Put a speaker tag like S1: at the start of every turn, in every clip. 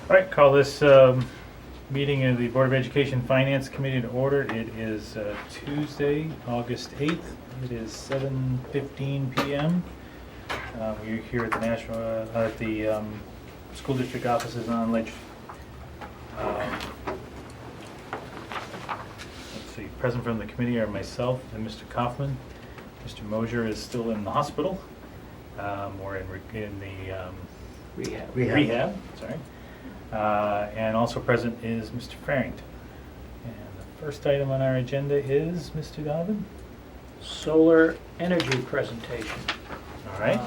S1: All right, call this meeting of the Board of Education Finance Committee to order. It is Tuesday, August 8th. It is 7:15 p.m. We're here at the school district offices on Ledge. Let's see, present from the committee are myself and Mr. Kaufman. Mr. Mosier is still in the hospital, or in the rehab. Sorry. And also present is Mr. Farrington. And the first item on our agenda is Mr. Donovan.
S2: Solar energy presentation.
S1: All right.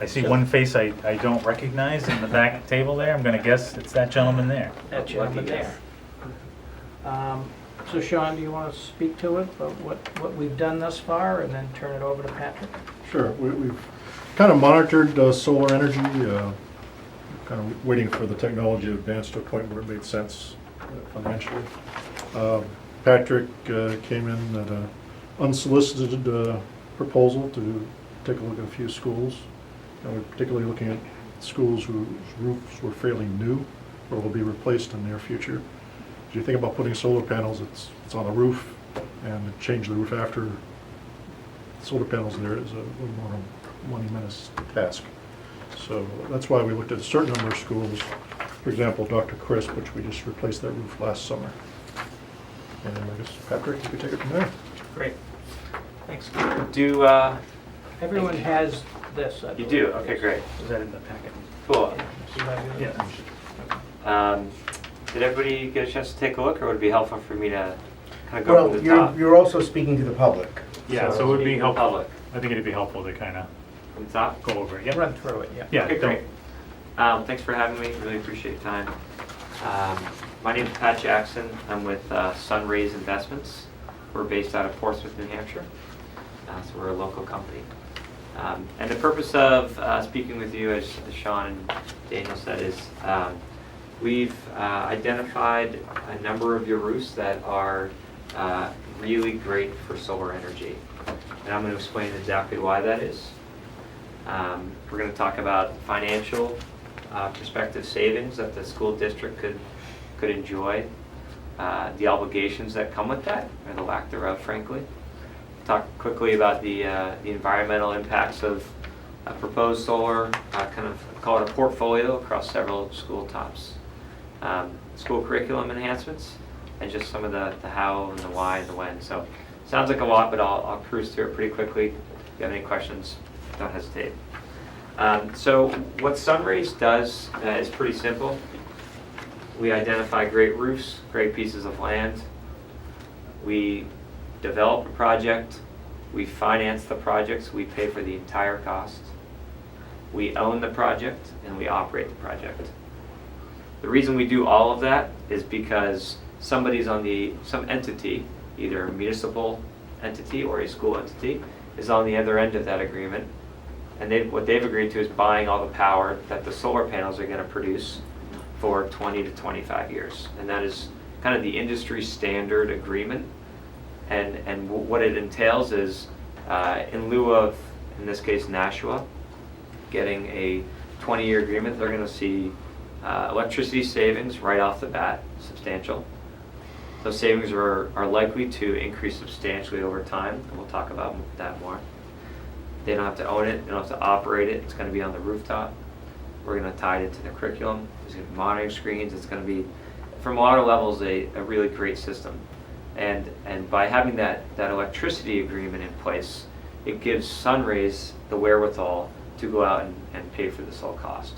S1: I see one face I don't recognize in the back table there. I'm going to guess it's that gentleman there.
S2: That gentleman there. So Sean, do you want to speak to it, about what we've done thus far, and then turn it over to Patrick?
S3: Sure. We've kind of monitored solar energy, kind of waiting for the technology to advance to a point where it made sense financially. Patrick came in at an unsolicited proposal to take a look at a few schools. And we're particularly looking at schools whose roofs were fairly new or will be replaced in the near future. If you think about putting solar panels, it's on the roof, and to change the roof after solar panels there is a little more monumentous task. So that's why we looked at a certain number of schools. For example, Dr. Crisp, which we just replaced that roof last summer. And I guess, Patrick, you could take it from there.
S2: Great. Thanks. Everyone has this. I
S4: You
S2: believe.
S4: do? Okay, great.
S1: Is that in the packet?
S4: Cool.
S1: Yeah.
S4: Did everybody get a chance to take a look, or would it be helpful for me to kind of go
S5: Well,
S4: from the top?
S5: you're also speaking to the public.
S1: Yeah, so it would be
S4: Speaking to the
S1: helpful.
S4: public.
S1: I think it'd be helpful to kind of
S4: From the top?
S1: go over it. Yep.
S2: Run through it, yeah.
S1: Yeah.
S4: Okay,
S1: don't-
S4: great. Thanks for having me. Really appreciate your time. My name is Pat Jackson. I'm with Sunrays Investments. We're based out of Portsmouth, New Hampshire. So we're a local company. And the purpose of speaking with you, as Sean and Daniel said, is we've identified a number of your roofs that are really great for solar energy. And I'm going to explain exactly why that is. We're going to talk about financial prospective savings that the school district could enjoy, the obligations that come with that, or the lack thereof, frankly. Talk quickly about the environmental impacts of a proposed solar, kind of call it a portfolio across several school tops. School curriculum enhancements, and just some of the how and the why and the when. So sounds like a lot, but I'll cruise through it pretty quickly. If you have any questions, don't hesitate. So what Sunrays does is pretty simple. We identify great roofs, great pieces of land. We develop a project. We finance the projects. We pay for the entire cost. We own the project, and we operate the project. The reason we do all of that is because some entity, either a municipal entity or a school entity, is on the other end of that agreement. And what they've agreed to is buying all the power that the solar panels are going to produce for 20 to 25 years. And that is kind of the industry standard agreement. And what it entails is, in lieu of, in this case, Nashua, getting a 20-year agreement, they're going to see electricity savings right off the bat, substantial. Those savings are likely to increase substantially over time, and we'll talk about that more. They don't have to own it, they don't have to operate it, it's going to be on the rooftop. We're going to tie it into the curriculum, there's going to be monitoring screens, it's going to be, from a lot of levels, a really great system. And by having that electricity agreement in place, it gives Sunrays the wherewithal to go out and pay for this whole cost.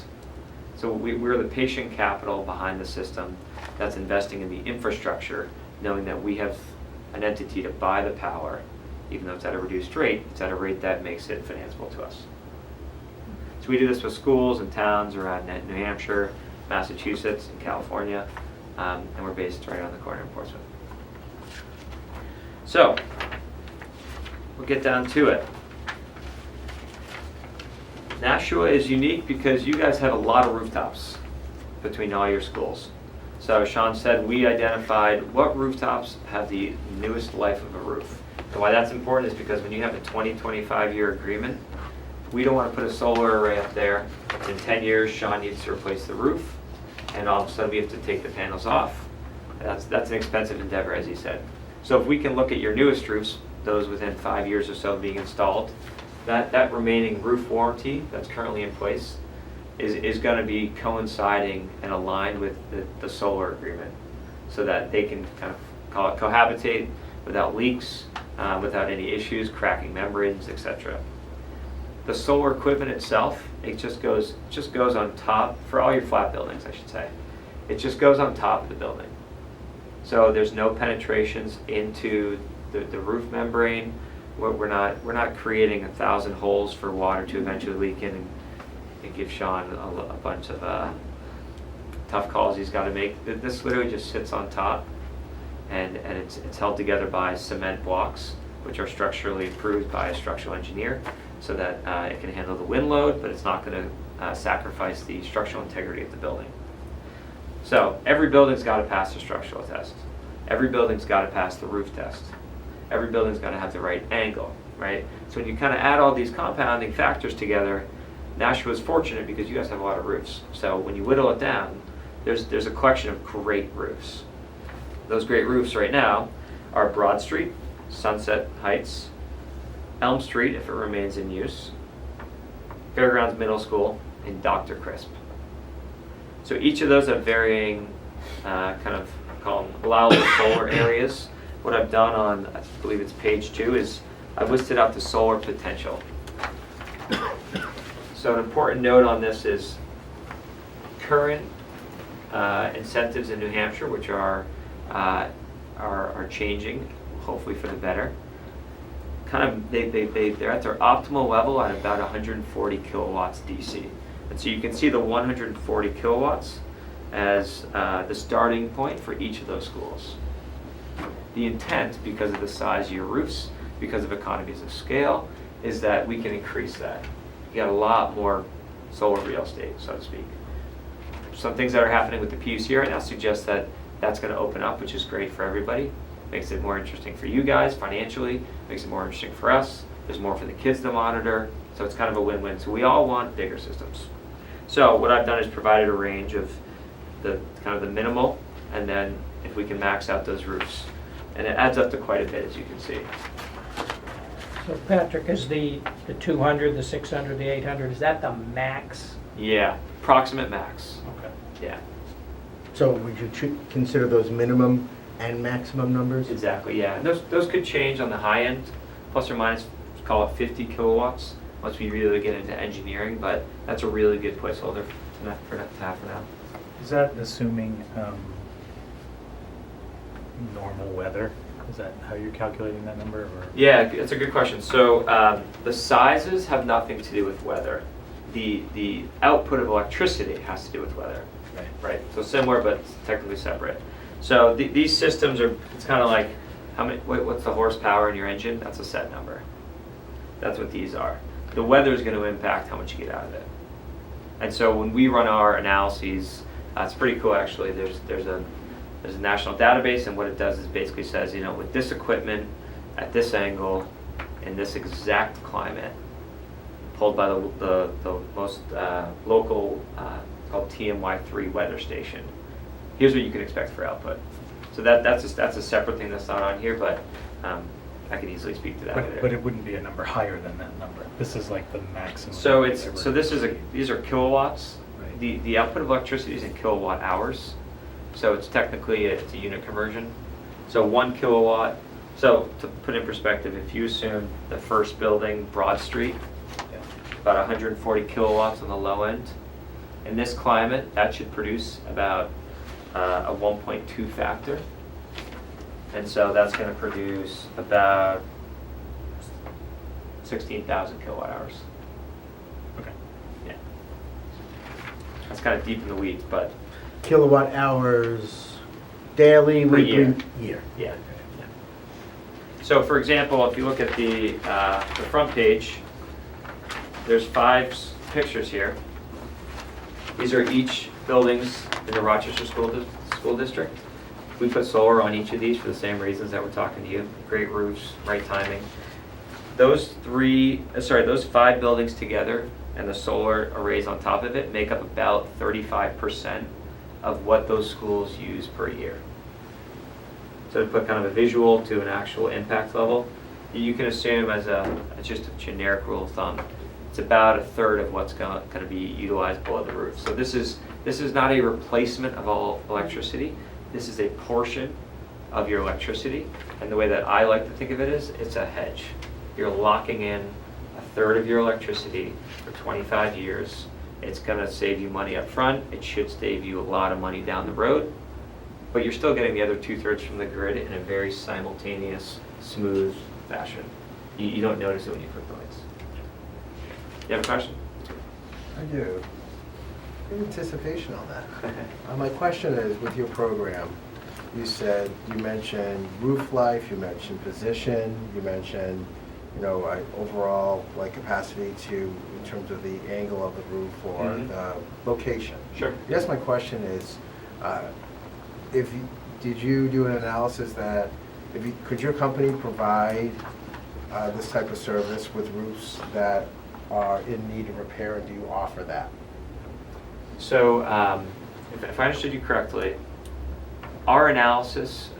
S4: So we're the patient capital behind the system that's investing in the infrastructure, knowing that we have an entity to buy the power, even though it's at a reduced rate, it's at a rate that makes it financeable to us. So we do this with schools and towns around New Hampshire, Massachusetts, and California, and we're based right on the corner in Portsmouth. So, we'll get down to it. Nashua is unique because you guys have a lot of rooftops between all your schools. So Sean said we identified what rooftops have the newest life of a roof. And why that's important is because when you have a 20-25 year agreement, we don't want to put a solar array up there. In 10 years, Sean needs to replace the roof. and all of a sudden we have to take the panels off. That's an expensive endeavor, as you said. So if we can look at your newest roofs, those within 5 years or so of being installed, that remaining roof warranty that's currently in place is going to be coinciding and aligned with the solar agreement, so that they can kind of call it cohabitate without leaks, without any issues, cracking membranes, etc. The solar equipment itself, it just goes on top for all your flat buildings, I should say. It just goes on top of the building. So there's no penetrations into the roof membrane. We're not creating 1,000 holes for water to eventually leak in and give Sean a bunch of tough calls he's got to make. This literally just sits on top, and it's held together by cement blocks, which are structurally approved by a structural engineer, so that it can handle the wind load, but it's not going to sacrifice the structural integrity of the building. So every building's got to pass the structural test. Every building's got to pass the roof test. Every building's got to have the right angle, right? So when you kind of add all these compounding factors together, Nashua is fortunate because you guys have a lot of roofs. So when you whittle it down, there's a collection of great roofs. Those great roofs right now are Broad Street, Sunset Heights, Elm Street, if it remains in use, Fairgrounds Middle School, and Dr. Crisp. So each of those have varying kind of call them allowable solar areas. What I've done on, I believe it's page 2, is I've listed out the solar potential. So an important note on this is current incentives in New Hampshire, which are changing, hopefully for the better. Kind of they're at their optimal level at about 140 kilowatts DC. And so you can see the 140 kilowatts as the starting point for each of those schools. The intent, because of the size of your roofs, because of economies of scale, is that we can increase that. You got a lot more solar real estate, so to speak. Some things that are happening with the PUC right now suggest that that's going to open up, which is great for everybody. Makes it more interesting for you guys financially, makes it more interesting for us. There's more for the kids to monitor, so it's kind of a win-win. So we all want bigger systems. So what I've done is provided a range of the kind of the minimal, and then if we can max out those roofs. And it adds up to quite a bit, as you can see.
S2: So Patrick, is the 200, the 600, the 800, is that the max?
S4: Yeah, approximate max.
S2: Okay.
S4: Yeah,
S5: So would you consider those minimum and maximum numbers?
S4: exactly, yeah. And those could change on the high end, plus or minus, call it 50 kilowatts, once we really get into engineering, but that's a really good placeholder to have for now.
S1: Is that assuming normal weather? Is that how you're calculating that number? Or?
S4: Yeah, it's a good question. So the sizes have nothing to do with weather. The output of electricity has to do with weather. Right. So similar, but technically separate. So these systems are, it's kind of like, what's the horsepower in your engine? That's a set number. That's what these are. The weather is going to impact how much you get out of it. And so when we run our analyses, it's pretty cool actually. There's a national database, and what it does is basically says, you know, with this equipment, at this angle, in this exact climate, pulled by the most local, called TMY3 weather station. Here's what you can expect for output. So that's a separate thing that's not on here, but I can easily speak to that later.
S1: But it wouldn't be a number higher than that number. This is like the maximum.
S4: So these are kilowatts.
S1: Right.
S4: The output of electricity is in kilowatt hours. So it's technically it's a unit conversion. So 1 kilowatt. So to put in perspective, if you assume the first building, Broad Street,
S1: Yeah.
S4: about 140 kilowatts on the low end. In this climate, that should produce about a 1.2 factor. And so that's going to produce about 16,000 kilowatt hours.
S1: Okay.
S4: Yeah. That's kind of deep in the weeds, but
S5: Kilowatt hours daily,
S4: Per
S5: weekly?
S4: year. Yeah. So for example, if you look at the front page, there's 5 pictures here. These are each buildings in the Rochester School District. We put solar on each of these for the same reasons that we're talking to you. Great roofs, right timing. Those 5 buildings together and the solar arrays on top of it make up about 35% of what those schools use per year. So to put kind of a visual to an actual impact level, you can assume as just a generic rule of thumb, it's about a third of what's going to be utilized below the roof. So this is not a replacement of all electricity. This is a portion of your electricity. And the way that I like to think of it is it's a hedge. You're locking in a third of your electricity for 25 years. It's going to save you money up front. It should save you a lot of money down the road. But you're still getting the other 2/3 from the grid in a very simultaneous, smooth fashion. You don't notice it when you put the lights. You have a question?
S6: I do. In anticipation on that. My question is, with your program, you mentioned roof life, you mentioned position, you mentioned, overall capacity in terms of the angle of the roof or
S4: Mhm.
S6: the location.
S4: Sure.
S6: I guess my question is, did you do an analysis that, could your company provide this type of service with roofs that are in need of repair, and do you offer that?
S4: So if I understood you correctly, our analysis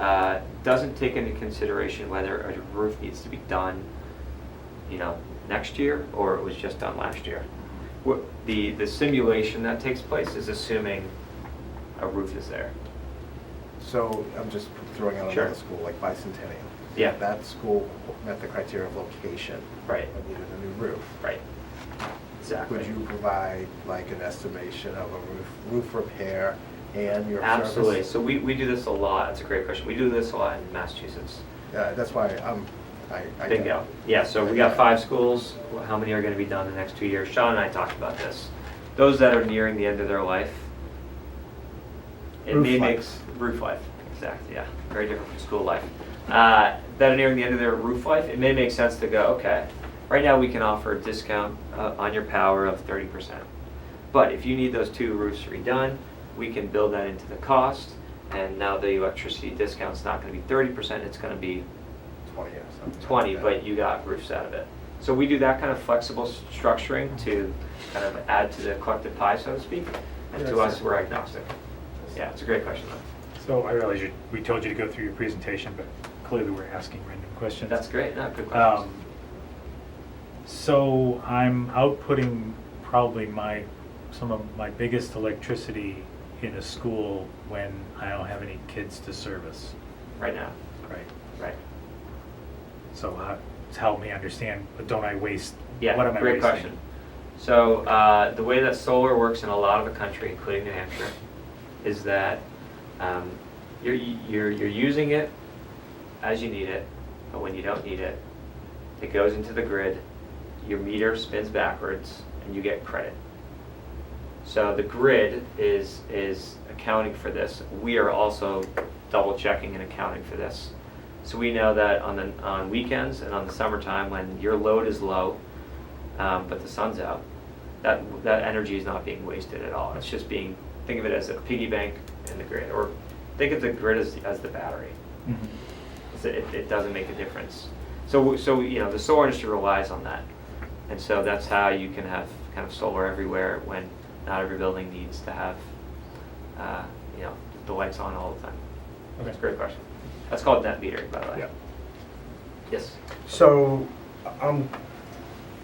S4: doesn't take into consideration whether a roof needs to be done, next year or it was just done last year. The simulation that takes place is assuming a roof is there.
S6: So I'm just throwing out
S4: Sure.
S6: another school, like Bicentennial.
S4: Yeah.
S6: That school met the criteria of location.
S4: Right.
S6: But needed a new roof.
S4: Right. Exactly.
S6: Would you provide an estimation of a roof repair and your
S4: Absolutely.
S6: service?
S4: So we do this a lot. That's a great question. We do this a lot in Massachusetts.
S6: That's why I
S4: Bingo. Yeah, so we got 5 schools. How many are going to be done in the next 2 years? Sean and I talked about this. Those that are nearing the end of their life, roof life. Exactly, yeah. Very different from school life. That are nearing the end of their roof life, it may make sense to go, okay, right now we can offer a discount on your power of 30%. But if you need those 2 roofs redone, we can build that into the cost, and now the electricity discount's not going to be 30%, it's going to be
S6: 20 or something.
S4: 20,
S6: like
S4: but
S6: that.
S4: you got roofs out of it. So we do that kind of flexible structuring to kind of add to the collective pie, so to speak. And to us, we're agnostic. Yeah, it's a great question, though.
S1: So I realize we told you to go through your presentation, but clearly we're asking random questions.
S4: That's great. No, good questions.
S1: So I'm outputting probably some of my biggest electricity in a school when I don't have any kids to service.
S4: Right now.
S1: Right.
S4: Right.
S1: So help me understand, but don't I waste,
S4: Yeah,
S1: what am I
S4: great
S1: wasting?
S4: question. So the way that solar works in a lot of the country, including New Hampshire, is that you're using it as you need it, but when you don't need it, it goes into the grid, your meter spins backwards, and you get credit. So the grid is accounting for this. We are also double checking and accounting for this. So we know that on weekends and on the summertime when your load is low, but the sun's out, that energy is not being wasted at all. It's just think of it as a piggy bank in the grid, or think of the grid as the battery.
S1: Mhm.
S4: It doesn't make a difference. So the solar industry relies on that, and so that's how you can have kind of solar everywhere when not every building needs to have the lights on all the time.
S1: Okay.
S4: That's a great question. That's called net metering, by the way.
S1: Yeah.
S4: Yes.
S5: So,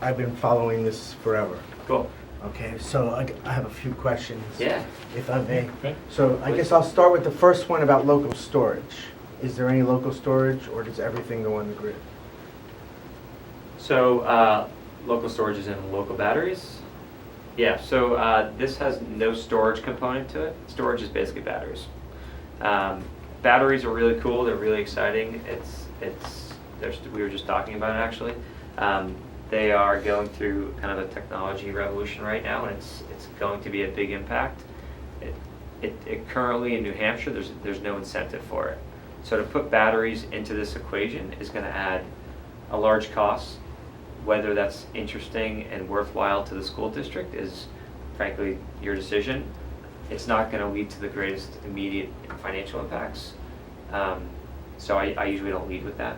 S5: I've been following this forever.
S4: Cool.
S5: Okay, so I have a few questions.
S4: Yeah.
S5: If I may.
S1: Okay.
S5: So I guess I'll start with the first one about local storage. Is there any local storage, or does everything go on the grid?
S4: So local storage is in local batteries. Yeah. So this has no storage component to it. Storage is basically batteries. Batteries are really cool. They're really exciting. We were just talking about it actually. They are going through kind of a technology revolution right now, and it's going to be a big impact. It currently in New Hampshire, there's no incentive for it. So to put batteries into this equation is going to add a large cost. Whether that's interesting and worthwhile to the school district is, frankly, your decision. It's not going to lead to the greatest immediate financial impacts. So I usually don't lead with that.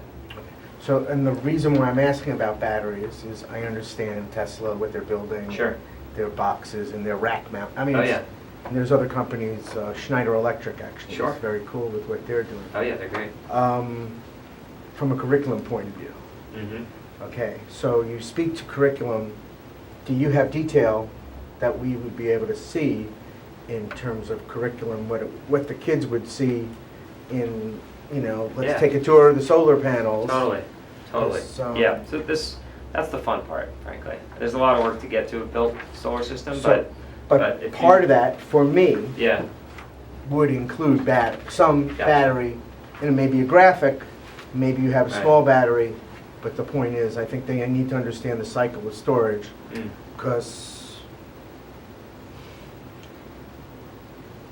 S5: So, and the reason why I'm asking about batteries is I understand Tesla, what they're building.
S4: Sure.
S5: Their boxes and their rack mount. I mean,
S4: Oh,
S5: it's
S4: yeah.
S5: And there's other companies, Schneider Electric actually
S4: Sure.
S5: is very cool with what they're doing.
S4: Oh, yeah, they're great.
S5: From a curriculum point of view.
S4: Mm-hmm.
S5: Okay, so you speak to curriculum, do you have detail that we would be able to see in terms of curriculum, what the kids would see in,
S4: Yeah.
S5: let's take a tour of the solar panels.
S4: Totally.
S5: Yes,
S4: Yeah, so that's the fun part, frankly. There's a lot of work to get to a built solar system,
S5: So-
S4: but
S5: But
S4: if
S5: part
S4: you-
S5: of that, for me,
S4: yeah,
S5: would include some
S4: Gotcha.
S5: battery, and maybe a graphic, maybe you have a
S4: Right.
S5: small battery, but the point is, I think they need to understand the cycle of storage,
S4: mm,
S5: because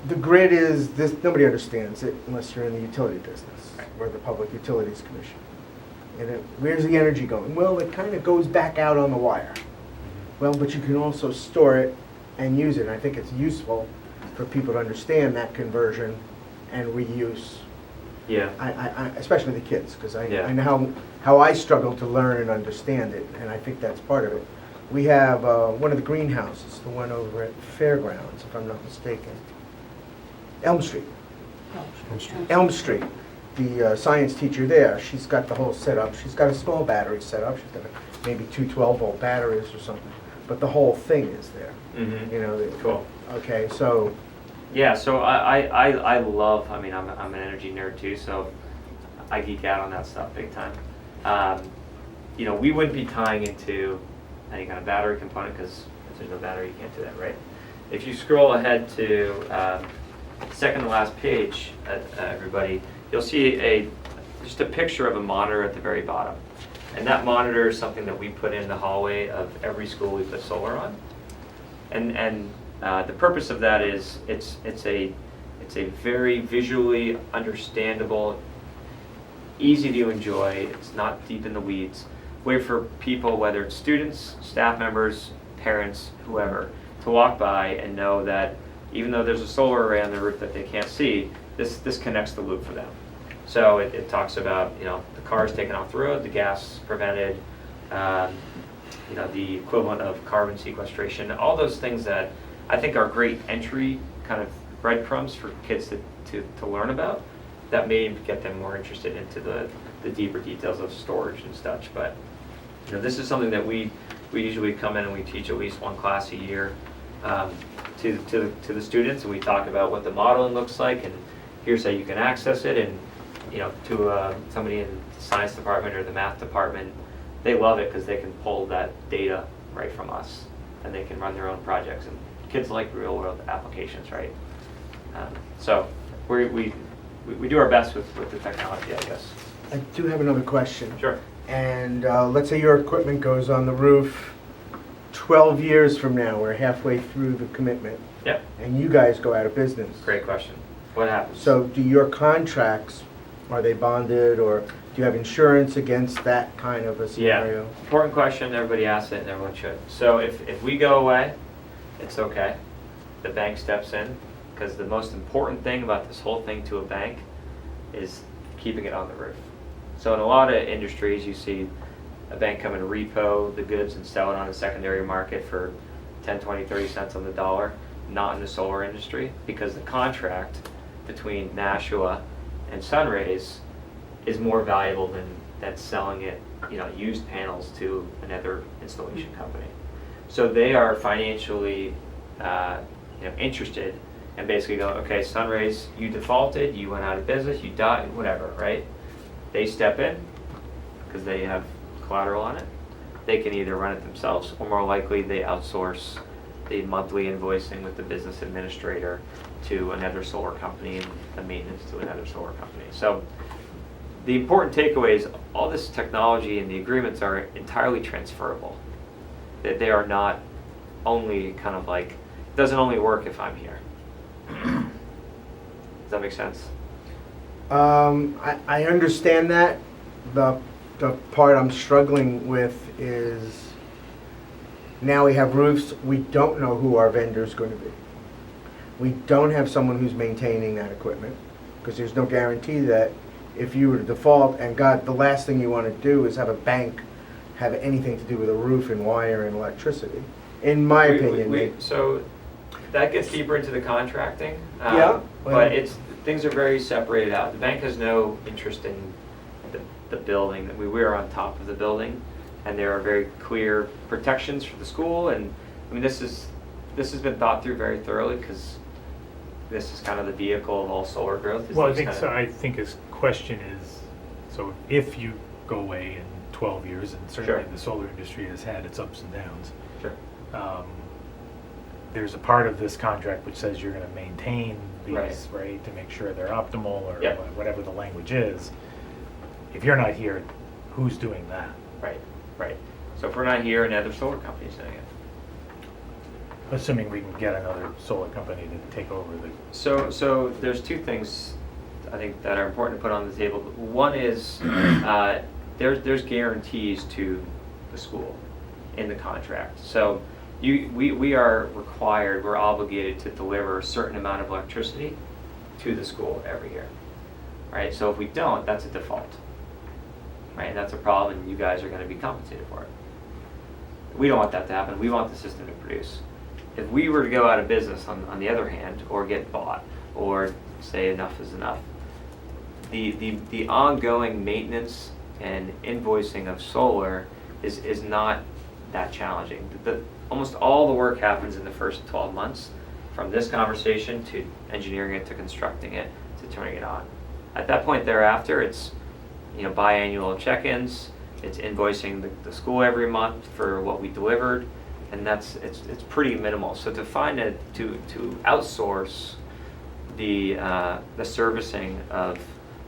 S5: the grid is, this, nobody understands it unless you're in the utility business,
S4: Right.
S5: or the Public Utilities Commission. And where's the energy going? Well, it kind of goes back out on the wire. Well, but you can also store it and use it, and I think it's useful for people to understand that conversion and reuse.
S4: yeah,
S5: Especially the kids, because I
S4: Yeah.
S5: know how I struggle to learn and understand it, and I think that's part of it. We have one of the greenhouses, the one over at Fairgrounds, if I'm not mistaken. Elm Street. Elm Street. The science teacher there, she's got the whole setup. She's got a small battery setup. She's got maybe two 12-volt batteries or something. But the whole thing is there.
S4: mm-hmm.
S5: You know.
S4: Cool.
S5: Okay, so
S4: Yeah, so I love, I mean, I'm an energy nerd too, so I geek out on that stuff big time. We wouldn't be tying into any kind of battery component, because if there's no battery, you can't do that, right? If you scroll ahead to second to last page, everybody, you'll see just a picture of a monitor at the very bottom. And that monitor is something that we put in the hallway of every school we put solar on. And the purpose of that is it's a very visually understandable, easy to enjoy, it's not deep in the weeds, way for people, whether it's students, staff members, parents, whoever, to walk by and know that even though there's a solar array on the roof that they can't see, this connects the loop for them. So it talks about, the cars taken off the road, the gas prevented, the equivalent of carbon sequestration, all those things that I think are great entry kind of breadcrumbs for kids to learn about, that may get them more interested into the deeper details of storage and such. But this is something that we usually come in and we teach at least one class a year to the students, and we talk about what the modeling looks like, and here's how you can access it. And to somebody in the science department or the math department, they love it because they can pull that data right from us, and they can run their own projects. And kids like real world applications, right? So we do our best with the technology, I guess.
S5: I do have another question.
S4: Sure.
S5: And let's say your equipment goes on the roof 12 years from now, we're halfway through the commitment,
S4: Yep.
S5: and you guys go out of business.
S4: Great question. What happens?
S5: So do your contracts, are they bonded, or do you have insurance against that kind of a scenario?
S4: Yeah, important question. Everybody asks it, and everyone should. So if we go away, it's okay. The bank steps in, because the most important thing about this whole thing to a bank is keeping it on the roof. So in a lot of industries, you see a bank come and repo the goods and sell it on a secondary market for 10, 20, 30 cents on the dollar. Not in the solar industry, because the contract between Nashua and Sunrays is more valuable than selling it, used panels to another installation company. So they are financially, interested, and basically go, okay, Sunrays, you defaulted, you went out of business, you died, whatever, right? They step in because they have collateral on it. They can either run it themselves, or more likely they outsource the monthly invoicing with the business administrator to another solar company, and the maintenance to another solar company. So the important takeaway is all this technology and the agreements are entirely transferable. That they are not only kind of like, it doesn't only work if I'm here. Does that make sense?
S5: I understand that. The part I'm struggling with is, now we have roofs, we don't know who our vendor's going to be. We don't have someone who's maintaining that equipment, because there's no guarantee that if you were to default, and God, the last thing you want to do is have a bank have anything to do with a roof and wire and electricity, in my opinion.
S4: So that gets deeper into the contracting.
S5: Yeah, well-
S4: But things are very separated out. The bank has no interest in the building. We are on top of the building, and there are very clear protections for the school. And I mean, this has been thought through very thoroughly, because this is kind of the vehicle of all solar growth. is
S1: Well, I
S4: these
S1: think
S4: kind
S1: so.
S4: of-
S1: I think his question is, so if you go away in 12 years, and certainly
S4: Sure.
S1: the solar industry has had its ups and downs,
S4: Sure.
S1: there's a part of this contract which says you're going to maintain these,
S4: Right.
S1: right, to make sure they're optimal, or
S4: Yeah.
S1: whatever the language is. If you're not here, who's doing that?
S4: Right, right. So if we're not here, another solar company's doing it.
S1: Assuming we can get another solar company to take over the.
S4: So there's two things I think that are important to put on the table. One is there's guarantees to the school in the contract. So we are required, we're obligated to deliver a certain amount of electricity to the school every year. Right? So if we don't, that's a default. Right? And that's a problem, and you guys are going to be compensated for it. We don't want that to happen. We want the system to produce. If we were to go out of business, on the other hand, or get bought, or say enough is enough, the ongoing maintenance and invoicing of solar is not that challenging. Almost all the work happens in the first 12 months, from this conversation to engineering it, to constructing it, to turning it on. At that point thereafter, it's biannual check-ins, it's invoicing the school every month for what we delivered, and it's pretty minimal. So to outsource the servicing of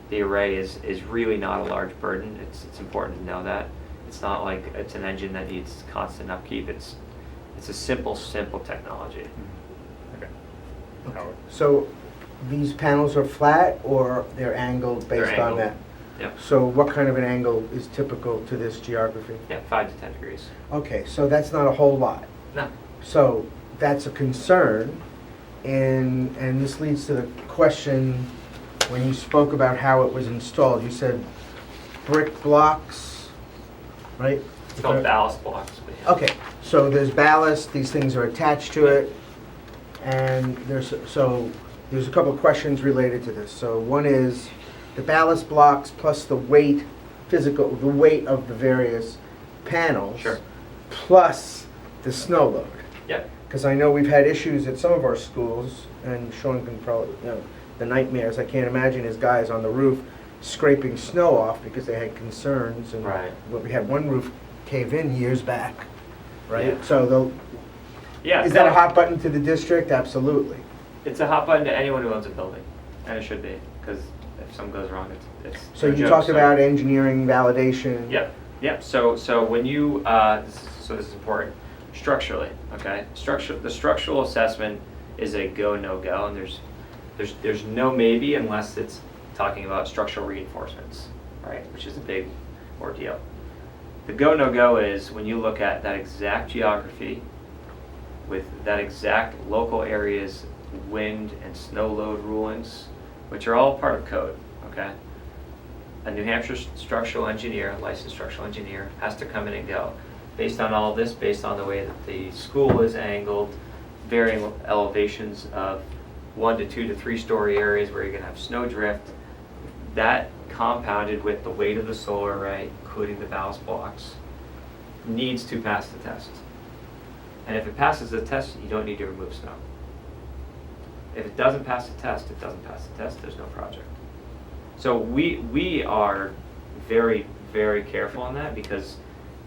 S4: the array is really not a large burden. It's important to know that. It's not like it's an engine that needs constant upkeep. It's a simple technology.
S1: Okay.
S5: Okay. So these panels are flat, or they're angled
S4: They're
S5: based on
S4: angled.
S5: that?
S4: Yep.
S5: So what kind of an angle is typical to this geography?
S4: Yeah, 5 to 10 degrees.
S5: Okay, so that's not a whole lot.
S4: No.
S5: So that's a concern, and this leads to the question, when you spoke about how it was installed, you said brick blocks, right?
S4: It's called ballast blocks. But yeah.
S5: Okay, so there's ballast, these things are attached to it, and there's a couple of questions related to this. So one is the ballast blocks plus the weight of the various panels.
S4: Sure.
S5: Plus the snow load.
S4: Yep.
S5: Because I know we've had issues at some of our schools, and Sean can probably, the nightmares, I can't imagine his guys on the roof scraping snow off because they had concerns. And
S4: Right.
S5: we had one roof cave in years back, right?
S4: Yeah.
S5: So
S4: Yeah.
S5: is that a hot button to the district? Absolutely.
S4: It's a hot button to anyone who owns a building, and it should be, because if something goes wrong, it's
S5: So
S4: no
S5: you
S4: joke.
S5: talked about engineering validation.
S4: Yep. So when you this is important structurally. Okay. The structural assessment is a go no go, and there's no maybe unless it's talking about structural reinforcements, right? Which is a big ordeal. The go no go is when you look at that exact geography with that exact local area's wind and snow load rulings, which are all part of code, okay? A New Hampshire structural engineer, licensed structural engineer, has to come in and go, based on all this, based on the way that the school is angled, varying elevations of 1 to 2 to 3 story areas where you're gonna have snow drift, that compounded with the weight of the solar array, including the ballast blocks, needs to pass the test. And if it passes the test, you don't need to remove snow. If it doesn't pass the test, it doesn't pass the test, there's no project. So we are very, very careful on that, because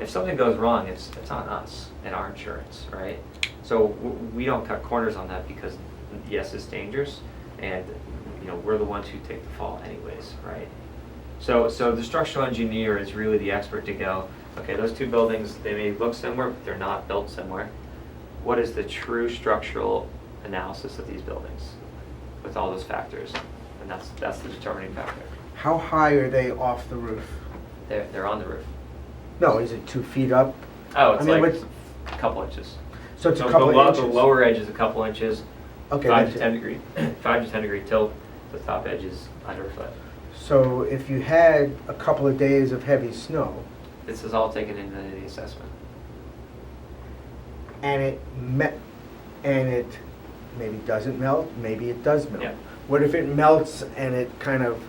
S4: if something goes wrong, it's on us and our insurance, right? So we don't cut corners on that, because yes, it's dangerous, and we're the ones who take the fall anyways, right? So the structural engineer is really the expert to go, okay, those two buildings, they may look similar, but they're not built similar. What is the true structural analysis of these buildings with all those factors? And that's the determining factor.
S5: How high are they off the roof?
S4: They're on the roof.
S5: No, is it 2 feet up?
S4: Oh, it's
S5: I mean,
S4: like
S5: what's-
S4: a couple inches.
S5: So it's a
S4: So
S5: couple
S4: the,
S5: of
S4: lo-
S5: inches.
S4: the lower edge is a couple inches,
S5: Okay,
S4: 5
S5: that's
S4: to
S5: it.
S4: 10 degree, 5 to 10 degree tilt. The top edge is under a foot.
S5: So if you had a couple of days of heavy snow,
S4: This is all taken into the assessment.
S5: and it maybe doesn't melt, maybe it does melt.
S4: Yeah.
S5: What if it melts and it kind of,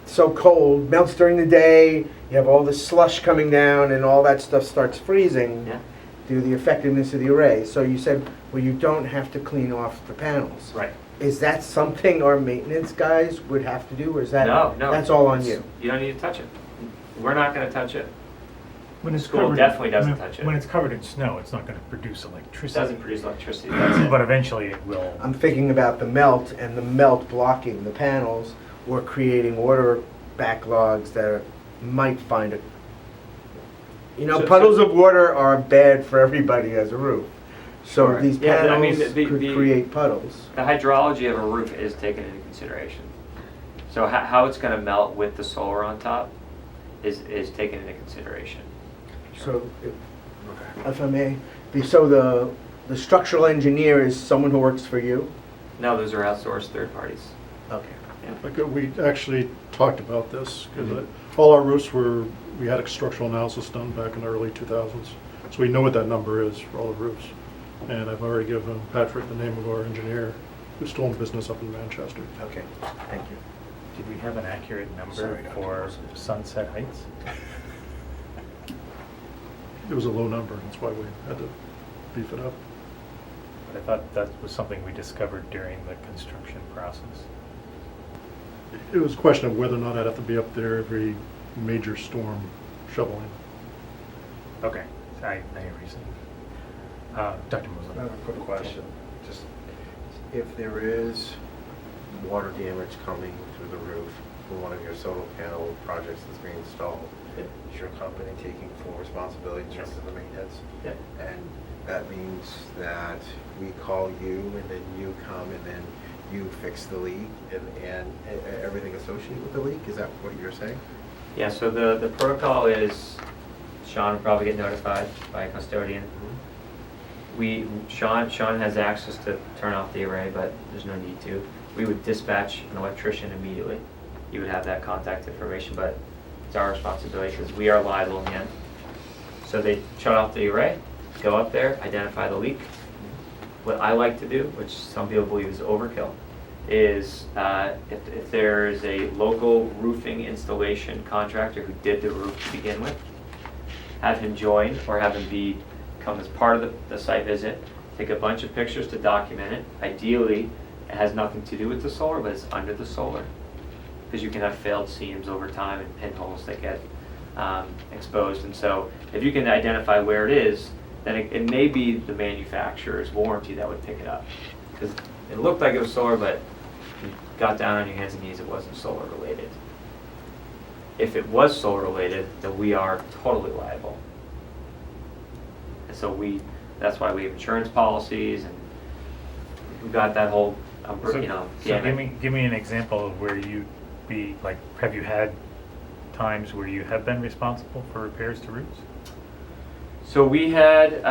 S5: so cold, melts during the day, you have all this slush coming down and all that stuff starts freezing
S4: Yeah.
S5: due to the effectiveness of the array. So you said, well, you don't have to clean off the panels.
S4: Right.
S5: Is that something our maintenance guys would have to do, or is that,
S4: No, no.
S5: that's all on you?
S4: You don't need to touch it. We're not gonna touch it.
S1: When it's
S4: School
S1: covered-
S4: definitely doesn't
S1: when-
S4: touch it.
S1: When it's covered in snow, it's not gonna produce
S4: It
S1: electricity.
S4: doesn't produce electricity, that's it.
S1: But eventually it will.
S5: I'm thinking about the melt and the melt blocking the panels or creating water backlogs that might find it. You know,
S4: So-
S5: puddles of water are bad for everybody as a roof. So
S4: Sure.
S5: these
S4: Yeah, I mean,
S5: panels
S4: the-
S5: could
S4: the-
S5: create puddles.
S4: The hydrology of a roof is taken into consideration. So how it's gonna melt with the solar on top is taken into consideration.
S5: So, if I may, so the structural engineer is someone who works for you?
S4: No, those are outsourced third parties.
S5: Okay.
S3: Like, we actually talked about this, because all our roofs we had a structural analysis done back in the early 2000s. So we know what that number is for all the roofs. And I've already given Patrick the name of our engineer, who's still in business up in Manchester.
S5: Okay, thank you.
S1: Did we have an accurate number
S5: Sorry, Dr.
S1: for
S5: Wilson.
S1: Sunset Heights?
S3: It was a low number, that's why we had to beef it up.
S1: But I thought that was something we discovered during the construction process.
S3: It was a question of whether or not I'd have to be up there every major storm shoveling.
S1: Okay, I hear what you're saying. Dr.
S6: I
S1: Mosley?
S6: have a quick question. Just if there is water damage coming through the roof for one of your solar panel projects that's being installed, is your company taking full responsibility in terms of the maintenance?
S4: Yep.
S6: And that means that we call you and then you come and then you fix the leak and everything associated with the leak? Is that what you're saying?
S4: Yeah, so the protocol is, Sean will probably get notified by a custodian. Sean has access to turn off the array, but there's no need to. We would dispatch an electrician immediately. You would have that contact information, but it's our responsibility because we are liable in the end. So they shut off the array, go up there, identify the leak. What I like to do, which some people believe is overkill, is if there is a local roofing installation contractor who did the roof to begin with, have him join or have him come as part of the site visit, take a bunch of pictures to document it. Ideally, it has nothing to do with the solar, but it's under the solar. Because you can have failed seams over time and pinholes that get exposed. And so if you can identify where it is, then it may be the manufacturer's warranty that would pick it up. Because it looked like it was solar, but you got down on your hands and knees, it wasn't solar related. If it was solar related, then we are totally liable. And so that's why we have insurance policies and we've got that whole,
S1: So
S4: gamut.
S1: give me an example of where you'd be, like, have you had times where you have been responsible for repairs to roofs?
S4: So we had,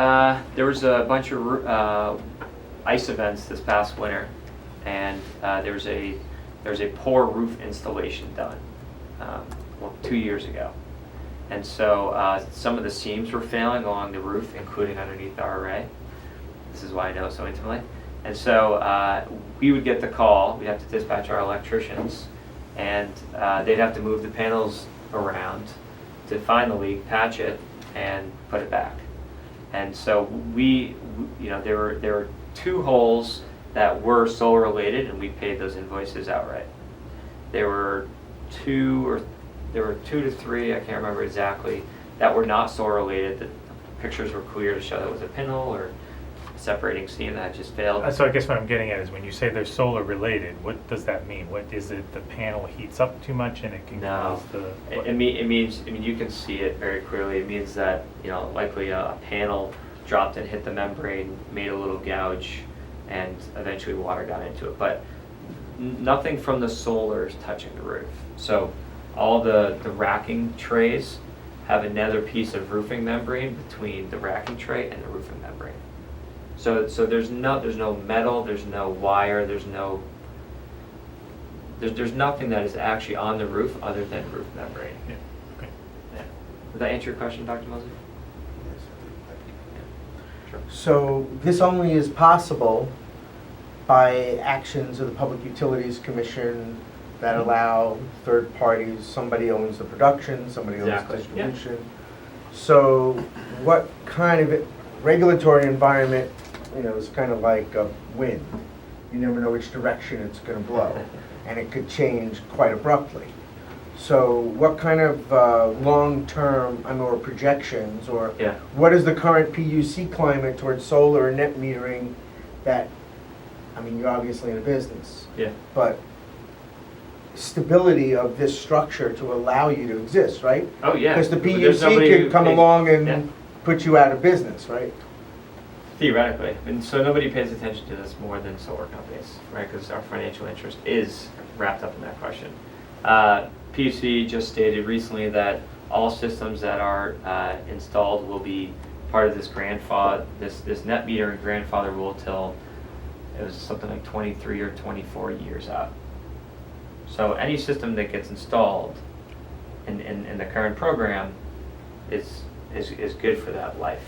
S4: there was a bunch of ice events this past winter, and there was a poor roof installation done, 2 years ago. And so some of the seams were failing along the roof, including underneath our array. This is why I know so intimately. And so we would get the call, we'd have to dispatch our electricians, and they'd have to move the panels around to find the leak, patch it, and put it back. And so there were 2 holes that were solar related, and we paid those invoices outright. There were 2 to 3, I can't remember exactly, that were not solar related. The pictures were clear to show that it was a pinhole or separating seam that had just failed.
S1: So I guess what I'm getting at is when you say they're solar related, what does that mean? What is it? The panel heats up too much and it can
S4: No,
S1: cause the...
S4: it means you can see it very clearly. It means that likely a panel dropped and hit the membrane, made a little gouge, and eventually water got into it. But nothing from the solar is touching the roof. So all the racking trays have another piece of roofing membrane between the racking tray and the roofing membrane. So there's no metal, there's no wire, there's nothing that is actually on the roof other than roof membrane.
S1: Yeah, okay.
S4: Yeah. Does that answer your question, Dr. Mosley?
S5: So this only is possible by actions of the Public Utilities Commission that allow third parties, somebody owns the production, somebody owns
S4: Exactly,
S5: the
S4: yeah.
S5: distribution. So what kind of regulatory environment, is kind of like a wind. You never know which direction it's going to blow, and it could change quite abruptly. So what kind of long-term, or projections, or
S4: Yeah.
S5: what is the current PUC climate towards solar and net metering that, you're obviously in a business,
S4: Yeah.
S5: but stability of this structure to allow you to exist, right?
S4: Oh, yeah.
S5: Because the
S4: There's
S5: PUC
S4: nobody who
S5: could come
S4: pays-
S5: along
S4: Yeah.
S5: and put you out of business, right?
S4: Theoretically, and so nobody pays attention to this more than solar companies, right? Because our financial interest is wrapped up in that question. PUC just stated recently that all systems that are installed will be part of this this net metering grandfather rule till it was something like 23 or 24 years out. So any system that gets installed in the current program is good for that life.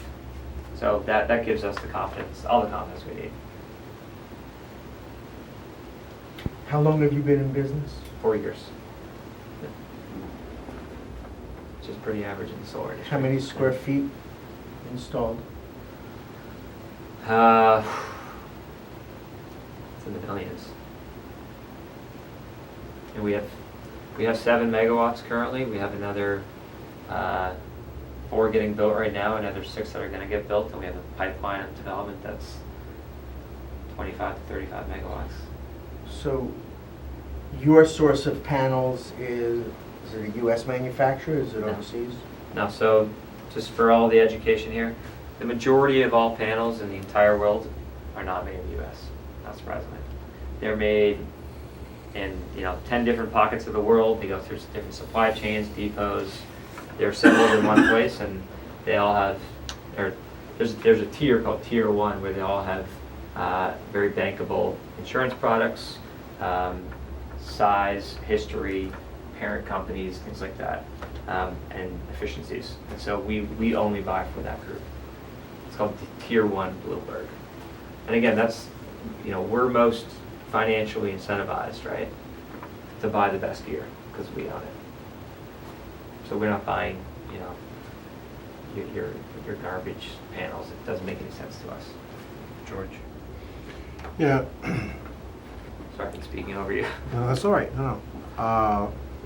S4: So that gives us the confidence, all the confidence we need.
S5: How long have you been in business?
S4: 4 years. Which is pretty average in the solar industry.
S5: How many square feet installed?
S4: It's in the millions. And we have 7 megawatts currently. We have another 4 getting built right now, another 6 that are going to get built, and we have a pipeline of development that's 25 to 35 megawatts.
S5: So your source of panels is it a U.S. manufacturer? Is it
S4: No.
S5: overseas?
S4: Now, so just for all the education here, the majority of all panels in the entire world are not made in the U.S. Not surprisingly, they're made in 10 different pockets of the world. They go through different supply chains, depots. They're assembled in one place, and they all have. There's a tier called Tier 1 where they all have very bankable insurance products, size, history, parent companies, things like that, and efficiencies. And so we only buy from that group. It's called Tier 1 Bloomberg. And again, that's, we're most financially incentivized, right, to buy the best gear because we own it. So we're not buying, your garbage panels. It doesn't make any sense to us.
S1: George?
S3: Yeah,
S4: Sorry for speaking over you.
S3: no, that's all right, no.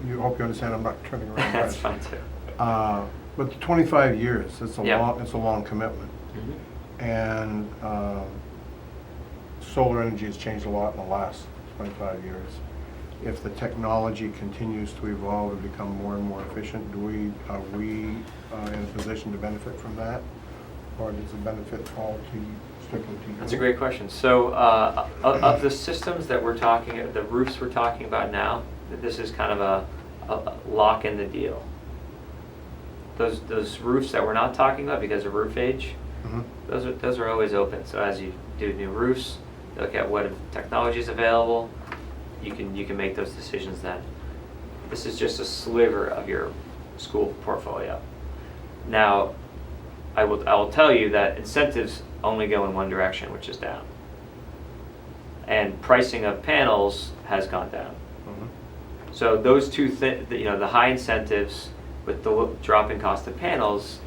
S3: You hope you understand I'm not turning around.
S4: That's fine too.
S3: But the 25 years, it's
S4: Yeah.
S3: it's a long commitment.
S4: Mhm.
S3: And solar energy has changed a lot in the last 25 years. If the technology continues to evolve and become more and more efficient, are we in a position to benefit from that? Or does the benefit fall strictly to you?
S4: That's a great question. So of the systems that we're talking, the roofs we're talking about now, this is kind of a lock in the deal. Those roofs that we're not talking about because of roof age,
S3: Mhm.
S4: those are always open. So as you do new roofs, look at what technology is available. You can make those decisions then. This is just a sliver of your school portfolio. Now, I will tell you that incentives only go in one direction, which is down. And pricing of panels has gone down.
S3: Mhm.
S4: So those two the high incentives with the drop in cost of panels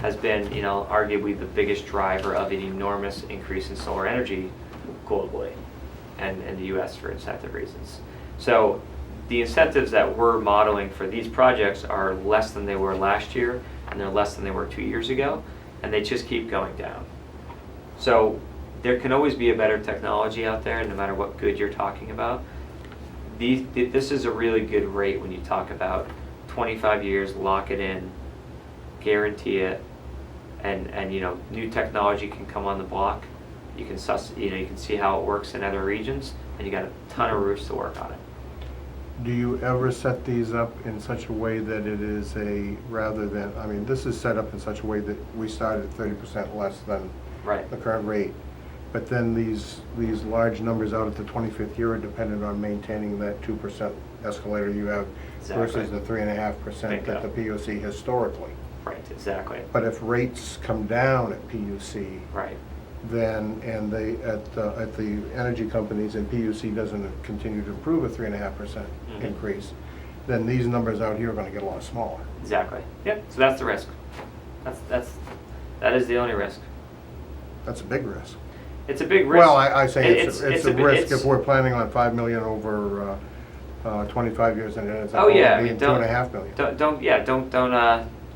S4: has been, arguably the biggest driver of an enormous increase in solar energy globally and in the US for incentive reasons. So the incentives that we're modeling for these projects are less than they were last year, and they're less than they were 2 years ago, and they just keep going down. So there can always be a better technology out there, no matter what good you're talking about. This is a really good rate when you talk about 25 years, lock it in, guarantee it, and new technology can come on the block. You can you can see how it works in other regions, and you got a ton of roofs to work on it.
S3: Do you ever set these up in such a way that it is this is set up in such a way that we started at 30% less than
S4: Right.
S3: the current rate, but then these large numbers out at the 25th year are dependent on maintaining that 2% escalator you have versus
S4: Exactly.
S3: the 3.5% that the PUC historically.
S4: Right. Exactly.
S3: But if rates come down at PUC,
S4: Right.
S6: then, and they, at the energy companies, and PUC doesn't continue to approve a 3.5%
S4: Mhm.
S6: increase, then these numbers out here are gonna get a lot smaller.
S4: Exactly. Yep, so that's the risk. That is the only risk.
S6: That's a big risk.
S4: It's a big risk.
S6: Well, I say it's a
S4: bi-
S6: risk
S4: it's-
S6: if we're planning on 5 million over 25 years and it ends up
S4: Oh, yeah, I
S6: only
S4: mean,
S6: being 2.5 million.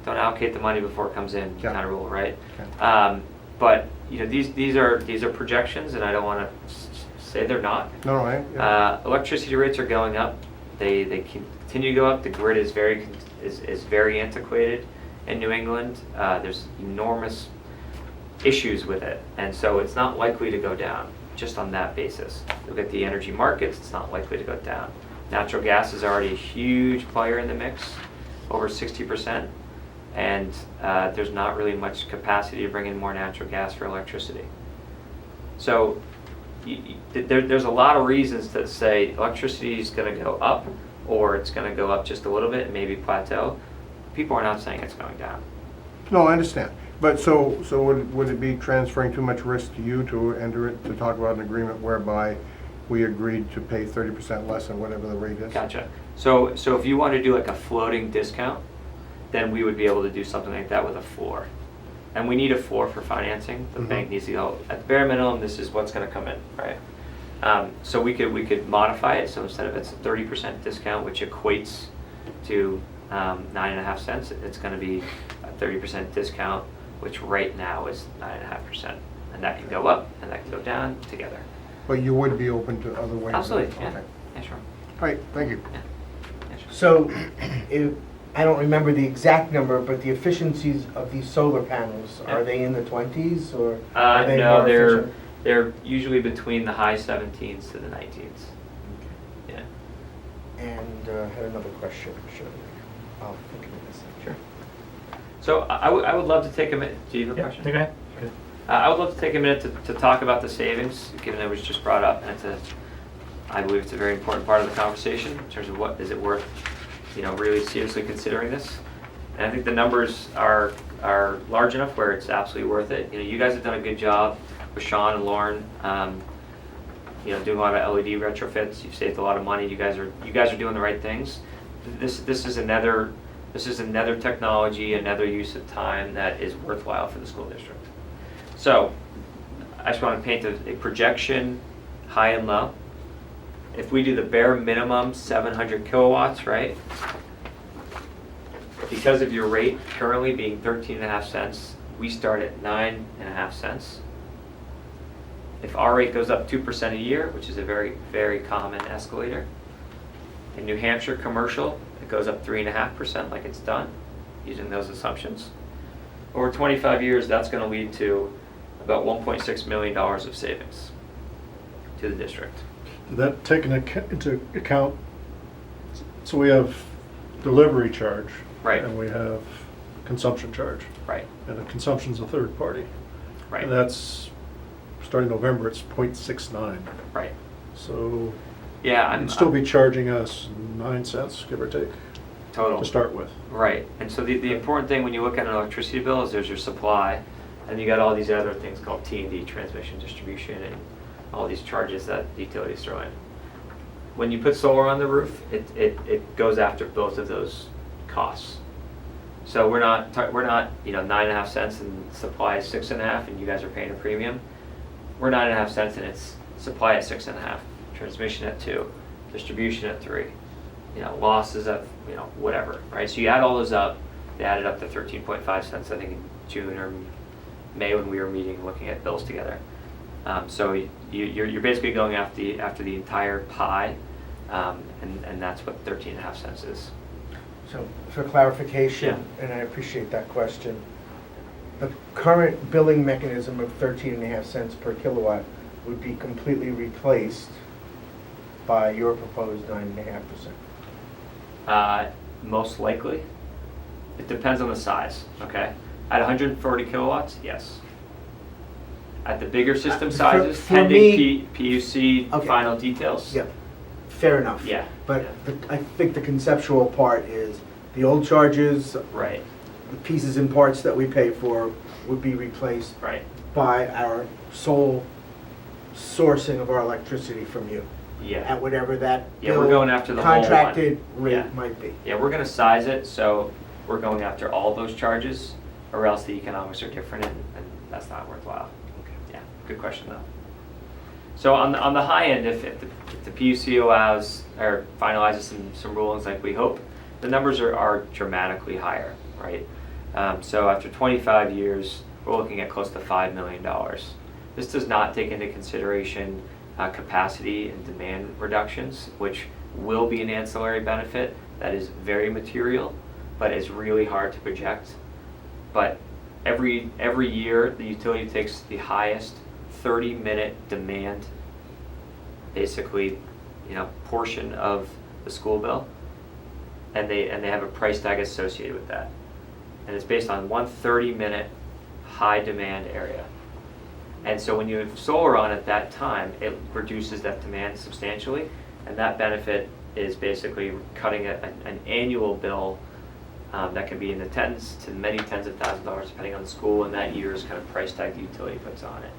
S4: Don't allocate the money before it comes in,
S6: Yeah.
S4: kind of rule, right?
S6: Okay.
S4: But, you know, these are projections, and I don't want to say they're not.
S6: No, yeah.
S4: Electricity rates are going up. They continue to go up. The grid is very antiquated in New England. There's enormous issues with it, and so it's not likely to go down just on that basis. Look at the energy markets, it's not likely to go down. Natural gas is already a huge player in the mix, over 60%, and there's not really much capacity to bring in more natural gas for electricity. So there's a lot of reasons to say electricity is going to go up, or it's going to go up just a little bit and maybe plateau. People are not saying it's going down.
S6: No, I understand. But so would it be transferring too much risk to you to enter it, to talk about an agreement whereby we agreed to pay 30% less than whatever the rate is?
S4: Gotcha. So if you want to do like a floating discount, then we would be able to do something like that with a floor. And we need a floor for financing. The
S6: Mhm.
S4: bank needs to go, at the bare minimum, this is what's going to come in, right? So we could modify it, so instead of it's a 30% discount, which equates to 9.5 cents, it's going to be a 30% discount, which right now is 9.5%. And that can go up and that can go down together.
S6: But you would be open to other ways?
S4: Absolutely, yeah.
S6: Okay.
S4: Yeah, sure.
S6: All right, thank you.
S4: Yeah, sure.
S5: So, I don't remember the exact number, but the efficiencies of these solar panels,
S4: Yeah.
S5: are they in the 20s or are they
S4: No,
S5: more efficient?
S4: they're usually between the high 17s to the 19s. Yeah.
S5: And had another question, sure. I'll think of it in a second.
S4: Sure. So I would love to take a minute. Do you have a
S1: Yeah,
S4: question?
S1: go ahead. Good.
S4: I would love to take a minute to talk about the savings, given it was just brought up, and I believe it's a very important part of the conversation in terms of what is it worth, really seriously considering this. And I think the numbers are large enough where it's absolutely worth it. You guys have done a good job with Sean and Lauren, doing a lot of LED retrofits. You've saved a lot of money. You guys are doing the right things. This is another technology, another use of time that is worthwhile for the school district. So I just want to paint a projection, high and low. If we do the bare minimum 700 kilowatts, right? Because of your rate currently being 13.5 cents, we start at 9.5 cents. If our rate goes up 2% a year, which is a very, very common escalator, in New Hampshire commercial, it goes up 3.5% like it's done, using those assumptions. Over 25 years, that's going to lead to about $1.6 million of savings to the district.
S3: Did that take into account, so we have delivery charge.
S4: Right.
S3: And we have consumption charge.
S4: Right,
S3: And the consumption's a third party.
S4: right,
S3: And that's, starting November, it's 0.69.
S4: right.
S3: So
S4: Yeah,
S3: you'd still be charging us 9 cents, give or take,
S4: total.
S3: to start with.
S4: Right, and so the important thing when you look at an electricity bill is there's your supply, and you got all these other things called T&D, transmission, distribution, and all these charges that utilities throw in. When you put solar on the roof, it goes after both of those costs. So we're not 9.5 cents and supply is 6.5, and you guys are paying a premium. We're 9.5 cents and it's supply at 6.5, transmission at 2, distribution at 3, losses at whatever, right? So you add all those up, they added up to 13.5 cents, I think in June or May when we were meeting looking at bills together. So you're basically going after the entire pie, and that's what 13.5 cents is.
S5: So, for clarification, and I appreciate that question, the current billing mechanism of 13.5 cents per kilowatt would be completely replaced by your proposed 9.5%.
S4: Most likely. It depends on the size, okay? At 140 kilowatts, yes. At the bigger system
S5: For-
S4: sizes,
S5: for
S4: pending
S5: me-
S4: PUC
S5: Okay.
S4: final details.
S5: Yep, fair enough.
S4: Yeah.
S5: But I think the conceptual part is the old charges,
S4: Right,
S5: the pieces and parts that we pay for would be replaced
S4: right.
S5: by our sole sourcing of our electricity from you,
S4: Yeah.
S5: at whatever that
S4: Yeah, we're going after the whole one.
S5: contracted
S4: Yeah.
S5: rate might be.
S4: Yeah, we're gonna size it, so we're going after all those charges, or else the economics are different, and that's not worthwhile. Yeah, good question though. So on the high end, if the PUC allows, or finalizes some rulings like we hope, the numbers are dramatically higher, right? So after 25 years, we're looking at close to $5 million. This does not take into consideration capacity and demand reductions, which will be an ancillary benefit that is very material, but is really hard to project. But every year, the utility takes the highest 30-minute demand, basically, portion of the school bill, and they have a price tag associated with that. And it's based on one 30-minute high demand area. And so when you have solar on at that time, it reduces that demand substantially, and that benefit is basically cutting an annual bill that can be in the tens to many tens of thousands of dollars depending on the school and that year's kind of price tag the utility puts on it.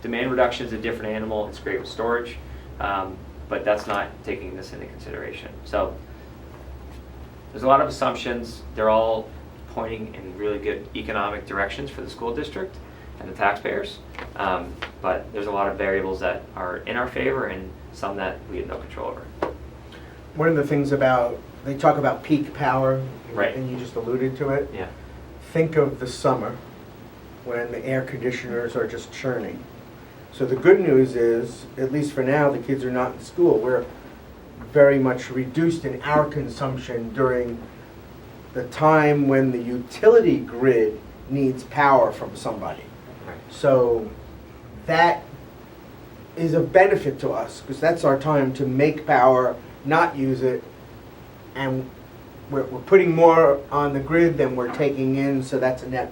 S4: Demand reduction is a different animal. It's great with storage, but that's not taking this into consideration. So there's a lot of assumptions. They're all pointing in really good economic directions for the school district and the taxpayers, but there's a lot of variables that are in our favor and some that we have no control over.
S5: One of the things they talk about peak power,
S4: Right.
S5: and you just alluded to it.
S4: Yeah.
S5: Think of the summer when the air conditioners are just churning. So the good news is, at least for now, the kids are not in school. We're very much reduced in our consumption during the time when the utility grid needs power from somebody.
S4: Right.
S5: So that is a benefit to us, because that's our time to make power, not use it, and we're putting more on the grid than we're taking in, so that's a net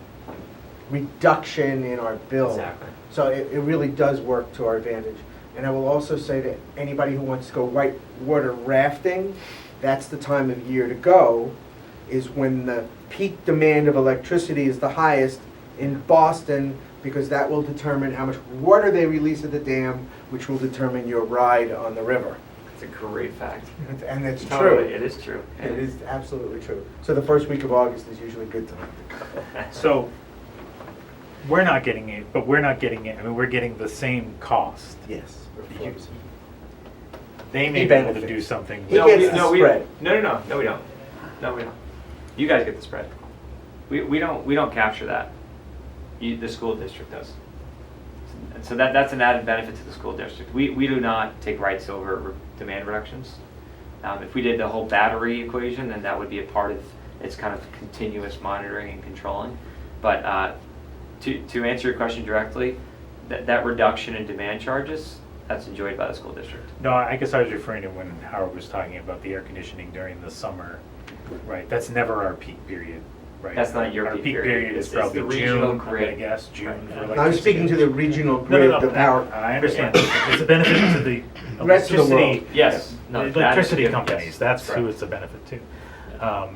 S5: reduction in our bill.
S4: Exactly.
S5: So it really does work to our advantage. And I will also say that anybody who wants to go white water rafting, that's the time of year to go, is when the peak demand of electricity is the highest in Boston, because that will determine how much water they release at the dam, which will determine your ride on the river.
S4: It's a great fact.
S5: And it's
S4: Totally,
S5: true.
S4: it is true.
S5: It is absolutely true. So the first week of August is usually a good time to go.
S1: So, we're not getting it, but we're not getting it, I mean, we're getting the same cost.
S5: Yes.
S1: You- They may
S5: He
S1: be able to
S5: benefits.
S1: do something.
S5: He
S4: No,
S5: gets
S4: we,
S5: the
S4: no, we,
S5: spread.
S4: no, we don't. No, we don't. You guys get the spread. We don't capture that. The school district does. And so that's an added benefit to the school district. We do not take rights over demand reductions. If we did the whole battery equation, then that would be a part of its kind of continuous monitoring and controlling. But to answer your question directly, that reduction in demand charges, that's enjoyed by the school district.
S1: No, I guess I was referring to when Howard was talking about the air conditioning during the summer, right? That's never our peak period, right?
S4: That's not your
S1: Our
S4: peak
S1: peak
S4: period.
S1: period is
S4: It's
S1: probably
S4: the regional
S1: June,
S4: grid.
S1: I guess, June
S4: Right.
S1: for
S5: I was
S1: electricity.
S5: speaking to the regional
S1: No,
S5: grid,
S1: no, no,
S5: the power.
S1: I understand. It's a benefit to the
S5: Rest of the world.
S1: electricity.
S4: Yes. No,
S1: The electricity
S4: that is-
S1: companies,
S4: yes,
S1: that's who
S4: correct.
S1: it's a benefit to.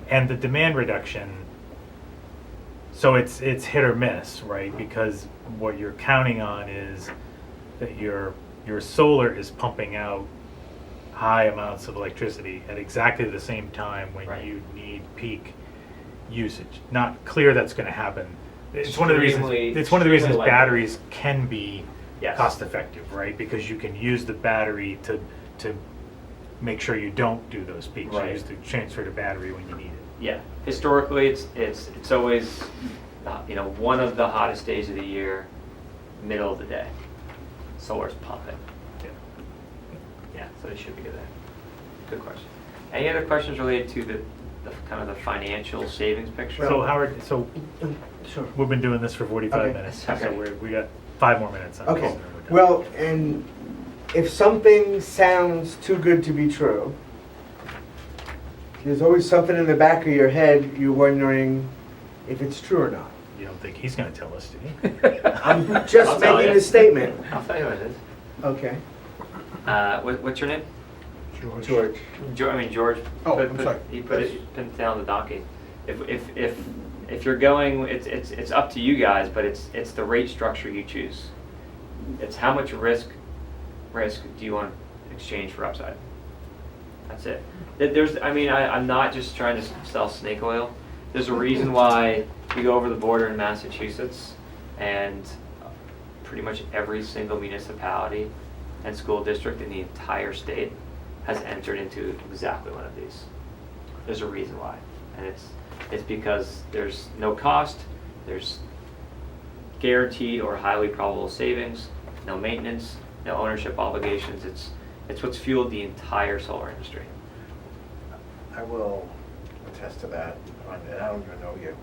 S1: And the demand reduction, so it's hit or miss, right? Because what you're counting on is that your solar is pumping out high amounts of electricity at exactly the same time when
S4: Right.
S1: you need peak usage. Not clear that's going to happen. It's one of the reasons.
S4: Extremely-
S1: It's one of the reasons
S4: extremely likely.
S1: batteries can be
S4: Yes.
S1: cost effective, right? Because you can use the battery to make sure you don't do those peaks. You
S4: Right.
S1: use the transfer to battery when you need it.
S4: Yeah, historically, it's always, one of the hottest days of the year, middle of the day. Solar's pumping.
S1: Yeah.
S4: Yeah, so it should be good there. Good question. Any other questions related to the kind of the financial savings picture?
S1: So Howard,
S5: Sure.
S1: we've been doing this for 45
S5: Okay.
S1: minutes, so
S4: Okay.
S1: we got 5 more minutes. on this,
S5: Okay,
S1: and then we're done.
S5: well, and if something sounds too good to be true, there's always something in the back of your head you're wondering if it's true or not.
S1: You don't think he's going to tell us, do you?
S5: I'm
S4: I'll
S5: just
S4: tell
S5: making
S4: you.
S5: a statement.
S4: I'll tell you what it is.
S5: Okay.
S4: What's your name?
S5: George.
S4: George.
S6: Oh, I'm sorry.
S4: He put it pinned down the donkey. If you're going, it's up to you guys, but it's the rate structure you choose. It's how much risk do you want to exchange for upside? That's it. I'm not just trying to sell snake oil. There's a reason why you go over the border in Massachusetts and pretty much every single municipality and school district in the entire state has entered into exactly one of these. There's a reason why, and it's because there's no cost, there's guaranteed or highly probable savings, no maintenance, no ownership obligations. It's what's fueled the entire solar industry.
S6: I will attest to that, and I don't even know you,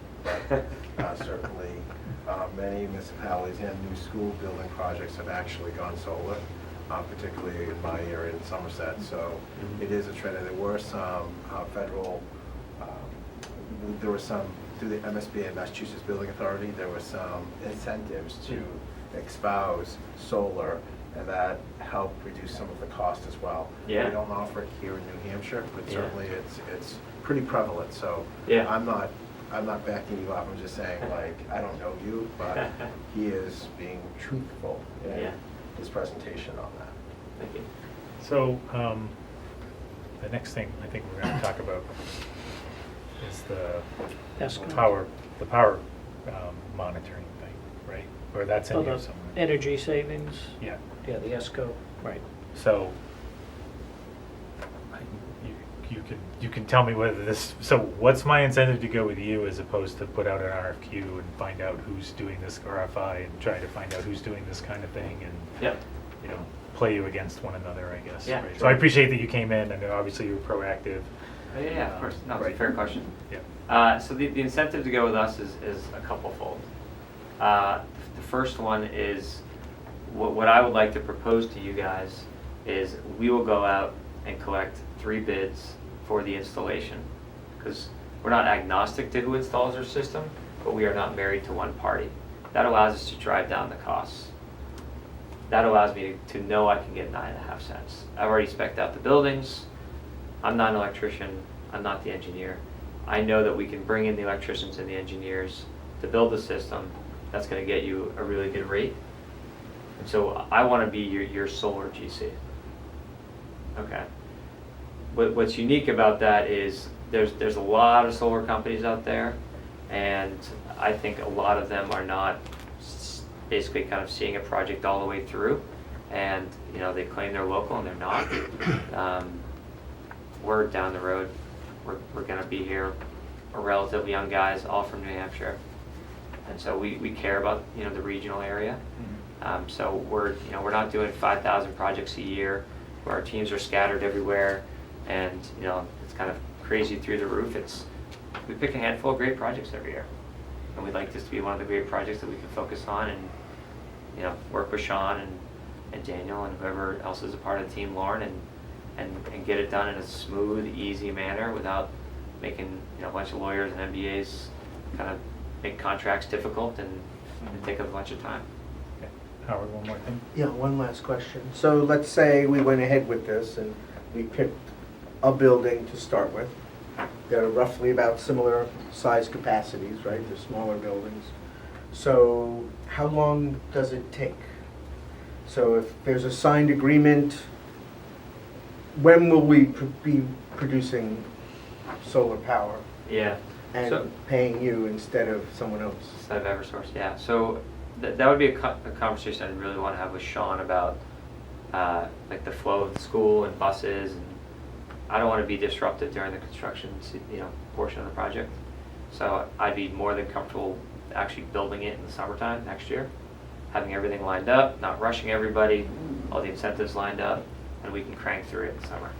S6: but certainly many municipalities and new school building projects have actually gone solar, particularly in my area in Somerset. So it is a trend, and there were some federal, there were some, through the MSBA and Massachusetts Building Authority, there were some incentives to espouse solar, and that helped reduce some of the cost as well.
S4: Yeah.
S6: We don't offer it here in New Hampshire, but
S4: Yeah.
S6: certainly it's pretty prevalent. So
S4: Yeah.
S6: I'm not backing you up. I'm just saying, like, I don't know you, but he is being truthful in
S4: Yeah.
S6: his presentation on that.
S4: Thank you.
S1: So, the next thing I think we're gonna talk about is the
S2: ESCO.
S1: power monitoring thing, right? Or that's in
S2: Oh,
S1: here
S2: the
S1: somewhere.
S2: energy savings,
S1: Yeah,
S2: yeah, the ESCO, right.
S1: so, you can tell me whether this, so what's my incentive to go with you as opposed to put out an RFQ and find out who's doing this RFI and try to find out who's doing this kind of thing and,
S4: Yep.
S1: you know, play you against one another, I guess.
S4: Yeah,
S1: right? So
S4: sure.
S1: I appreciate that you came in and obviously you were proactive.
S4: Yeah, of course. No, it's a
S1: Right.
S4: fair question.
S1: Yeah.
S4: So the incentive to go with us is a couple-fold. The first one is, what I would like to propose to you guys is we will go out and collect 3 bids for the installation. Because we're not agnostic to who installs our system, but we are not married to one party. That allows us to drive down the costs. That allows me to know I can get 9.5 cents. I've already spec'd out the buildings. I'm not an electrician. I'm not the engineer. I know that we can bring in the electricians and the engineers to build the system that's going to get you a really good rate. And so I want to be your solar GC. Okay. What's unique about that is there's a lot of solar companies out there, and I think a lot of them are not basically kind of seeing a project all the way through, and you know they claim they're local and they're not. We're down the road. We're going to be here. We're relatively young guys, all from New Hampshire, and so we care about the regional area. So we're not doing 5,000 projects a year, where our teams are scattered everywhere, and it's kind of crazy through the roof. We pick a handful of great projects every year, and we'd like this to be one of the great projects that we can focus on and work with Sean and Daniel and whoever else is a part of the team, Lauren, and get it done in a smooth, easy manner without making a bunch of lawyers and MBAs kind of make contracts difficult and take up a bunch of time.
S1: Okay. Howard, one more thing?
S5: Yeah, one last question. So let's say we went ahead with this and we picked a building to start with. They're roughly about similar size capacities, right? They're smaller buildings. So how long does it take? So if there's a signed agreement, when will we be producing solar power
S4: Yeah.
S5: and
S4: So-
S5: paying you instead of someone else?
S4: Instead of Eversource, yeah. So that would be a conversation I'd really want to have with Sean about like the flow of the school and buses, and I don't want to be disrupted during the construction portion of the project. So I'd be more than comfortable actually building it in the summertime next year, having everything lined up, not rushing everybody, all the incentives lined up, and we can crank through it in the summer.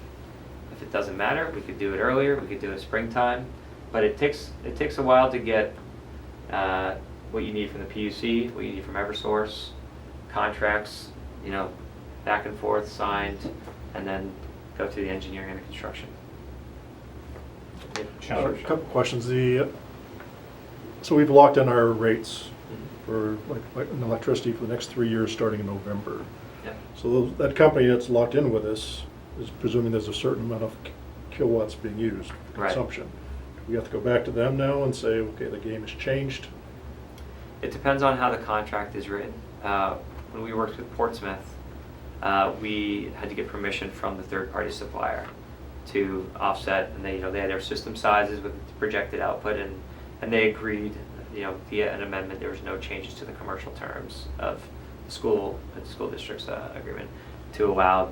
S4: If it doesn't matter, we could do it earlier, we could do it springtime, but it takes a while to get what you need from the PUC, what you need from Eversource, contracts, back and forth, signed, and then go through the engineering and the construction.
S1: Howard?
S3: A couple questions. So we've locked in our rates for like an electricity for the next 3 years, starting in November.
S4: Yeah.
S3: So that company that's locked in with us is presuming there's a certain amount of kilowatts being used for
S4: Right.
S3: consumption. Do we have to go back to them now and say, okay, the game has changed?
S4: It depends on how the contract is written. when we worked with Portsmouth, we had to get permission from the third-party supplier to offset, and they, they had their system sizes with projected output, and they agreed, via an amendment, there was no changes to the commercial terms of the school district's agreement to allow,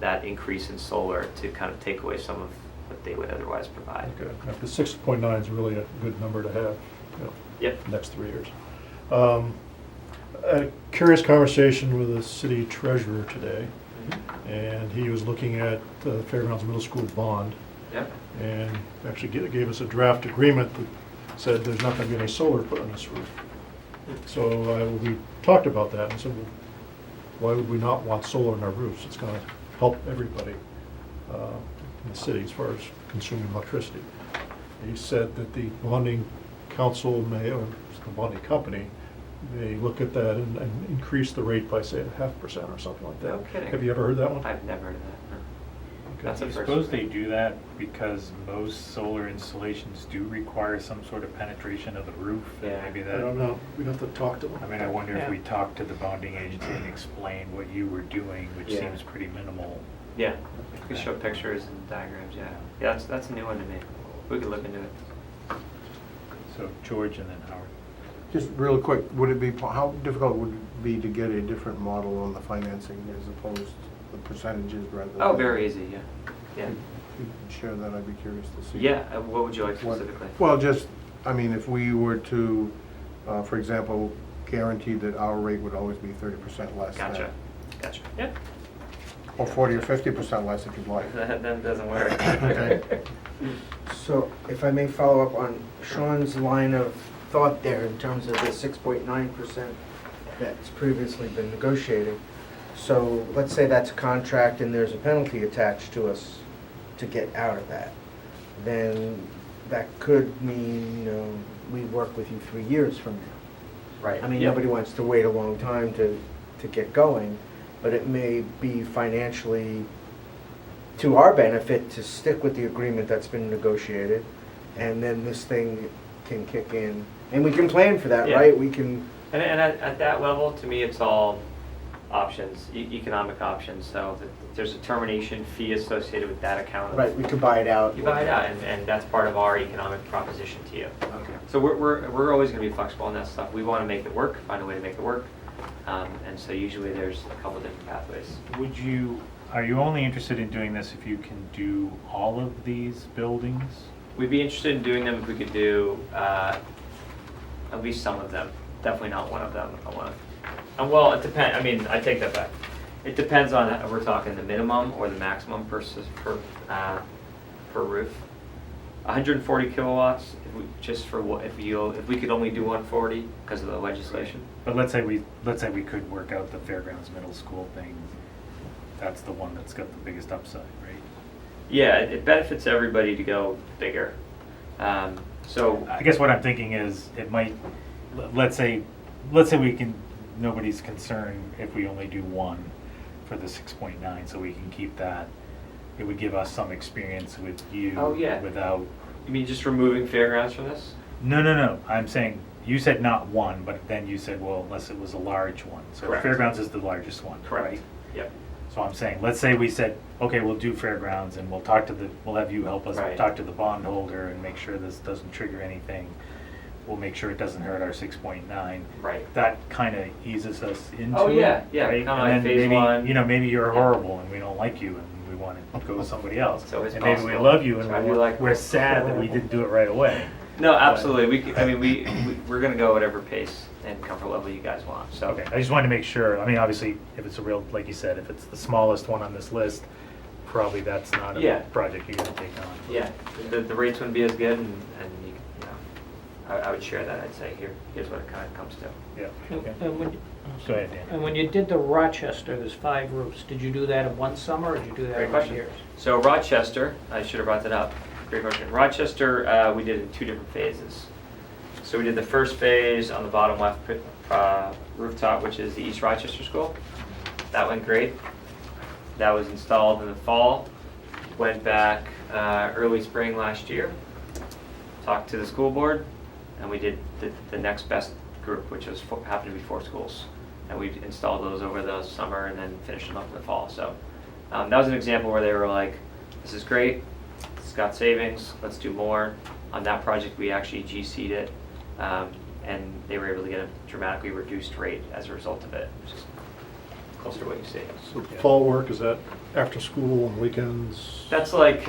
S4: that increase in solar to kind of take away some of what they would otherwise provide.
S3: Okay, the 6.9 is really a good number to have,
S4: Yep.
S3: next 3 years. A curious conversation with the city treasurer today, and he was looking at the Fairgrounds Middle School bond,
S4: Yep.
S3: and actually gave us a draft agreement that said there's not going to be any solar put on this roof. So we talked about that and said, well, why would we not want solar on our roofs? It's going to help everybody in the city as far as consuming electricity. He said that the bonding council may, or the bonding company, may look at that and increase the rate by, say, 0.5% or something like that.
S4: No kidding.
S3: Have you ever heard that one?
S4: I've never heard of that. No.
S3: Okay.
S4: That's
S1: I
S4: a first.
S1: suppose they do that because most solar installations do require some sort of penetration of the roof. And
S4: Yeah.
S1: maybe
S3: I don't
S1: that,
S3: know. We'd have to talk to them.
S1: I mean, I wonder if
S2: Yeah.
S1: we talked to the bonding agency and explained what you were doing, which
S4: Yeah.
S1: seems pretty minimal.
S4: Yeah, we could show pictures and diagrams, yeah. Yeah, that's a new one to me. We could look into it.
S1: So George and then Howard.
S6: Just real quick, would it be, how difficult would it be to get a different model on the financing as opposed to the percentages rather than?
S4: Oh, very easy, yeah. Yeah.
S6: If you could share that, I'd be curious to see.
S4: Yeah, what would you like
S6: What-
S4: specifically?
S6: Well, just, I mean, if we were to, for example, guarantee that our rate would always be 30% less than.
S4: Gotcha. Yeah.
S6: Or 40 or 50% less if you'd like.
S4: That doesn't work.
S6: Okay.
S5: So if I may follow up on Sean's line of thought there in terms of the 6.9% that's previously been negotiated. So let's say that's a contract and there's a penalty attached to us to get out of that. Then that could mean we work with you 3 years from now.
S4: Right.
S5: I mean,
S4: Yep.
S5: nobody wants to wait a long time to get going, but it may be financially to our benefit to stick with the agreement that's been negotiated, and then this thing can kick in. And we can plan for that,
S4: Yeah.
S5: right? We can,
S4: And at that level, to me, it's all options, economic options. So there's a termination fee associated with that account.
S5: right, we could buy it out.
S4: You buy it out, and that's part of our economic proposition to you.
S5: Okay.
S4: So we're always going to be flexible on that stuff. We want to make it work, find a way to make it work. And so usually there's a couple different pathways.
S1: Are you only interested in doing this if you can do all of these buildings?
S4: We'd be interested in doing them if we could do at least some of them. Definitely not one of them. Well, it depends. I mean, I take that back. It depends on if we're talking the minimum or the maximum per roof. 140 kilowatts. If we could only do 140 because of the legislation.
S1: But let's say we could work out the Fairgrounds Middle School thing. That's the one that's got the biggest upside, right?
S4: Yeah, it benefits everybody to go bigger. So
S1: I guess what I'm thinking is it might, let's say we can, nobody's concerned if we only do one for the 6.9, so we can keep that. It would give us some experience with you.
S4: Oh, yeah.
S1: Without.
S4: you mean just removing fairgrounds from this?
S1: No. I'm saying, you said not one, but then you said, well, unless it was a large one. So
S4: Correct.
S1: Fairgrounds is the largest one, right?
S4: Yep.
S1: So I'm saying, let's say we said, okay, we'll do Fairgrounds and we'll have you help us
S4: Right.
S1: talk to the bondholder and make sure this doesn't trigger anything. We'll make sure it doesn't hurt our 6.9.
S4: Right.
S1: That kind of eases us into
S4: Oh,
S1: it.
S4: yeah, yeah,
S1: right?
S4: kinda
S1: And
S4: like
S1: then
S4: phase
S1: maybe,
S4: one.
S1: Maybe you're
S4: Yeah.
S1: horrible and we don't like you and we want to go with somebody else.
S4: It's always
S1: And maybe we
S4: possible.
S1: love you and
S4: Try to be likable.
S1: we're sad that we didn't do it right away.
S4: No, absolutely. We're going to go whatever pace and comfort level you guys want. So
S1: Okay, I just wanted to make sure, I mean, obviously, if it's a real, like you said, if it's the smallest one on this list, probably that's not
S4: Yeah.
S1: a project you're gonna take on.
S4: yeah, the rates wouldn't be as good, and I would share that. I'd say here's what it kind of comes to.
S1: Yeah,
S2: And
S1: okay.
S2: and when,
S1: Go ahead, Dan.
S2: and when you did the Rochester, there's 5 roofs, did you do that in one summer, or did you do that
S4: Great
S2: in
S4: question.
S2: years?
S4: So Rochester, I should have brought that up. Great question. Rochester, we did in 2 different phases. So we did the first phase on the bottom left rooftop, which is the East Rochester School. That went great. That was installed in the fall. Went back early spring last year. Talked to the school board, and we did the next best group, which happened to be 4 schools. and we installed those over the summer and then finished them up in the fall. So that was an example where they were like, this is great, it's got savings, let's do more. On that project, we actually GC'd it, and they were able to get a dramatically reduced rate as a result of it, which is closer to what you see.
S3: So fall work, is that after school and weekends?
S4: That's like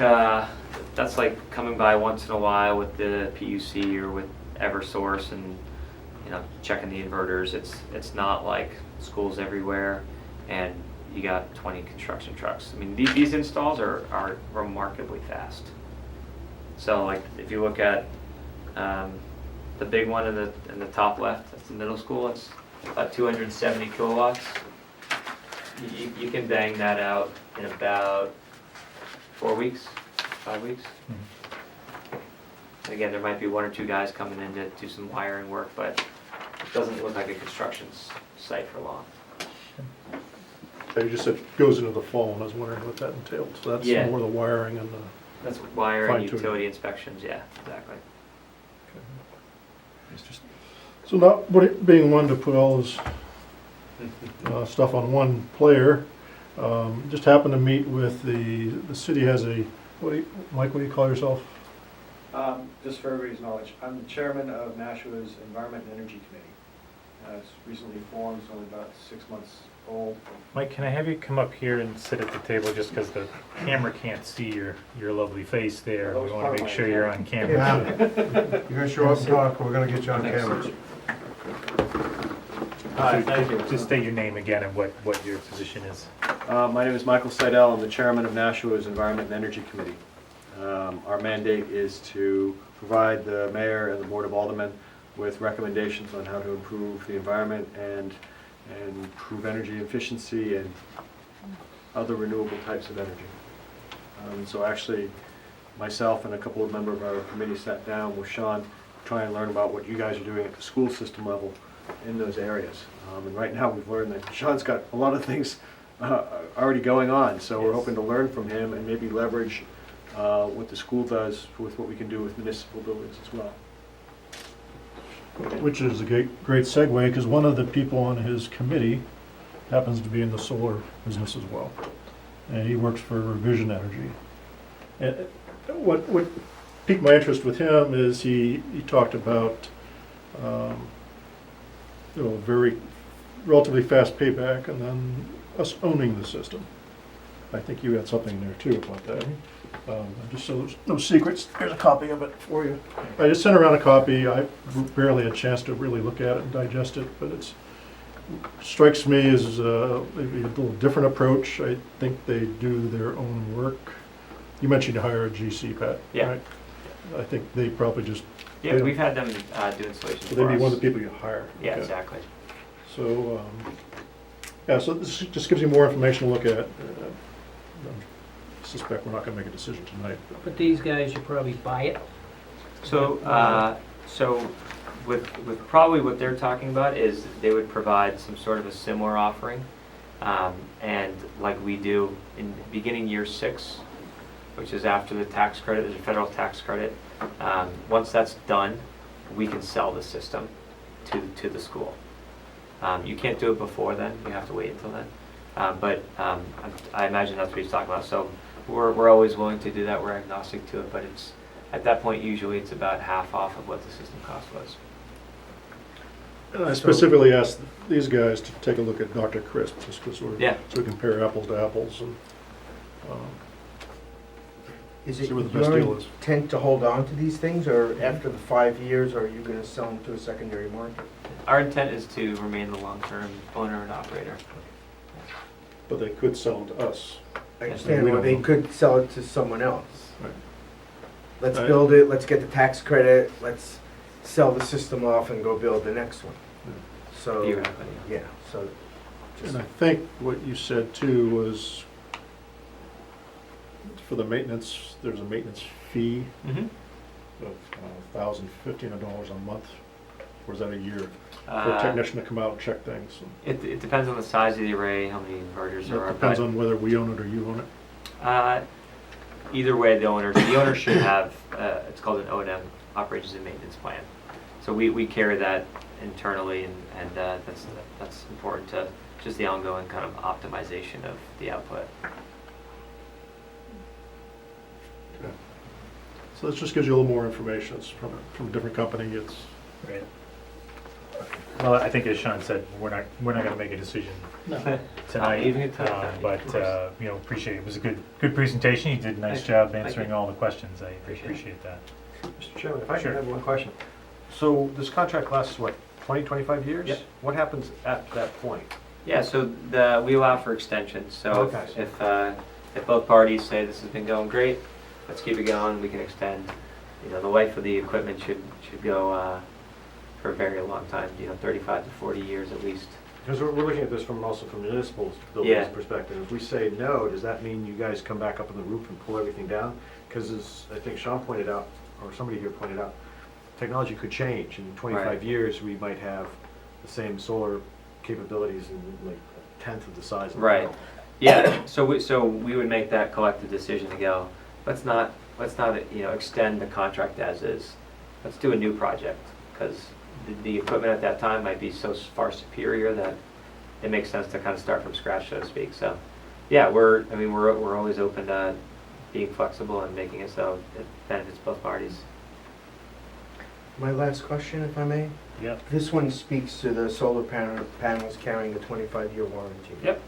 S4: coming by once in a while with the PUC or with Eversource and, you know, checking the inverters. It's not like schools everywhere and you got 20 construction trucks. I mean, these installs are remarkably fast. So like if you look at the big one in the top left, that's the middle school. It's about 270 kilowatts. You can bang that out in about 4 weeks, 5 weeks. Again, there might be 1 or 2 guys coming in to do some wiring work, but it doesn't look like a construction site for long.
S3: You just said goes into the fall, and I was wondering what that entailed. So that's
S4: Yeah.
S3: more the wiring and the...
S4: That's wiring,
S3: Fine-tuning.
S4: utility inspections, yeah, exactly.
S3: So not being one to put all this stuff on one player, just happened to meet with the city has a, Mike, what do you call yourself?
S7: Just for everybody's knowledge, I'm the chairman of Nashua's Environment and Energy Committee. It's recently formed, it's only about 6 months old.
S1: Mike, can I have you come up here and sit at the table just because the camera can't see your lovely face there?
S7: That
S1: We
S7: was
S1: want
S7: part
S1: to
S7: of
S1: make
S7: my
S1: sure you're on camera.
S5: You're gonna show up and talk, or we're gonna get you on camera.
S7: Hi, thank you.
S1: Just state your name again and what your position is.
S7: My name is Michael Seidel, I'm the chairman of Nashua's Environment and Energy Committee. Our mandate is to provide the mayor and the board of aldermen with recommendations on how to improve the environment and improve energy efficiency and other renewable types of energy. So actually, myself and a couple of members of our committee sat down with Sean to try and learn about what you guys are doing at the school system level in those areas. And right now, we've learned that Sean's got a lot of things already going on, so we're
S1: Yes.
S7: hoping to learn from him and maybe leverage what the school does with what we can do with municipal buildings as well.
S3: Which is a great segue, because one of the people on his committee happens to be in the solar business as well. And he works for Vision Energy. And what piqued my interest with him is he talked about, very relatively fast payback and then us owning the system. I think you had something there too about that. Just so there's no secrets, here's a copy of it for you. I just sent around a copy. I barely had a chance to really look at it and digest it, but it strikes me as maybe a little different approach. I think they do their own work. You mentioned you hire a GC, Pat,
S4: Yeah.
S3: right? I think they probably just,
S4: Yeah,
S3: Yeah.
S4: we've had them do installations
S3: so
S4: for
S3: they'd be
S4: us.
S3: one of the people you hire.
S4: Yeah,
S3: Okay.
S4: exactly.
S3: So, so this just gives you more information to look at. I suspect we're not gonna make a decision tonight.
S2: But these guys, you probably buy it.
S4: So, with probably what they're talking about is they would provide some sort of a similar offering, and like we do in beginning year 6, which is after the tax credit, there's a federal tax credit. Once that's done, we can sell the system to the school. You can't do it before then, you have to wait until then. I imagine that's what he's talking about. So we're always willing to do that, we're agnostic to it, but it's, at that point, usually it's about half off of what the system cost was.
S3: And I specifically asked these guys to take a look at Dr. Crisp, just because
S4: Yeah.
S3: so we compare apples to apples and,
S5: Is it
S3: See what the best
S5: your
S3: deal is.
S5: intent to hold on to these things, or after the 5 years, are you gonna sell them to a secondary market?
S4: Our intent is to remain the long-term owner and operator.
S3: but they could sell them to us.
S5: I understand,
S3: We
S5: or
S3: don't
S5: they
S3: know.
S5: could sell it to someone else.
S3: Right.
S5: Let's
S3: Right.
S5: build it, let's get the tax credit, let's sell the system off and go build the next one. So,
S4: Theoretically,
S5: yeah, so. just-
S3: And I think what you said too was for the maintenance, there's a maintenance fee
S4: Mm-hmm.
S3: of $1,000, $1,500 a month, or is that a year? For a technician to come out and check things.
S4: It depends on the size of the array, how many inverters there are.
S3: It depends
S4: but,
S3: on whether we own it or you own it.
S4: Either way, the owner should have, it's called an O&M, operations and maintenance plan. So we carry that internally, and that's important to just the ongoing kind of optimization of the output.
S3: Okay. So this just gives you a little more information. It's from a different company. It's
S1: Right. Well, I think as Sean said, we're not gonna make a decision
S2: No.
S1: tonight,
S4: Leaving it tonight,
S1: but,
S4: of course.
S1: you know, appreciate, it was a good presentation. You did a nice
S4: Thank
S1: job
S4: you.
S1: answering all the questions. I
S4: Appreciate it.
S1: appreciate that.
S7: Mr. Chairman, if I
S1: Sure.
S7: can have one question. So this contract lasts, what, 20, 25 years?
S4: Yep.
S7: What happens at that point?
S4: Yeah, so we allow for extensions, so
S7: Okay.
S4: if both parties say this has been going great, let's keep it going, we can extend. You know, the life of the equipment should go for a very long time, 35 to 40 years at least.
S7: Because we're looking at this also from municipal
S4: Yeah.
S7: buildings perspective. If we say no, does that mean you guys come back up on the roof and pull everything down? Because as I think Sean pointed out, or somebody here pointed out, technology could change. In 25
S4: Right.
S7: years, we might have the same solar capabilities in like a tenth of the size of the
S4: Right.
S7: world.
S4: Yeah, so we would make that collective decision to go, let's not extend the contract as is. Let's do a new project, because the equipment at that time might be so far superior that it makes sense to kind of start from scratch, so to speak. So, yeah, we're always open to being flexible and making it so it benefits both parties.
S5: My last question, if I may.
S1: Yep.
S5: This one speaks to the solar panels carrying a 25-year warranty.
S4: Yep.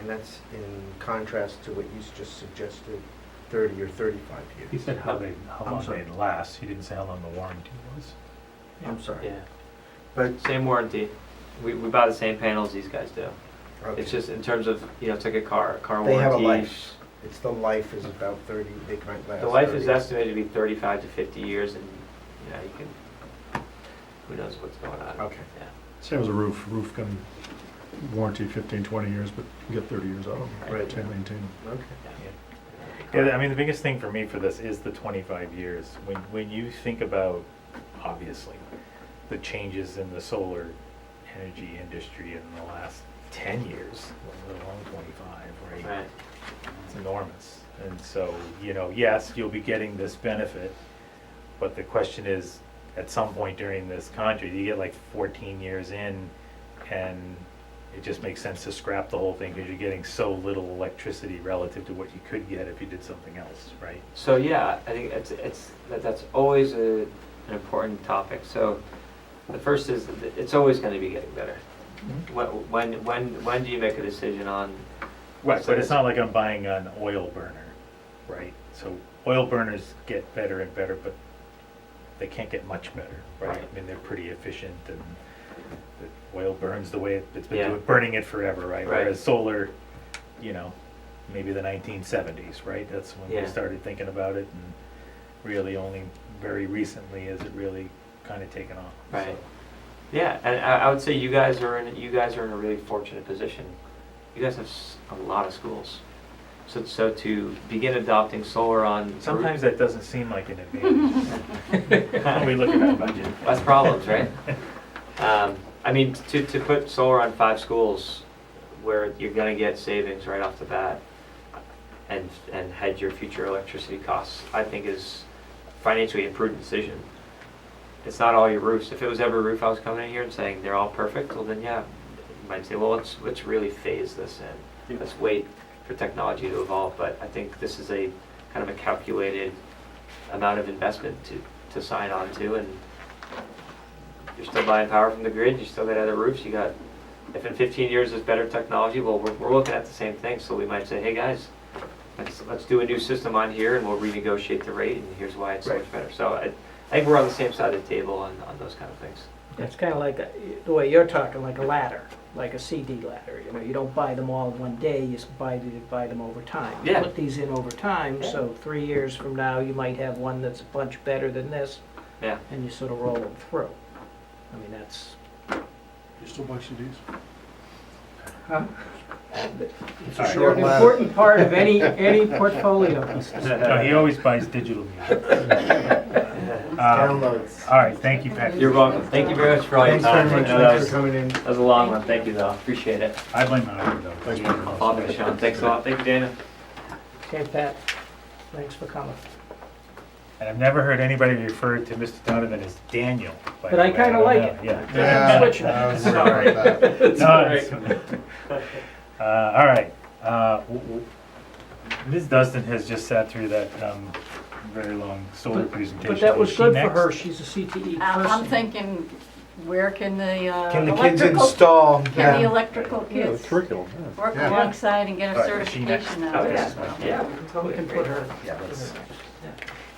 S5: And that's in contrast to what you just suggested, 30 or 35
S1: He
S5: years.
S1: said how
S5: I'm
S1: long
S5: sorry.
S1: they'd last. He didn't say how long the warranty was.
S5: I'm sorry.
S4: Yeah,
S5: But,
S4: same warranty. We buy the same panels these guys do.
S5: okay.
S4: It's just in terms of, it's like a car
S5: They have a
S4: warranty.
S5: life. It's the life is about 30, they might last
S4: The life
S5: 30.
S4: is estimated to be 35 to 50 years, and, you can, who knows what's going on.
S5: Okay.
S4: Yeah.
S3: same as a roof. Roof can warranty 15, 20 years, but you get 30 years out of them.
S5: Right.
S3: To maintain them.
S5: Okay.
S1: Yeah, I mean, the biggest thing for me for this is the 25 years. When you think about, obviously, the changes in the solar energy industry in the last 10 years, let alone 25, right?
S4: Right.
S1: It's enormous. And so, yes, you'll be getting this benefit, but the question is, at some point during this contract, you get like 14 years in, and it just makes sense to scrap the whole thing because you're getting so little electricity relative to what you could get if you did something else, right?
S4: So, yeah, I think that's always an important topic. So the first is that it's always going to be getting better. When do you make a decision on?
S1: Right, but it's not like I'm buying an oil burner, right? So oil burners get better and better, but they can't get much better, right?
S4: Right.
S1: I mean, they're pretty efficient, and the oil burns the way it's been
S4: Yeah.
S1: burning it forever, right?
S4: Right.
S1: Whereas solar, maybe the 1970s, right? That's when
S4: Yeah.
S1: we started thinking about it, and really only very recently has it really kind of taken off.
S4: Right.
S1: So,
S4: Yeah, and I would say you guys are in a really fortunate position. You guys have a lot of schools. So to begin adopting solar on
S1: sometimes that doesn't seem like an advantage when we look at our budget.
S4: Less problems, right? I mean, to put solar on 5 schools where you're gonna get savings right off the bat and hedge your future electricity costs, I think is financially a prudent decision. It's not all your roofs. If it was every roof I was coming in here and saying they're all perfect, well then yeah, you might say, well, let's really phase this in. Let's wait for technology to evolve. But I think this is a kind of a calculated amount of investment to sign on to, and you're still buying power from the grid, you still got other roofs, if in 15 years there's better technology, well, we're looking at the same thing, so we might say, hey guys, let's do a new system on here and we'll renegotiate the rate, and here's why it's so much better. So I think we're on the same side of the table on those kind of things.
S2: It's kind of like, the way you're talking, like a ladder, like a CD ladder. You don't buy them all in one day, you buy them over time. You
S4: Yeah.
S2: put these in over time, so 3 years from now, you might have one that's a bunch better than this,
S4: Yeah.
S2: and you sort of roll them through. I mean, that's...
S3: You still buy CDs?
S2: Huh?
S3: It's
S1: All right.
S2: They're an important part of any portfolio.
S1: No, he always buys digital music.
S5: Downloads.
S1: All right, thank you, Pat.
S4: You're welcome. Thank you very much for all your
S5: Thanks
S4: time.
S5: very much.
S4: I know that
S5: Thanks
S4: was,
S5: for coming in.
S4: that was a long one. Thank you though. Appreciate it.
S1: I blame my owner, though.
S3: Thanks, Peter.
S4: I'll finish, Sean. Thanks a lot. Thank you, Dana.
S2: Okay, Pat, thanks for coming.
S1: And I've never heard anybody refer to Mr. Donovan as Daniel. by
S2: But
S1: the
S2: I
S1: way.
S2: kinda
S1: don't
S2: like
S1: know.
S2: it.
S1: Yeah.
S6: Yeah,
S2: Switch it.
S6: I was worried about that.
S2: It's
S1: No,
S2: all
S1: it's-
S2: right.
S1: All right. Ms. Dustin has just sat through that very long solar presentation.
S2: But that was
S1: Is she
S2: good for
S1: next?
S2: her, she's a CTE person.
S8: I'm thinking, where can the
S5: Can the kids
S8: electrical,
S5: install?
S8: can the
S5: Yeah.
S8: electrical
S3: Yeah,
S8: kids
S3: curriculum, yeah.
S8: work
S5: Yeah.
S8: alongside and get a
S1: All right, is she next?
S8: certification out
S4: Oh,
S8: of
S4: yeah.
S8: this?
S4: Yeah, we can
S2: We
S4: totally
S2: can
S4: agree.
S2: put her.
S4: Yeah, let's.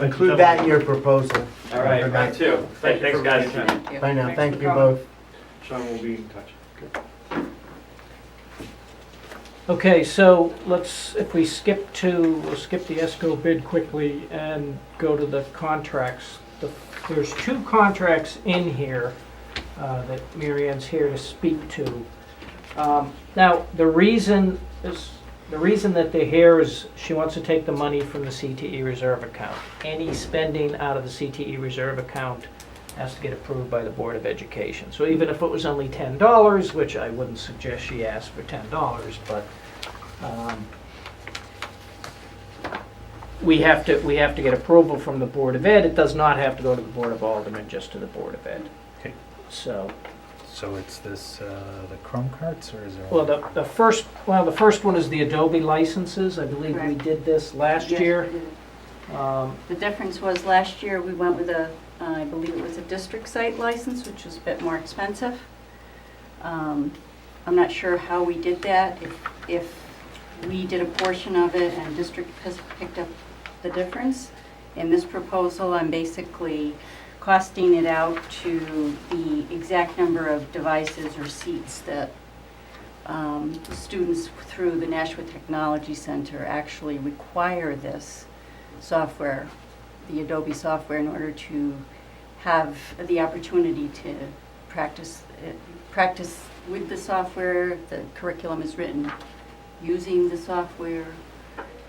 S5: Include that in your proposal.
S4: All right, round two. Thanks, guys.
S8: Thank you.
S5: Bye now,
S8: Thanks
S5: thank
S8: for
S5: you
S8: coming.
S5: both.
S7: Sean will be in touch.
S2: Okay, so let's, if we we'll skip the ESCO bid quickly and go to the contracts. There's 2 contracts in here that Mary Ann's here to speak to. Now, the reason that they're here is she wants to take the money from the CTE reserve account. Any spending out of the CTE reserve account has to get approved by the Board of Education. So even if it was only $10, which I wouldn't suggest she ask for $10, but we have to get approval from the Board of Ed. It does not have to go to the Board of Aldermen, just to the Board of Ed.
S1: Okay.
S2: So,
S1: So it's this, the Chrome carts, or is there?
S2: well, the first one is the Adobe licenses. I believe we
S8: Correct.
S2: did this last
S8: Yes,
S2: year.
S8: we did. The difference was last year we went with I believe it was a district site license, which was a bit more expensive. I'm not sure how we did that, if we did a portion of it and district has picked up the difference. In this proposal, I'm basically costing it out to the exact number of devices or seats that the students through the Nashua Technology Center actually require this software, the Adobe software, in order to have the opportunity to practice with the software. The curriculum is written using the software.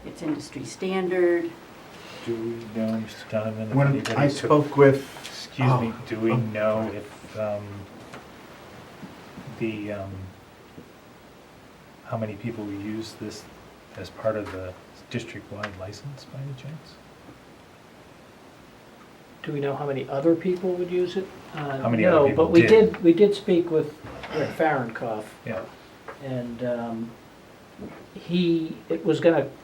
S8: It's industry standard.
S1: Do we know, Mr. Donovan, if
S5: When
S1: anybody
S5: I
S1: took-
S5: spoke with,
S1: Excuse me, do we know if how many people use this as part of the district-wide license by any chance?
S2: Do we know how many other people would use it?
S1: How many other people
S2: No, but
S1: did?
S2: we did speak with Rick Fahrenkopf,
S1: Yeah.
S2: and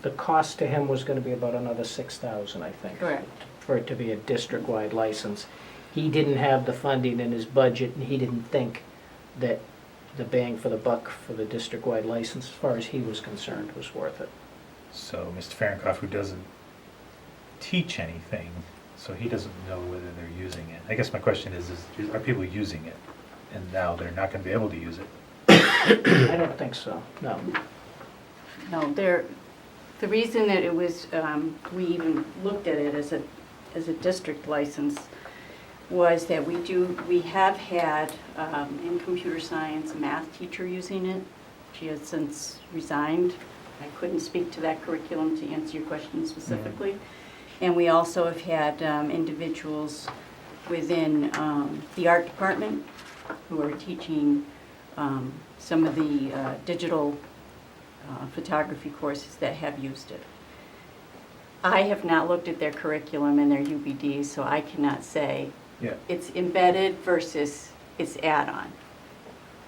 S2: the cost to him was gonna be about another $6,000, I think.
S8: Correct.
S2: For it to be a district-wide license. He didn't have the funding in his budget, and he didn't think that the bang for the buck for the district-wide license, as far as he was concerned, was worth it.
S1: So Mr. Fahrenkopf, who doesn't teach anything, so he doesn't know whether they're using it. I guess my question is are people using it? And now they're not gonna be able to use it?
S2: I don't think so, no.
S8: No, the reason that it was, we even looked at it as a district license was that we have had, in computer science, a math teacher using it. She has since resigned. I couldn't speak to that curriculum to answer your question specifically. And we also have had individuals within the art department who are teaching some of the digital photography courses that have used it. I have not looked at their curriculum and their UBDs, so I cannot say
S1: Yeah.
S8: it's embedded versus it's add-on.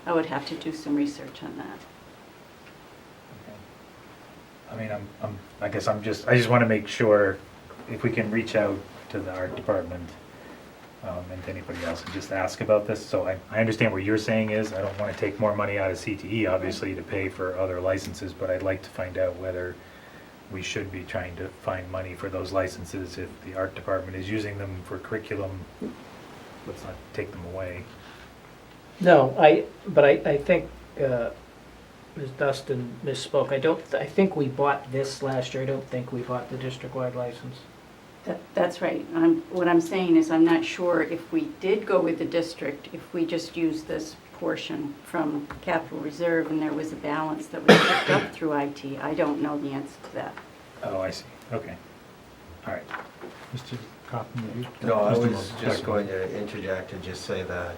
S8: I would have to do some research on that.
S1: I mean, I guess I just want to make sure if we can reach out to the art department and to anybody else and just ask about this. So I understand what you're saying is, I don't want to take more money out of CTE, obviously, to pay for other licenses, but I'd like to find out whether we should be trying to find money for those licenses if the art department is using them for curriculum. Let's not take them away.
S2: No, but I think Ms. Dustin misspoke. I think we bought this last year. I don't think we bought the district-wide license.
S8: That's right. What I'm saying is I'm not sure if we did go with the district, if we just used this portion from capital reserve and there was a balance that was picked up through IT. I don't know the answer to that.
S1: Oh, I see. Okay. All right. Mr. Kaufman, did you?
S6: No, I
S1: Mr.
S6: was
S1: Mo-
S6: just going to interject and just say that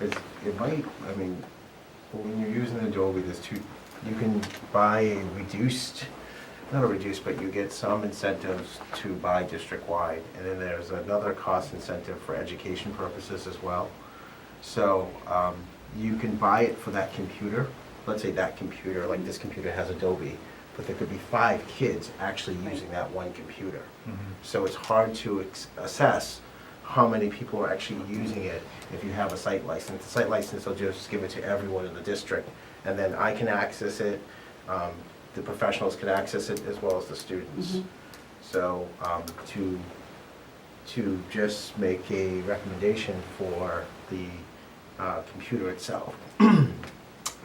S6: it might, I mean, when you're using Adobe, you can buy a reduced not a reduced, but you get some incentives to buy district-wide. And then there's another cost incentive for education purposes as well. So you can buy it for that computer. Let's say that computer, like this computer has Adobe, but there could be 5 kids actually using that one computer. So it's hard to assess how many people are actually using it if you have a site license. The site license will just give it to everyone in the district, and then I can access it, the professionals can access it, as well as the students. So to just make a recommendation for the computer itself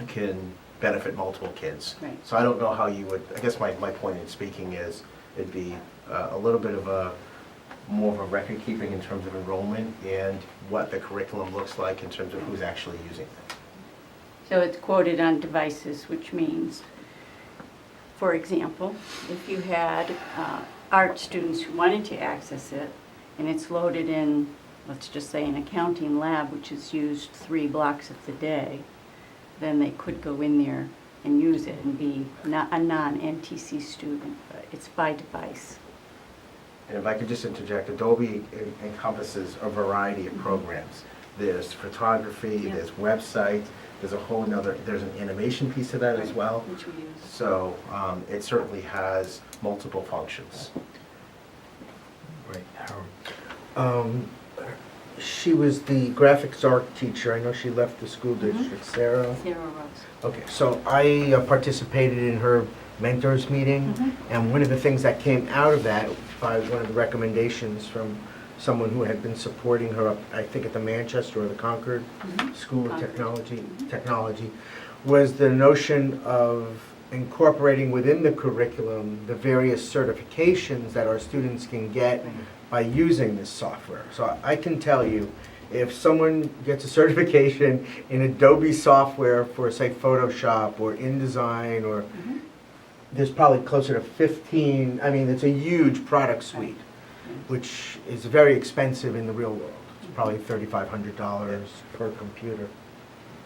S6: can benefit multiple kids.
S8: Right.
S6: So I don't know how you would, I guess my point in speaking is, it'd be a little bit of a, more of a record keeping in terms of enrollment and what the curriculum looks like in terms of who's actually using it.
S8: So it's quoted on devices, which means, for example, if you had art students who wanted to access it, and it's loaded in, let's just say, an accounting lab, which is used 3 blocks of the day, then they could go in there and use it and be not a non-NTC student, but it's by device.
S6: And if I could just interject, Adobe encompasses a variety of programs. There's photography,
S8: Yeah.
S6: there's website, there's a whole nother, there's an animation piece of that as well.
S8: Which we use.
S6: So it certainly has multiple functions.
S1: Right, Howard.
S5: She was the graphics art teacher. I know she left the school district. Sarah?
S8: Sarah Rose.
S5: Okay, so I participated in her mentors meeting, and one of the things that came out of that, by one of the recommendations from someone who had been supporting her up, I think at the Manchester or the Concord School of
S8: Concord.
S5: Technology, was the notion of incorporating within the curriculum the various certifications that our students can get by using this software. So I can tell you, if someone gets a certification in Adobe software for, say, Photoshop or InDesign, or there's probably closer to 15, I mean, it's a huge product suite, which is very expensive in the real world. It's probably $3,500 per computer.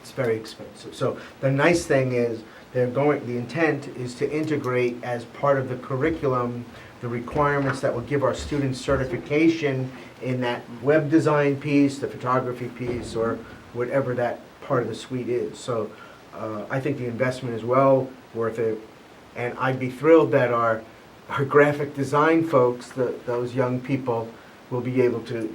S5: It's very expensive. So the nice thing is, the intent is to integrate as part of the curriculum the requirements that will give our students certification in that web design piece, the photography piece, or whatever that part of the suite is. So I think the investment is well worth it, and I'd be thrilled that our graphic design folks, those young people, will be able to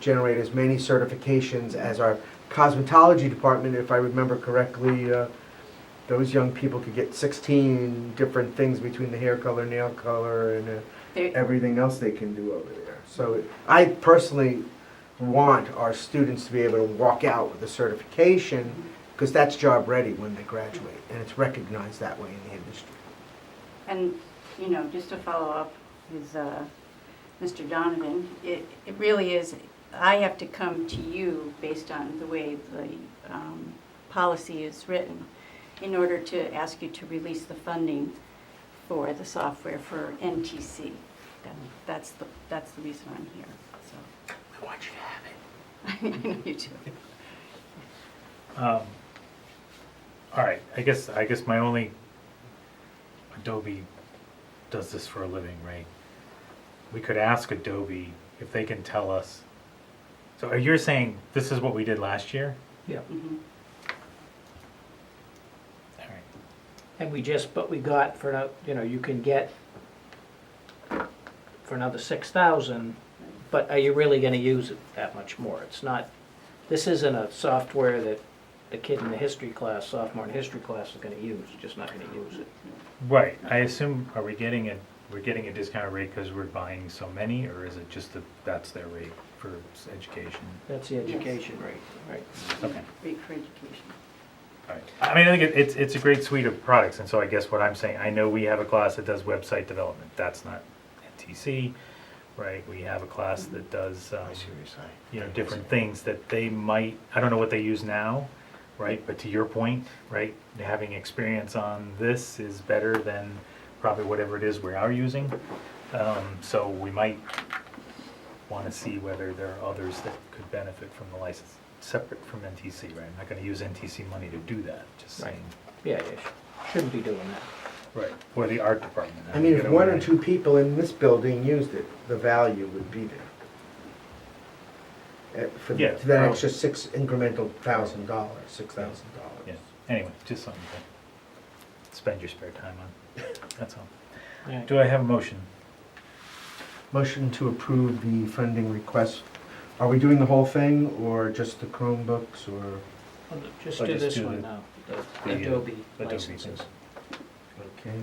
S5: generate as many certifications as our cosmetology department. If I remember correctly, those young people could get 16 different things between the hair color, nail color, and everything else they can do over there. So I personally want our students to be able to walk out with a certification, because that's job ready when they graduate, and it's recognized that way in the industry.
S8: And, you know, just to follow up with Mr. Donovan, it really is, I have to come to you based on the way the policy is written in order to ask you to release the funding for the software for NTC. That's the reason I'm here, so.
S5: I want you to have it.
S8: I know you do.
S1: All right, I guess my only, Adobe does this for a living, right? We could ask Adobe if they can tell us. So you're saying this is what we did last year?
S2: Yeah.
S1: All right.
S2: And but we got for, you can get for another 6,000, but are you really gonna use it that much more? It's not, this isn't a software that the kid in the history class, sophomore in history class, is gonna use, you're just not gonna use it.
S1: Right, I assume, we're getting a discounted rate because we're buying so many, or is it just that's their rate for education?
S2: That's the education rate, right?
S1: Okay.
S8: Great for education.
S1: Right. I mean, I think it's a great suite of products, and so I guess what I'm saying, I know we have a class that does website development. That's not NTC, right? We have a class that does,
S6: I see what you're saying.
S1: you know, different things that they might, I don't know what they use now, right? But to your point, right, having experience on this is better than probably whatever it is we are using. So we might want to see whether there are others that could benefit from the license, separate from NTC, right? I'm not going to use NTC money to do that, just
S2: Right.
S1: saying.
S2: Yeah, shouldn't be doing that.
S1: Right, for the art department.
S5: I mean, if
S1: Get
S5: one
S1: over
S5: or
S1: it.
S5: two people in this building used it, the value would be there. For
S1: Yeah,
S5: that
S1: probably.
S5: extra incremental $1,000, $6,000.
S1: Yeah, anyway, just something to spend your spare time on, that's all.
S2: Yeah.
S1: Do I have a motion?
S5: Motion to approve the funding request. Are we doing the whole thing, or just the Chromebooks, or?
S2: Just
S1: Or
S2: do
S1: just
S2: this
S1: do
S2: one
S1: the-
S2: now,
S1: the,
S2: the Adobe
S1: Adobe
S2: licenses.
S5: Okay.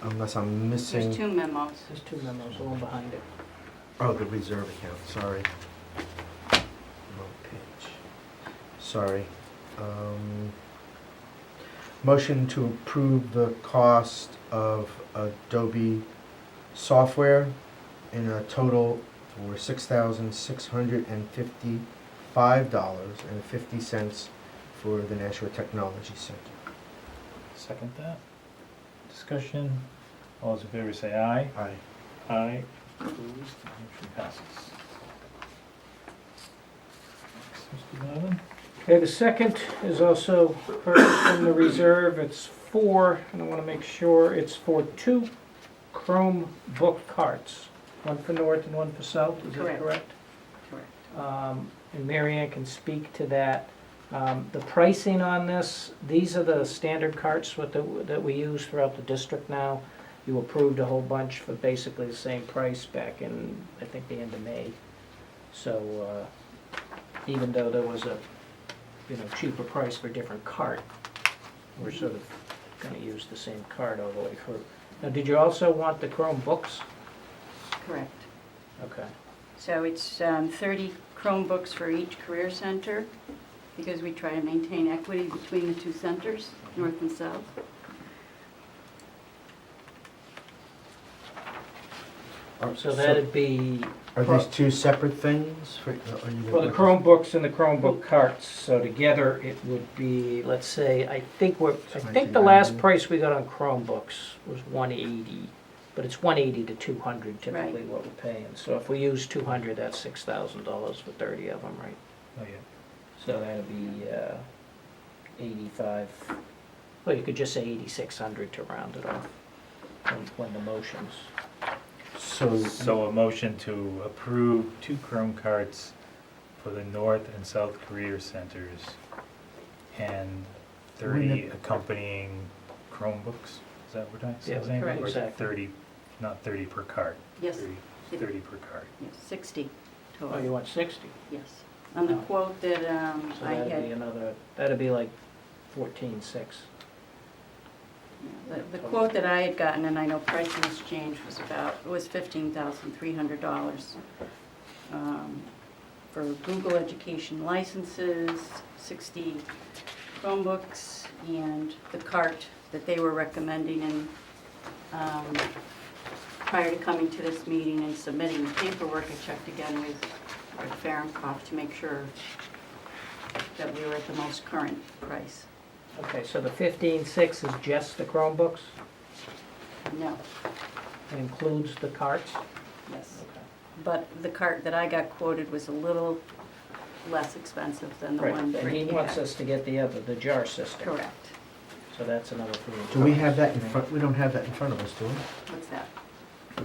S5: Unless I'm missing.
S8: There's two memos.
S2: There's two memos, the one behind it.
S5: Oh, the reserve account, sorry. Wrong page. Sorry. Motion to approve the cost of Adobe software in a total for $6,655.50 for the Nashua Technology Center.
S1: Second that. Discussion, all those in favor say aye.
S5: Aye.
S1: Aye, opposed, motion passes. Next, Mr. Donovan?
S2: Okay, the second is also purchased from the reserve. It's four, and I want to make sure, it's for two Chromebook carts. One for north and one for south, is that
S8: Correct.
S2: correct?
S8: Correct.
S2: And Mary Ann can speak to that. The pricing on this, these are the standard carts that we use throughout the district now. You approved a whole bunch for basically the same price back in, I think, the end of May. So even though there was a cheaper price for a different cart, we're sort of going to use the same cart all the way through. Now, did you also want the Chromebooks?
S8: Correct.
S2: Okay.
S8: So it's 30 Chromebooks for each career center, because we try to maintain equity between the two centers, north and south.
S2: So that'd be,
S5: Are these two separate things? Are you
S2: well, the Chromebooks and the Chromebook carts, so together it would be, let's say, I think the last price we got on Chromebooks was 180, but it's 180 to 200 typically
S8: Right.
S2: what we're paying. So if we use 200, that's $6,000 for 30 of them, right?
S1: Oh, yeah.
S2: So that'd be 85, well, you could just say 8,600 to round it off when the motion's.
S1: So a motion to approve two Chrome carts for the North and South Career Centers and 30 accompanying Chromebooks? Is that what I
S2: Yeah,
S1: saying?
S8: correct.
S1: Or
S2: Exactly.
S1: 30, not 30 per cart?
S8: Yes.
S1: 30 per cart.
S8: Yes, 60
S2: Oh, you
S8: total.
S2: want 60?
S8: Yes. On the
S2: Oh.
S8: quote that
S2: So
S8: I
S2: that'd be
S8: had,
S2: that'd be like 14,600.
S8: the quote that I had gotten, and I know pricing has changed, was $15,300 for Google Education licenses, 60 Chromebooks, and the cart that they were recommending, and prior to coming to this meeting and submitting the paperwork, I checked again with Rick Fahrenkopf to make sure that we were at the most current price.
S2: Okay, so the 15,600 is just the Chromebooks?
S8: No,
S2: It includes the carts?
S8: yes.
S2: Okay.
S8: But the cart that I got quoted was a little less expensive than the
S2: Right,
S8: one that
S2: and he
S8: he
S2: wants
S8: had.
S2: us to get the jar system.
S8: Correct.
S2: So that's another $3.
S5: Do we have that in front, we don't have that in front of us, do we?
S8: What's that?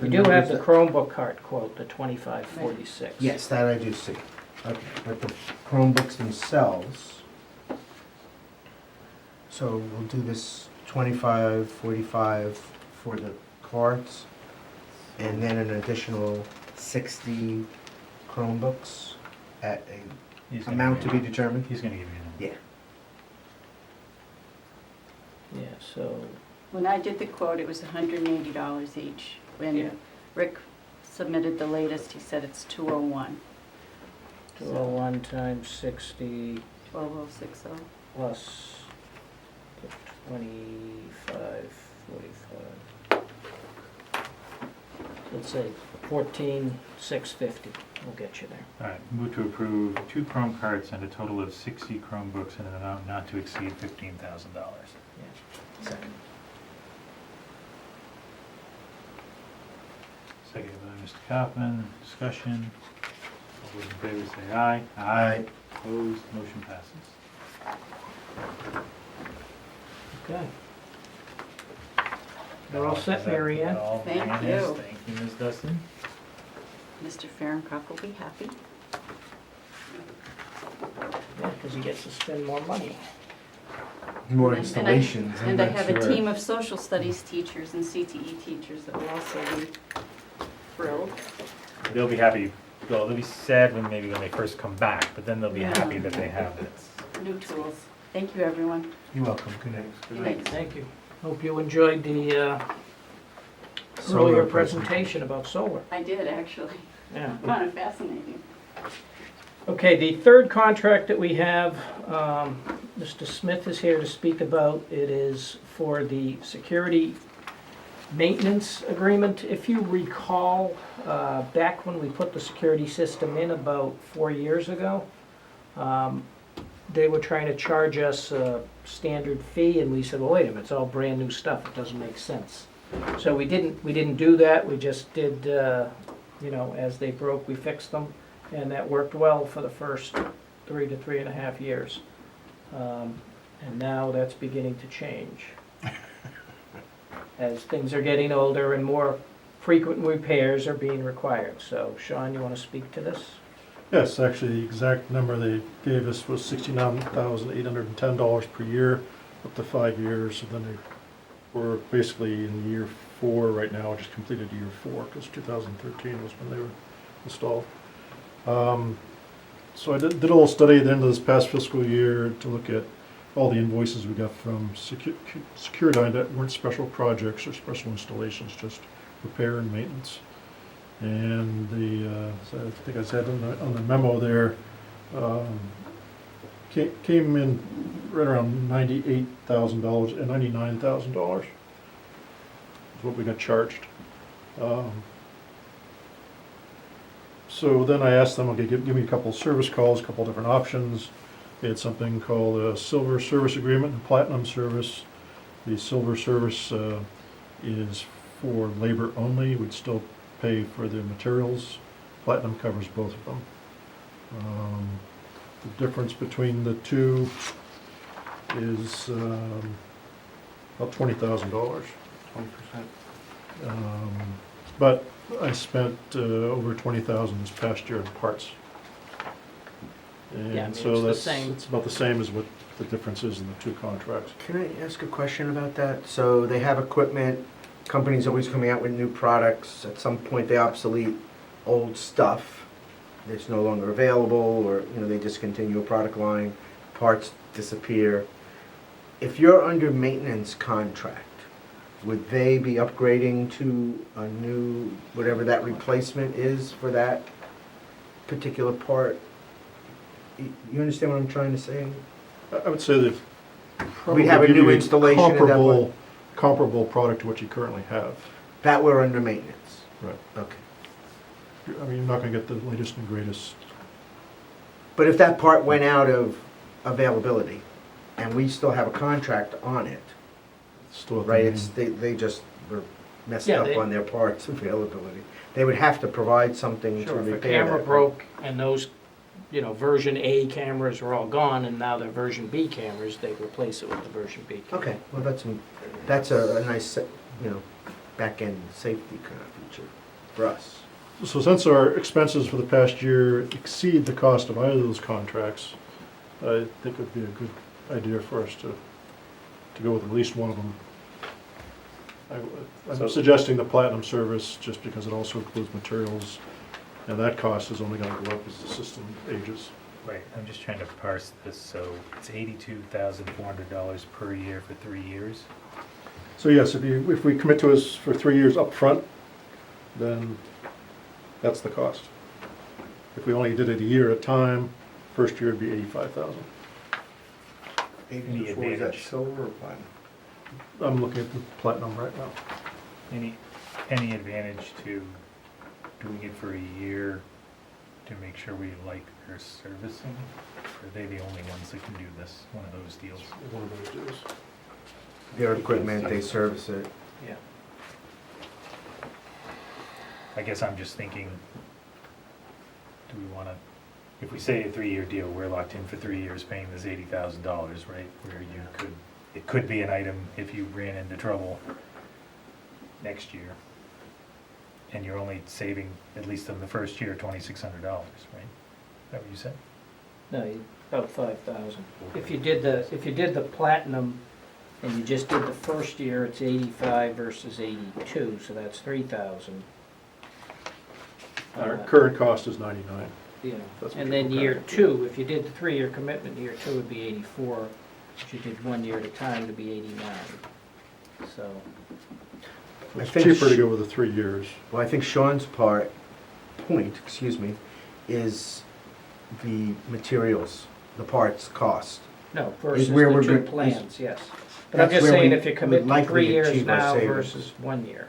S2: We do have the Chromebook cart quote, the 2546.
S5: Yes, that I do see. Okay, but the Chromebooks themselves, so we'll do this 25, 45 for the carts, and then an additional 60 Chromebooks at a
S1: He's gonna
S5: amount to
S1: give
S5: be
S1: you-
S5: determined?
S1: He's going to give you a number.
S5: Yeah.
S2: Yeah, so,
S8: When I did the quote, it was $180 each.
S2: Yeah.
S8: When Rick submitted the latest, he said it's $201.
S2: 201 times 60
S8: $12,060.
S2: plus 2545. Let's say 14,650 will get you there.
S1: All right, move to approve two Chrome carts and a total of 60 Chromebooks in an amount not to exceed $15,000.
S2: Yeah.
S5: Second.
S1: Seconded by Mr. Kaufman. Discussion. All those in favor say aye.
S5: Aye.
S1: Opposed, motion passes.
S2: Okay. We're all set, Mary Ann.
S1: All
S8: Thank
S1: Ann is.
S8: you.
S1: Thank you, Ms. Dustin.
S8: Mr. Fahrenkoff will be happy.
S2: Yeah, because he gets to spend more money.
S5: More
S8: And I-
S5: installations, I'm
S8: And I
S5: not
S8: have a
S5: sure.
S8: team of social studies teachers and CTE teachers that will also be thrilled.
S1: They'll be happy, well, they'll be sad when they first come back, but then they'll be
S8: Yeah.
S1: happy that they have this.
S8: New tools. Thank you, everyone.
S5: You're welcome, good night.
S8: Thanks.
S2: Thank you. Hope you enjoyed the
S5: Solar
S2: earlier presentation about solar.
S8: I did, actually.
S2: Yeah.
S8: Kind of fascinating.
S2: Okay, the third contract that we have, Mr. Smith is here to speak about. It is for the security maintenance agreement. If you recall, back when we put the security system in about 4 years ago, they were trying to charge us a standard fee, and we said, well, wait a minute, it's all brand new stuff, it doesn't make sense. So we didn't do that, we just did, as they broke, we fixed them, and that worked well for the first 3 to 3.5 years. And now that's beginning to change. As things are getting older and more frequent repairs are being required. So Sean, you want to speak to this?
S3: Yes, actually, the exact number they gave us was $69,810 per year, up to 5 years. And then we're basically in year 4 right now, just completed year 4, because 2013 was when they were installed. So I did a little study at the end of this past fiscal year to look at all the invoices we got from Securityne that weren't special projects or special installations, just repair and maintenance. And so I think I said on the memo there, came in right around $98,000 and $99,000 is what we got charged. So then I asked them, okay, give me a couple of service calls, a couple of different options. They had something called a silver service agreement and platinum service. The silver service is for labor only. We'd still pay for the materials. Platinum covers both of them. The difference between the two is about $20,000.
S6: 20%.
S3: But I spent over $20,000 this past year in parts. And
S2: Yeah, I mean,
S3: so
S2: it's the
S3: that's
S2: same.
S3: it's about the same as what the difference is in the two contracts.
S5: Can I ask a question about that? So they have equipment, companies always coming out with new products. At some point, they obsolete old stuff. It's no longer available, or, they discontinue a product line, parts disappear. If you're under maintenance contract, would they be upgrading to a new, whatever that replacement is for that particular part? You understand what I'm trying to say?
S3: I would say that
S5: We'd have a
S3: give
S5: new
S3: you
S5: installation at that point.
S3: comparable product to what you currently have.
S5: That we're under maintenance?
S3: Right.
S5: Okay.
S3: I mean, you're not going to get the latest and greatest.
S5: But if that part went out of availability, and we still have a contract on it,
S3: Still at the
S5: right,
S3: main-
S5: it's, they just were messed
S2: Yeah,
S5: up
S2: they-
S5: on their parts availability. They would have to provide something to
S2: Sure, if a
S5: repair that.
S2: camera
S5: right?
S2: broke and those, version A cameras are all gone and now they're version B cameras, they replace it with the version B camera.
S5: Okay, well, that's a nice, back-end safety kind of feature for us.
S3: So since our expenses for the past year exceed the cost of either of those contracts, I think it would be a good idea for us to go with at least one of them. I'm
S7: So-
S3: suggesting the platinum service just because it also includes materials, and that cost is only going to go up as the system ages.
S1: Right, I'm just trying to parse this, so it's $82,400 per year for 3 years.
S3: So yes, if we commit to us for 3 years up front, then that's the cost. If we only did it a year at a time, first year would be $85,000.
S1: Any
S6: Before, is that
S1: advantage?
S6: silver or platinum?
S3: I'm looking at the platinum right now.
S1: Any advantage to doing it for a year to make sure we like their servicing? Or are they the only ones that can do this, one of those deals?
S3: One of those deals.
S5: Their equipment, they service it.
S2: Yeah.
S1: I guess I'm just thinking, do we want to, if we say a 3-year deal, we're locked in for 3 years paying this $80,000, right? Where it could be an item if you ran into trouble. next year, and you're only saving, at least in the first year, $2,600, right? Is that what you said?
S2: No, about 5,000. If you did the platinum and you just did the first year, it's 85 versus 82, so that's 3,000.
S3: Our current cost is 99.
S2: Yeah,
S3: That's what
S2: and then
S3: you're
S2: year
S3: comparing.
S2: 2, if you did the 3-year commitment, year 2 would be 84. If you did 1 year at a time, it'd be 89. So,
S5: I
S3: It's
S5: think
S3: cheaper to
S5: sh-
S3: go with the 3 years.
S5: Well, I think Sean's point, is the materials, the parts cost.
S2: no, versus
S5: where
S2: the
S5: we're
S2: 2
S5: good-
S2: plans, yes. But I'm
S5: That's
S2: just
S5: where
S2: saying
S5: we
S2: if you
S5: would
S2: commit to
S5: likely
S2: 3 years
S5: achieve our
S2: now
S5: savings.
S2: versus 1 year.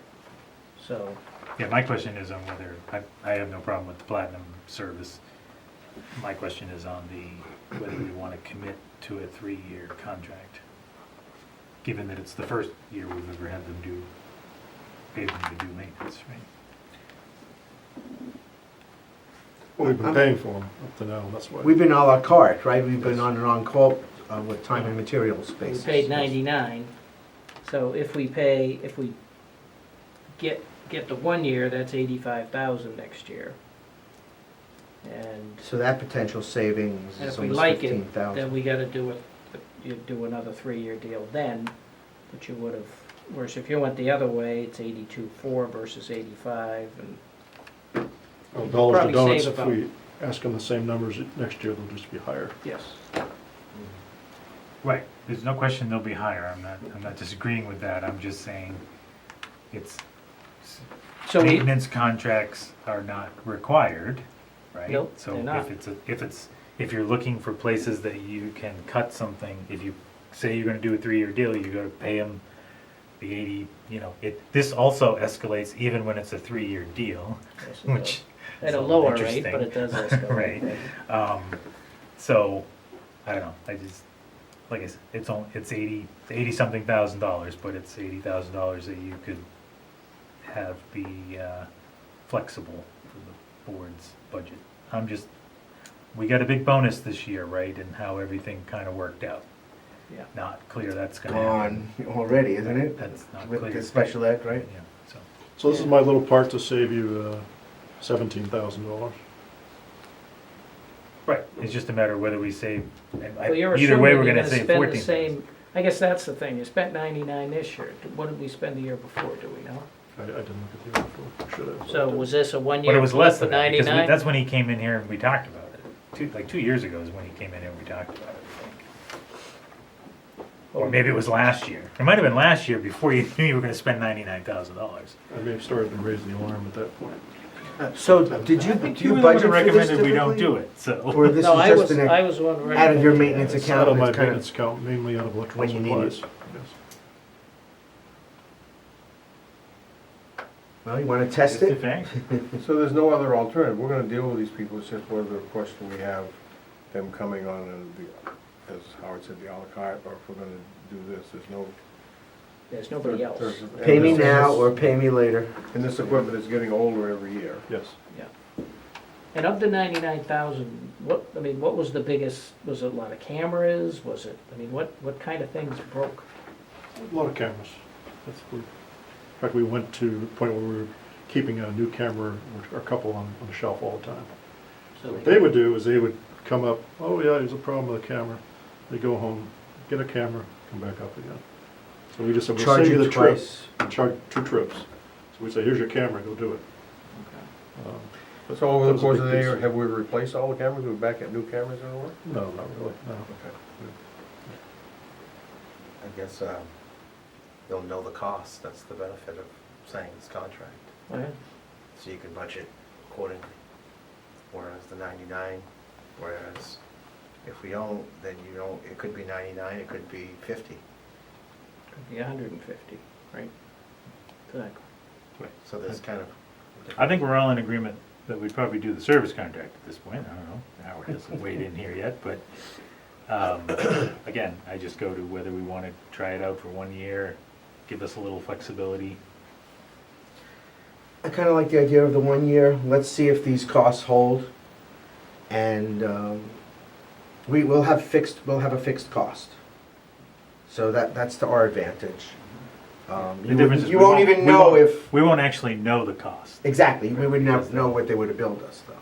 S2: So,
S1: Yeah, my question is on whether, I have no problem with the platinum service. My question is on whether we want to commit to a 3-year contract, given that it's the first year we've ever had them pay them to do maintenance, right?
S3: Well, we've been paying for them up to now, that's why.
S5: We've been à la carte, right? We've been on and on call with time and materials
S2: we
S5: basis.
S2: paid 99, so if we get the 1 year, that's 85,000 next year. And
S5: So that potential savings
S2: And
S5: is
S2: if we
S5: almost
S2: like it,
S5: 15,000.
S2: then we gotta you'd do another 3-year deal then, but you would've, whereas if you went the other way, it's 82.4 versus 85, and,
S3: Well, dollars to
S2: Probably
S3: donuts,
S2: save
S3: if
S2: about-
S3: we ask them the same numbers next year, they'll just be higher.
S2: yes.
S1: Right, there's no question they'll be higher, I'm not disagreeing with that, I'm just saying it's,
S2: So we,
S1: maintenance contracts are not required, right?
S2: Nope,
S1: So
S2: they're not.
S1: if you're looking for places that you can cut something, if you say you're gonna do a 3-year deal, you gotta pay them the 80, this also escalates even when it's a 3-year deal,
S2: yes, it does.
S1: which
S2: At
S1: is
S2: a
S1: a little
S2: lower rate, but
S1: interesting.
S2: it does escalate.
S1: Right. So, I don't know, like I said, it's 80-something thousand dollars, but it's $80,000 that you could have be flexible for the board's budget. We got a big bonus this year, right, and how everything kind of worked out.
S2: Yeah.
S1: Not clear that's gonna happen.
S5: Gone already, isn't it?
S1: That's not
S5: With
S1: clear.
S5: the special ed, right?
S1: Yeah, so,
S3: So this is my little part to save you $17,000.
S1: right, it's just a matter of whether we save,
S2: Well, you're
S1: either way,
S2: assuming
S1: we're
S2: you're
S1: gonna
S2: gonna
S1: save
S2: spend the
S1: 14.
S2: same, I guess that's the thing, you spent 99 this year, what did we spend the year before, do we know?
S3: I didn't look at the year before, should have.
S2: So was this a
S1: But
S2: 1-year
S1: it was less
S2: flip
S1: than
S2: of
S1: that, because
S2: 99?
S1: that's when he came in here and we talked about it. Like 2 years ago is when he came in here and we talked about it, I think. Or maybe it was last year. It might have been last year before you knew you were gonna spend $99,000.
S3: I may have started to raise the alarm at that point.
S5: So did you,
S1: I think
S5: do you
S1: you were the
S5: budget
S1: one
S5: for this
S1: recommended we don't
S5: typically?
S1: do it, so.
S5: Or this is
S2: No, I
S5: just
S2: was,
S5: an,
S2: I was one
S5: out of your
S2: recommending
S5: maintenance
S2: that.
S3: It's
S5: account?
S3: out of my
S5: it's kind of-
S3: maintenance account, mainly out of electrical
S5: When you need it.
S3: supplies. Yes.
S5: well, you want to test it?
S6: So there's no other alternative, we're gonna deal with these people, it's just whether, of course, do we have them coming on, as Howard said, the à la carte, or if we're gonna do this,
S2: There's nobody else.
S5: Pay me now or pay me later.
S6: And this equipment is getting older every year.
S3: Yes.
S2: And of the 99,000, what was the biggest, was it a lot of cameras, was it, what kind of things broke?
S3: A lot of cameras. In fact, we went to the point where we were keeping a new camera, or a couple on the shelf all the time.
S2: So
S3: What they would do is they would come up, oh yeah, there's a problem with the camera. They go home, get a camera, come back up again. So we just said, we'll
S5: Charge
S3: send you
S5: you
S3: the trip.
S5: twice.
S3: And charge 2 trips. So we say, here's your camera, go do it.
S6: So over the
S3: That was a
S6: course of
S3: big
S6: the
S3: piece.
S6: year, have we replaced all the cameras, we're back at new cameras in a row?
S3: No, not really, no.
S9: I guess they'll know the cost, that's the benefit of signing this contract.
S2: Oh, yeah.
S9: So you can budget accordingly. Whereas the 99, whereas if we don't, then you don't, it could be 99, it could be 50.
S2: Could be 150, right? Exactly.
S9: So there's kind of.
S1: I think we're all in agreement that we'd probably do the service contract at this point. I don't know, Howard hasn't weighed in here yet, but, again, I just go to whether we want to try it out for 1 year, give us a little flexibility.
S5: I kind of like the idea of the 1 year. Let's see if these costs hold. And we'll have a fixed cost. So that's to our advantage.
S1: The difference is
S5: You
S1: we
S5: won't even
S1: we
S5: know
S1: won't-
S5: if,
S1: We won't actually know the cost.
S5: exactly, we would never know what they would have billed us though.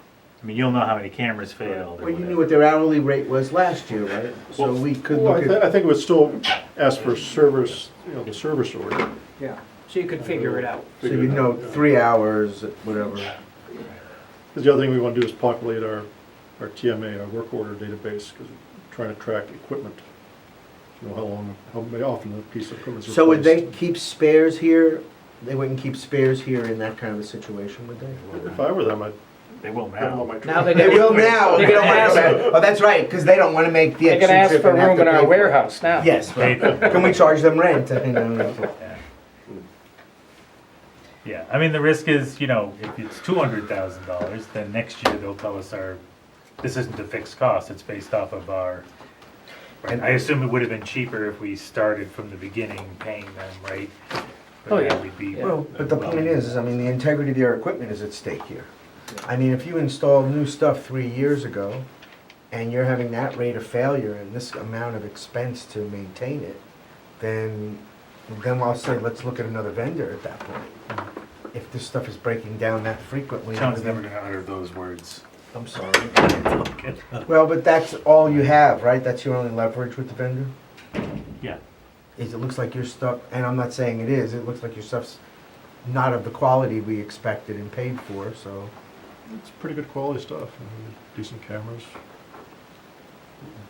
S1: I mean, you'll know how many cameras failed or
S5: Well, you knew
S1: whatever.
S5: what their hourly rate was last year, right? So we could
S3: Well,
S5: look at,
S3: I think it would still ask for service, the service order.
S2: Yeah. So you could figure it out.
S5: so you know 3 hours, whatever.
S3: Because the other thing we want to do is populate our TMA, our work order database, because we're trying to track equipment. You know, how often a piece of equipment is replaced.
S5: So would they keep spares here? They wouldn't keep spares here in that kind of a situation, would they?
S3: If I were them, I'd
S1: They will
S3: put them on
S1: now.
S3: my truck.
S2: Now they
S5: They will now.
S2: They're
S5: They don't
S2: gonna
S5: want to go
S2: ask-
S5: back. Oh, that's right, because they don't want to make the
S2: They're
S5: extra
S2: gonna ask
S5: trip
S2: for
S5: and have
S2: room
S5: to
S2: in our
S5: pay for it.
S2: warehouse now.
S5: Yes,
S1: Pay
S5: right.
S1: for it.
S5: Can we charge them rent? You know?
S1: Yeah. Yeah, I mean, the risk is, if it's $200,000, then next year they'll tell us this isn't a fixed cost, it's based off of our, right?
S5: And-
S1: I assume it would have been cheaper if we started from the beginning paying them, right? But
S2: Oh,
S1: now
S2: yeah.
S1: we'd be
S5: Well, but the
S1: well
S5: point is, I mean, the integrity of your equipment is at stake here. I mean, if you installed new stuff 3 years ago, and you're having that rate of failure and this amount of expense to maintain it, then I'll say, let's look at another vendor at that point. If this stuff is breaking down that frequently.
S1: Sean's never gonna utter those words.
S5: I'm sorry. Well, but that's all you have, right? That's your only leverage with the vendor?
S1: Yeah,
S5: Is it looks like your stuff, and I'm not saying it is, it looks like your stuff's not of the quality we expected and paid for, so.
S3: It's pretty good quality stuff, decent cameras.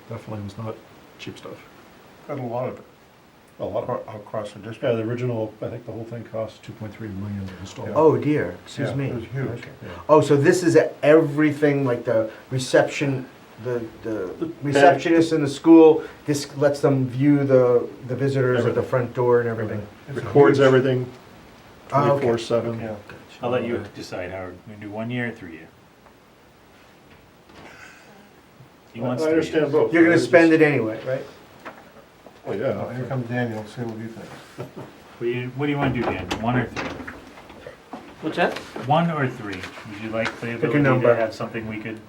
S3: Definitely was not cheap stuff.
S9: Got a lot of it
S3: A lot of it.
S9: across the
S3: Yeah,
S9: district.
S3: the original, I think the whole thing cost 2.3 million to install.
S5: Oh dear, excuse
S9: Yeah,
S5: me.
S9: it was huge.
S5: Okay. Oh, so this is everything, like the reception, the receptionist in the school, this lets them view the visitors at the front door and everything?
S3: Records everything
S5: Oh, okay.
S3: 24/7.
S9: Yeah.
S1: I'll let you decide, Howard, we do 1 year or 3 year? He wants
S3: I
S1: 3
S3: understand
S1: years.
S3: both.
S5: You're gonna spend it anyway, right?
S3: Oh,
S9: Here
S3: yeah.
S9: comes Daniel, see what he thinks.
S1: What do you want to do, Dan, 1 or 3?
S2: What's that?
S1: 1 or 3? Would you like the
S5: a
S1: ability
S5: number.
S1: to have something we could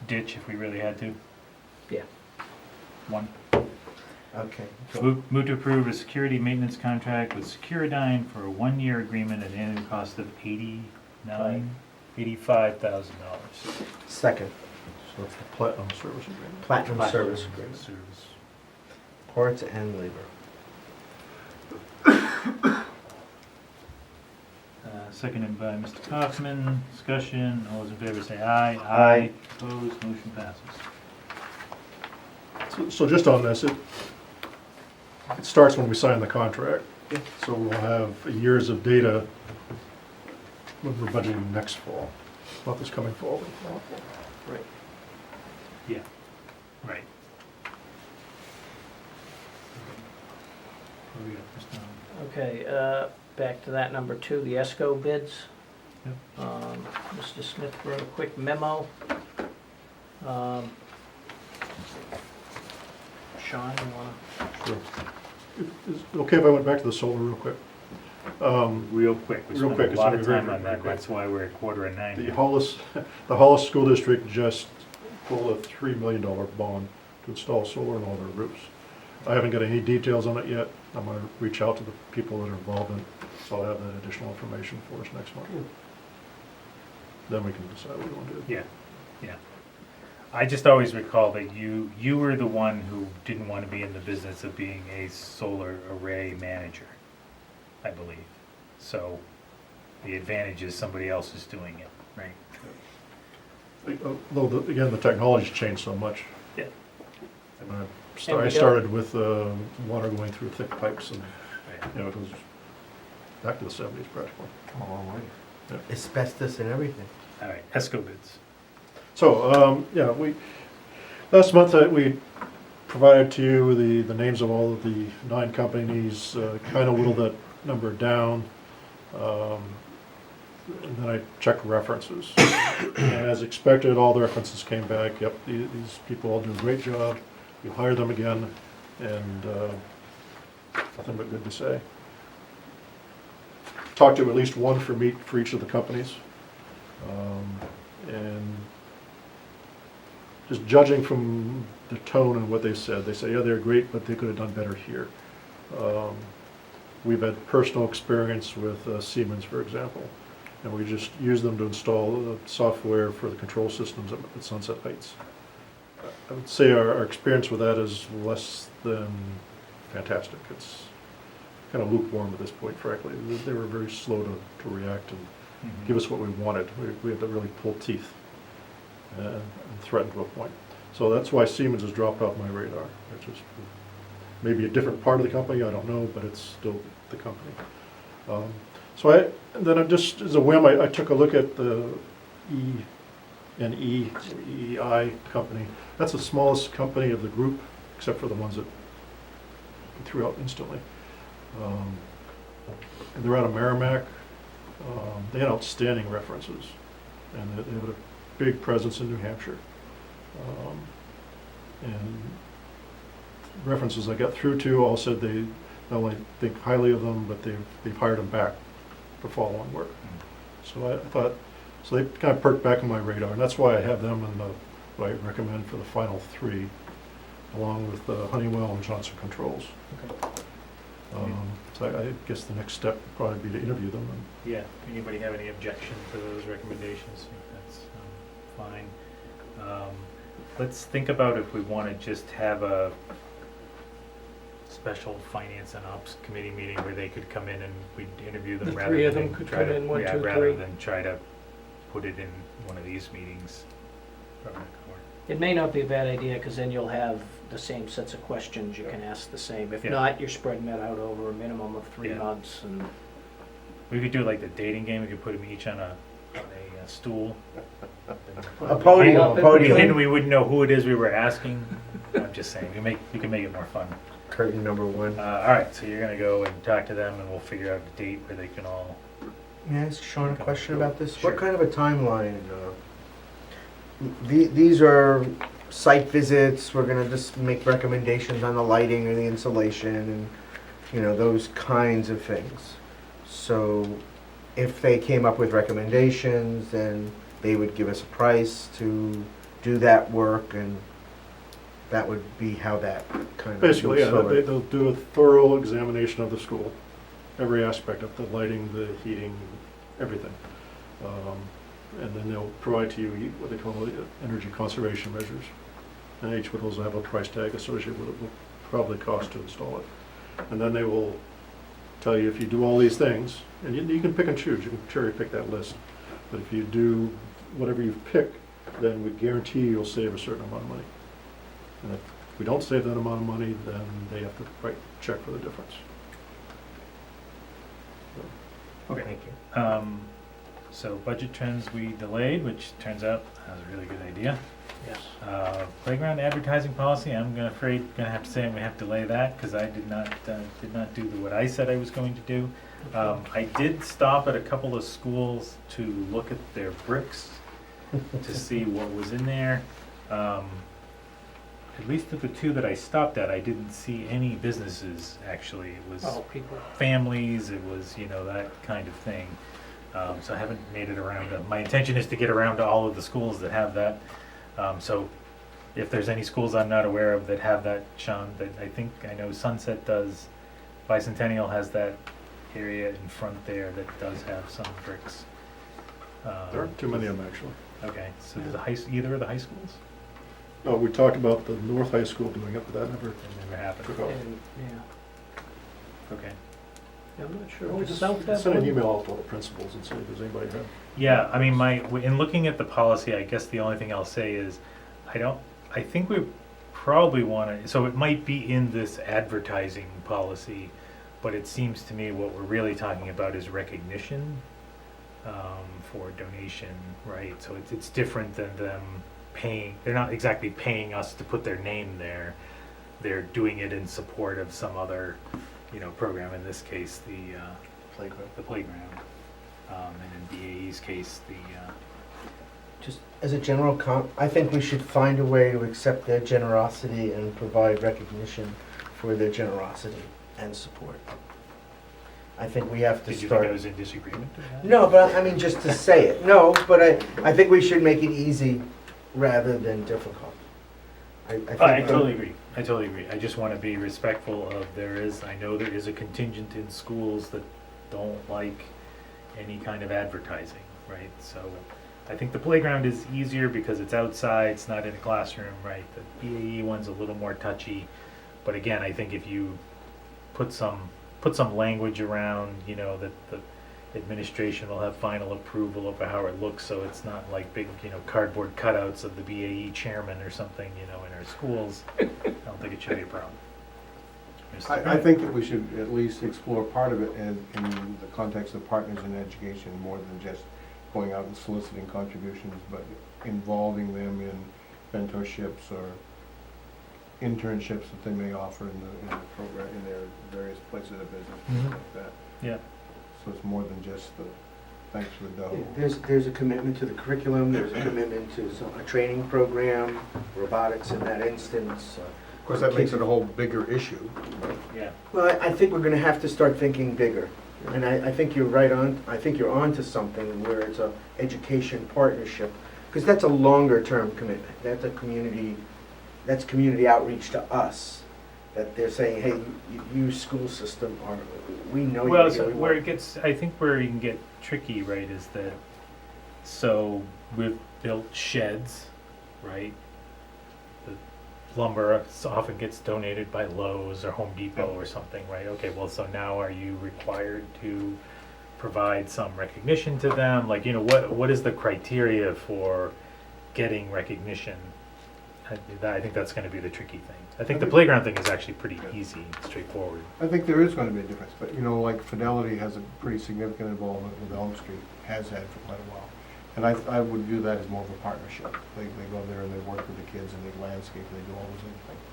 S1: ditch if we really had to?
S2: Yeah.
S1: 1.
S5: Okay.
S1: Move to approve a security maintenance contract with Securidyne for a 1-year agreement at an annual cost of $85,000.
S5: Second,
S3: So it's the platinum service agreement.
S5: platinum service agreement,
S1: Service.
S5: parts and labor.
S1: Seconded by Mr. Kaufman. Discussion. All those in favor say aye.
S5: Aye.
S1: Opposed, motion passes.
S3: So just on this, it starts when we sign the contract. So we'll have years of data when we're budgeting next fall, not this coming fall.
S2: Right.
S1: Yeah, right. What do we got this time?
S2: Okay, back to that number 2, the ESCO bids.
S1: Yep.
S2: Mr. Smith wrote a quick memo. Sean, you wanna?
S3: Sure. Is it okay if I went back to the solar real quick?
S1: Real quick, we
S3: Real
S1: spent
S3: quick,
S1: a
S3: it's
S1: lot
S3: gonna
S1: of
S3: be very,
S1: time on
S3: very
S1: that,
S3: quick.
S1: that's why we're at 8:45.
S3: The
S1: now.
S3: Hollis School District just pulled a $3 million bond to install solar on all their roofs. I haven't got any details on it yet. I'm gonna reach out to the people that are involved in it, so I'll have that additional information for us next month. Then we can decide what we want to do.
S1: Yeah, yeah. I just always recall that you were the one who didn't want to be in the business of being a solar array manager, I believe. So the advantage is somebody else is doing it, right?
S3: Although, again, the technology's changed so much.
S1: Yeah.
S3: I
S2: we
S3: started with water going through thick pipes and, it goes back to the 70s practically.
S9: Come a long way.
S5: Asbestos and everything.
S1: All right, ESCO bids.
S3: So, last month we provided to you the names of all of the 9 companies, kind of whittled that number down. And then I checked references. And as expected, all the references came back, yep, these people all do a great job. You hire them again, and nothing but good to say. Talked to at least one for each of the companies. And just judging from the tone and what they said, they say, yeah, they're great, but they could have done better here. we've had personal experience with Siemens, for example, and we just use them to install the software for the control systems at Sunset Heights. I would say our experience with that is less than fantastic. It's kind of lukewarm at this point, frankly. They were very slow to react and give us what we wanted. We had to really pull teeth and threaten to a point. So that's why Siemens has dropped off my radar, which is maybe a different part of the company, I don't know, but it's still the company. Then I just, as a whim, I took a look at the EI company. That's the smallest company of the group, except for the ones that we threw out instantly. And they're out of Merrimack. They had outstanding references, and they have a big presence in New Hampshire. And references I got through to all said they not only think highly of them, but they've hired them back for follow-on work. So I thought, so they kind of perked back on my radar, and that's why I have them in what I recommend for the final three, along with Honeywell and Johnson Controls.
S1: Okay.
S3: So I guess the next step would probably be to interview them.
S1: Yeah, anybody have any objection to those recommendations? I think that's fine. Let's think about if we want to just have a special finance and ops committee meeting where they could come in and we'd interview them
S2: The
S1: rather
S2: three of
S1: than
S2: them could
S1: try
S2: come
S1: to-
S2: in, 1,
S1: yeah,
S2: 2,
S1: rather
S2: 3.
S1: than try to put it in one of these meetings. Probably not gonna work.
S2: It may not be a bad idea, because then you'll have the same sets of questions, you can ask the same. If
S1: Yeah.
S2: not, you're spreading that out over a minimum of 3
S1: Yeah.
S2: months, and
S1: We could do like the dating game. We could put them each on a stool.
S5: A podium, a
S1: And
S5: podium.
S1: we wouldn't know who it is we were asking. I'm just saying, you can make it more fun.
S5: Curtain number 1.
S1: All right, so you're gonna go and talk to them, and we'll figure out a date where they can all.
S5: May I ask Sean a question about this?
S1: Sure.
S5: What kind of a timeline? These are site visits, we're gonna just make recommendations on the lighting or the insulation and, you know, those kinds of things. So if they came up with recommendations, then they would give us a price to do that work, and that would be how that kind of
S3: Basically,
S5: moves
S3: yeah,
S5: forward.
S3: they'll do a thorough examination of the school, every aspect of the lighting, the heating, everything. And then they'll provide to you what they call energy conservation measures. And each one of those will have a price tag associated with it, will probably cost to install it. And then they will tell you if you do all these things, and you can pick and choose, you can cherry pick that list. But if you do whatever you've picked, then we guarantee you'll save a certain amount of money. And if we don't save that amount of money, then they have to write a check for the difference.
S1: Okay.
S5: Thank you.
S1: So budget trends we delayed, which turns out that was a really good idea.
S2: yes.
S1: Playground advertising policy, I'm gonna have to say I'm gonna have to delay that, because I did not do what I said I was going to do. I did stop at a couple of schools to look at their bricks to see what was in there. At least at the two that I stopped at, I didn't see any businesses, actually. It was
S2: Oh, people,
S1: families, it was, that kind of thing. So I haven't made it around. My intention is to get around to all of the schools that have that. So if there's any schools I'm not aware of that have that, Sean, that I know Sunset does, Bicentennial has that area in front there that does have some bricks.
S3: There aren't too many of them, actually.
S1: Okay, so there's either of the high schools?
S3: Oh, we talked about the North High School doing it, but that never
S1: It never happened.
S3: took off.
S2: and, yeah.
S1: Okay.
S2: I'm not sure.
S3: Well, we
S2: Does
S3: just
S2: South have
S3: send an
S2: one?
S3: email out to all the principals and see if there's anybody have.
S1: Yeah, I mean, in looking at the policy, I guess the only thing I'll say is, I think we probably want to, so it might be in this advertising policy, but it seems to me what we're really talking about is recognition for donation, right? So it's different than them paying, they're not exactly paying us to put their name there. They're doing it in support of some other, program, in this case, the playground. And in BAE's case,
S5: Just as a general I think we should find a way to accept their generosity and provide recognition for their generosity and support. I think we have to
S1: did you
S5: start.
S1: think I was in disagreement with that?
S5: No, but I mean, just to say it. No, but I think we should make it easy rather than difficult. I think
S1: I totally agree. I totally agree. I just want to be respectful of I know there is a contingent in schools that don't like any kind of advertising, right? So I think the playground is easier because it's outside, it's not in a classroom, right? The BAE one's a little more touchy. But again, I think if you put some language around, that the administration will have final approval over how it looks, so it's not like big, cardboard cutouts of the BAE chairman or something, in our schools, I don't think it should be a problem.
S6: I think that we should at least explore part of it in the context of partners in education, more than just going out and soliciting contributions, but involving them in mentorships or internships that they may offer in the program, in their various places of business, things
S1: Mhm.
S6: like that.
S1: Yeah.
S6: So it's more than just the thanks for the dough.
S5: There's a commitment to the curriculum, there's a commitment to a training program, robotics in that instance.
S6: Of course, that makes it a whole bigger issue.
S1: Yeah.
S5: Well, I think we're gonna have to start thinking bigger. And I think you're right on, I think you're onto something where it's a education partnership, because that's a longer term commitment. That's community outreach to us. That they're saying, hey, you school system, or we know you.
S1: Well, so where it gets, I think where you can get tricky, right, is that, so we've built sheds, right? The lumber often gets donated by Lowe's or Home Depot or something, right? Okay, well, so now are you required to provide some recognition to them? Like, what is the criteria for getting recognition? I think that's gonna be the tricky thing. I think the playground thing is actually pretty easy, straightforward.
S6: I think there is going to be a difference, but like Fidelity has a pretty significant involvement with Elm Street, has had for quite a while. And I would view that as more of a partnership. They go there and they work with the kids and they landscape and they do all those other things.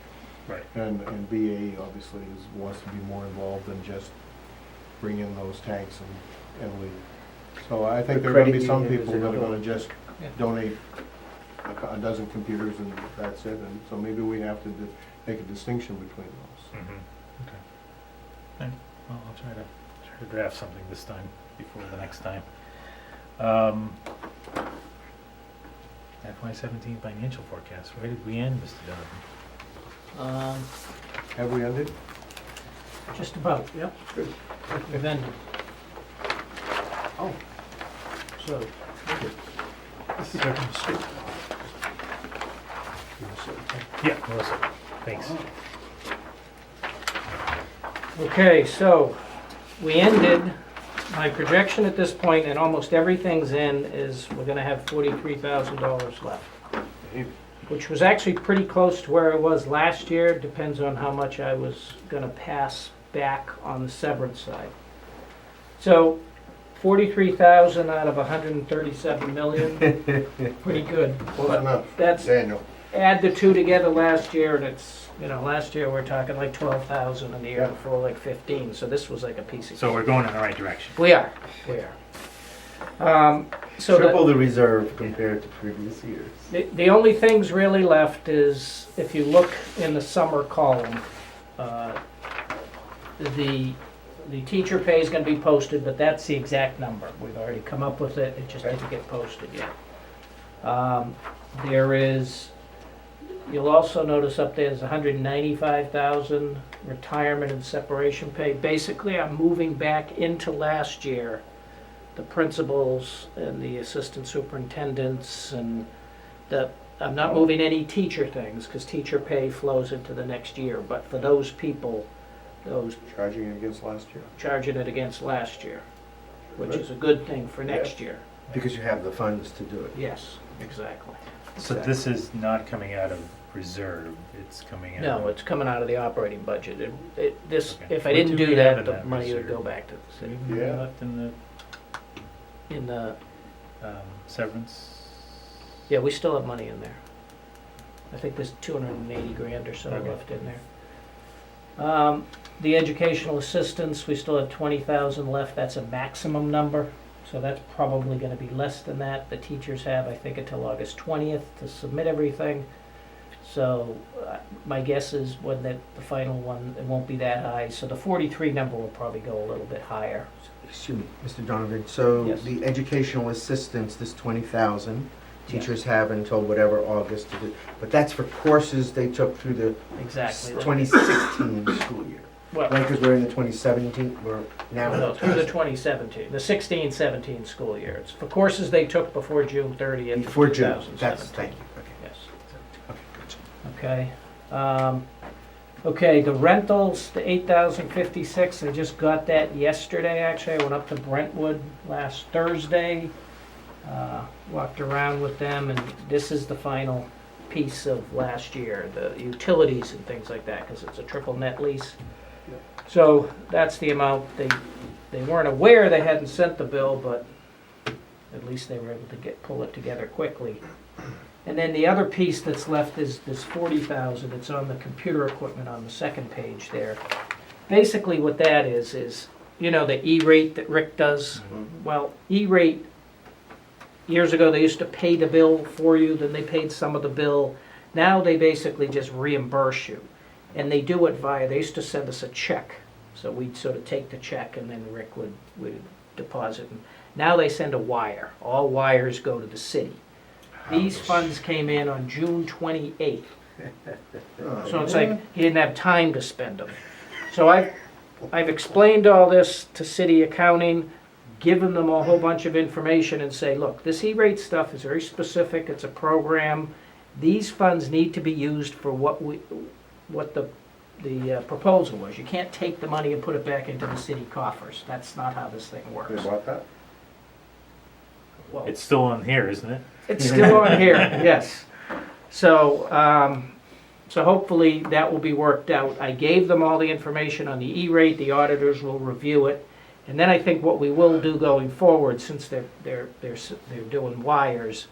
S1: Right.
S6: And BA obviously wants to be more involved than just bring in those tanks and leave. So I think there are going to be some
S5: Credit
S6: people
S5: union
S6: that
S5: is
S6: are going to just
S2: Yeah.
S6: donate a dozen computers and that's it. And so maybe we have to make a distinction between those.
S1: Mm-hmm. Okay. Fine. Well, I'll try to draft something this time before the next time. FY17 financial forecast. Where did we end, Mr. Donovan?
S6: Have we ended?
S2: Just about, yep. We've ended.
S6: Oh.
S2: So,
S1: Yeah, Melissa. Thanks.
S2: okay, so we ended, my projection at this point, and almost everything's in, is we're gonna have $43,000 left. Which was actually pretty close to where I was last year, depends on how much I was gonna pass back on the severance side. So, 43,000 out of 137 million, pretty good.
S6: Close
S2: But
S6: enough.
S2: That's,
S6: Daniel.
S2: add the two together last year, and it's, last year we're talking like 12,000, and the year
S6: Yeah.
S2: before like 15, so this was like a piece of.
S1: So we're going in the right direction.
S2: We are. So
S5: Triple the reserve compared to previous years.
S2: the only things really left is, if you look in the summer column, the teacher pay is gonna be posted, but that's the exact number. We've already come up with it, it just didn't get posted yet. There is, you'll also notice up there's 195,000 retirement and separation pay. Basically, I'm moving back into last year, the principals and the assistant superintendents, and I'm not moving any teacher things, because teacher pay flows into the next year, but for those people, those
S6: Charging it against last year.
S2: charging it against last year, which is a good thing for next year.
S5: Because you have the funds to do it.
S2: Yes, exactly.
S1: So this is not coming out of reserve, it's coming out of...
S2: No, it's coming out of the operating budget. This,
S1: Okay.
S2: if I
S1: What
S2: didn't
S1: do we
S2: do
S1: have
S2: that,
S1: in
S2: the
S1: that
S2: money would
S1: reserve?
S2: go back to the
S1: So
S2: city.
S1: you have
S6: Yeah.
S1: left in
S2: In the,
S1: the severance?
S2: yeah, we still have money in there. I think there's 280 grand or so
S1: Okay.
S2: left in there. The educational assistance, we still have 20,000 left. That's a maximum number, so that's probably gonna be less than that. The teachers have, I think, until August 20th to submit everything. So my guess is when the final one, it won't be that high. So the 43 number will probably go a little bit higher.
S5: Excuse me, Mr. Donovan, so
S2: Yes.
S5: the educational assistance, this 20,000, Teachers have until whatever August to do, but that's for courses they took through the
S2: Exactly.
S5: 2016 school year.
S2: Well,
S5: Right, because we're in the 2017, we're now.
S2: no, through the 2017, the 16-17 school year. It's for courses they took before June 30th of
S5: Before June,
S2: 2017.
S5: that's, thank you, okay.
S2: Yes. Okay. Okay, the rentals, the 8,056, I just got that yesterday, actually. I went up to Brentwood last Thursday, walked around with them, and this is the final piece of last year, the utilities and things like that, because it's a triple net lease. So that's the amount. They weren't aware they hadn't sent the bill, but at least they were able to pull it together quickly. And then the other piece that's left is this 40,000. It's on the computer equipment on the second page there. Basically what that is, you know, the E-rate that Rick does? Well, E-rate, years ago they used to pay the bill for you, then they paid some of the bill. Now they basically just reimburse you. And they do it they used to send us a check. So we'd sort of take the check and then Rick would deposit. Now they send a wire. All wires go to the city. These funds came in on June 28th. So it's like he didn't have time to spend them. So I've explained all this to city accounting, given them a whole bunch of information and say, look, this E-rate stuff is very specific. It's a program. These funds need to be used for what the proposal was. You can't take the money and put it back into the city coffers. That's not how this thing works.
S6: They bought that?
S2: Well,
S1: It's still on here, isn't it?
S2: it's still on here, yes. So, so hopefully that will be worked out. I gave them all the information on the E-rate. The auditors will review it. And then I think what we will do going forward, since they're doing wires,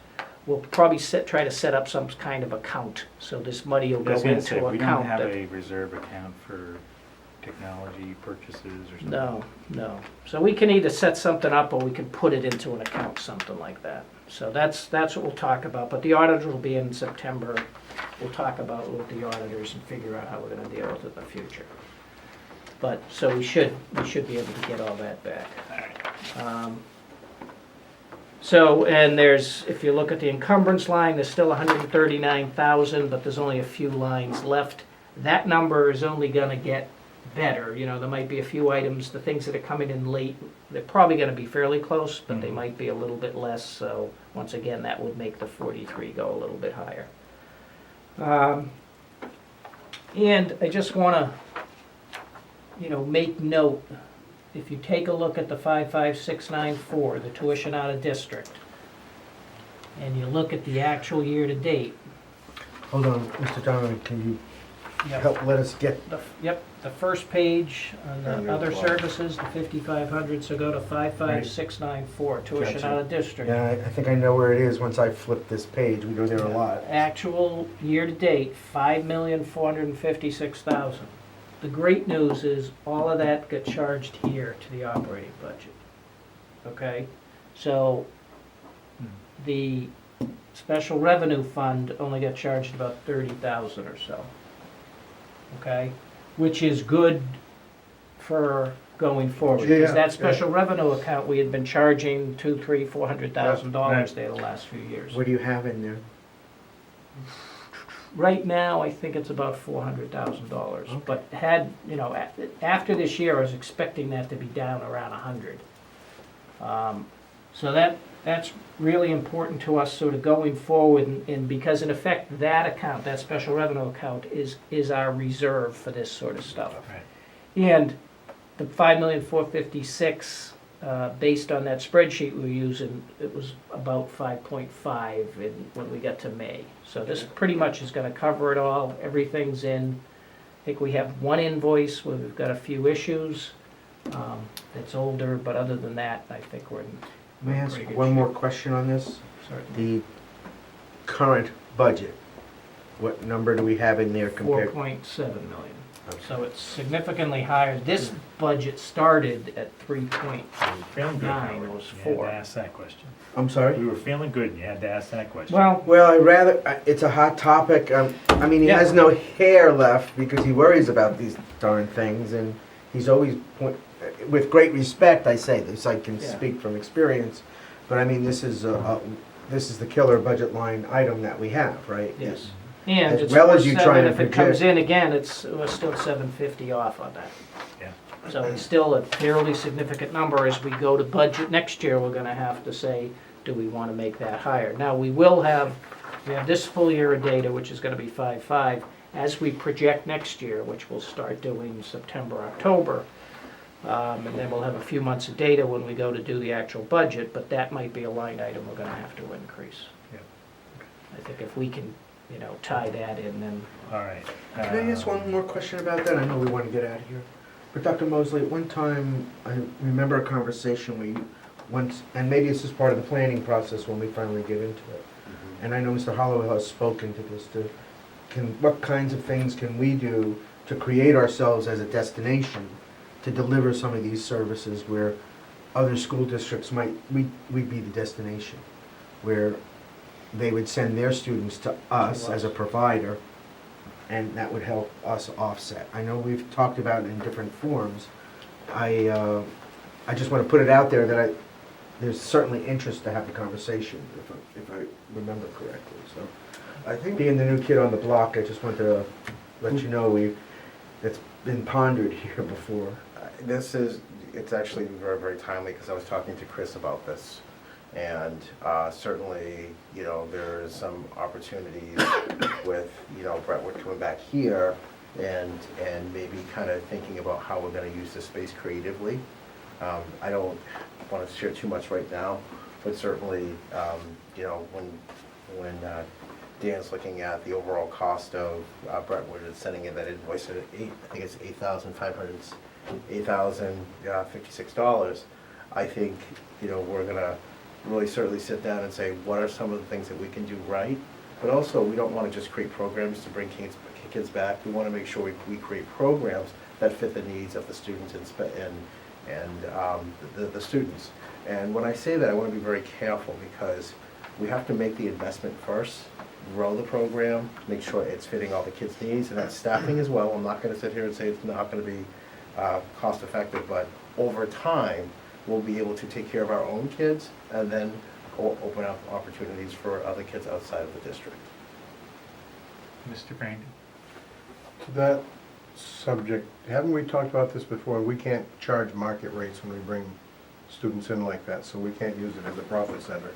S2: we'll probably try to set up some kind of account. So this money will
S1: I
S2: go
S1: was gonna
S2: into
S1: say,
S2: an
S1: we don't
S2: account.
S1: have
S2: that-
S1: a reserve account for technology purchases or something.
S2: No. So we can either set something up or we can put it into an account, something like that. So that's what we'll talk about. But the auditors will be in September. We'll talk about it with the auditors and figure out how we're gonna deal with it in the future. But, so we should be able to get all that back. So, and there's, if you look at the encumbrance line, there's still 139,000, but there's only a few lines left. That number is only gonna get better. You know, there might be a few items, the things that are coming in late, they're probably gonna be fairly close, but they might be a little bit less, so once again, that would make the 43 go a little bit higher. And I just wanna, make note, if you take a look at the 55694, the tuition out of district, and you look at the actual year-to-date,
S5: Hold on, Mr. Donovan, can you
S2: Yep.
S5: help let us get,
S2: the first page on the
S6: Annual
S2: other
S6: plan.
S2: services, the 5,500, so go to 55694, tuition
S5: Gotcha.
S2: out of district.
S5: yeah, I think I know where it is once I flip this page, we go there a lot.
S2: Actual year-to-date, 5,456,000. The great news is all of that got charged here to the operating budget. Okay? So the special revenue fund only got charged about 30,000 or so. Okay? Which is good for going forward.
S5: Yeah,
S2: Because
S5: yeah,
S2: that special revenue account, we had been charging $200,000, $300,000, $400,000 there the last few years.
S5: What do you have in there?
S2: Right now, I think it's about $400,000. But after this year, I was expecting that to be down around 100. So that's really important to us sort of going forward, and because in effect, that account, that special revenue account is our reserve for this sort of stuff.
S1: Right.
S2: And the 5,456,000, based on that spreadsheet we were using, it was about 5.5 when we got to May. So this pretty much is gonna cover it all, everything's in. I think we have one invoice where we've got a few issues, that's older, but other than that, I think we're in.
S5: May I ask
S2: pretty good
S5: one
S2: shape.
S5: more question on this?
S2: Certainly.
S5: The current budget, what number do we have in there compared?
S2: 4.7 million. So it's significantly higher. This budget started at 3.9,
S1: Feeling good, Howard.
S2: was
S1: You had
S2: 4.
S1: to ask that question.
S5: I'm sorry?
S1: We were feeling good and you had to ask that question.
S5: Well, it's a hot topic. I mean, he
S2: Yeah.
S5: has no hair left because he worries about these darn things, and he's always, with great respect, I say this, I can
S2: Yeah.
S5: speak from experience, but I mean, this is this is the killer budget line item that we have, right?
S2: Yes. And
S5: As
S2: it's
S5: well as
S2: worth
S5: you
S2: seven,
S5: try and
S2: if it comes
S5: project-
S2: in again, we're still 750 off on that.
S1: Yeah.
S2: So it's still a fairly significant number. As we go to budget next year, we're gonna have to say, do we wanna make that higher? Now, we have this full year of data, which is gonna be 5.5. As we project next year, which we'll start doing September, October, and then we'll have a few months of data when we go to do the actual budget, but that might be a line item we're gonna have to increase.
S1: Yeah.
S2: I think if we can, tie that in, then
S1: All right.
S5: Can I ask one more question about that? I know we want to get out of here. But Dr. Mosley, at one time, I remember a conversation where you once, and maybe this is part of the planning process when we finally get into it. And I know Mr. Hollowell has spoken to this, what kinds of things can we do to create ourselves as a destination to deliver some of these services where other school districts we'd be the destination, where they would send their students to us as a provider, and that would help us offset. I know we've talked about it in different forms. I just want to put it out there that there's certainly interest to have the conversation, if I remember correctly. So,
S6: I think
S5: being the new kid on the block, I just want to let you know it's been pondered here before.
S9: It's actually very, very timely, because I was talking to Chris about this. And certainly, there's some opportunities with, Brentwood coming back here and maybe kind of thinking about how we're going to use this space creatively. I don't want to share too much right now, but certainly, when Dan's looking at the overall cost of Brentwood and sending in that invoice at $8,056, I think, we're going to really certainly sit down and say, what are some of the things that we can do right? But also, we don't want to just create programs to bring kids back. We want to make sure we create programs that fit the needs of the students and the students. And when I say that, I want to be very careful, because we have to make the investment first, grow the program, make sure it's fitting all the kids' needs, and that's staffing as well. I'm not going to sit here and say it's not going to be cost effective, but over time, we'll be able to take care of our own kids and then open up opportunities for other kids outside of the district.
S1: Mr. Brandon?
S3: To that subject, haven't we talked about this before? We can't charge market rates when we bring students in like that, so we can't use it as a profit center.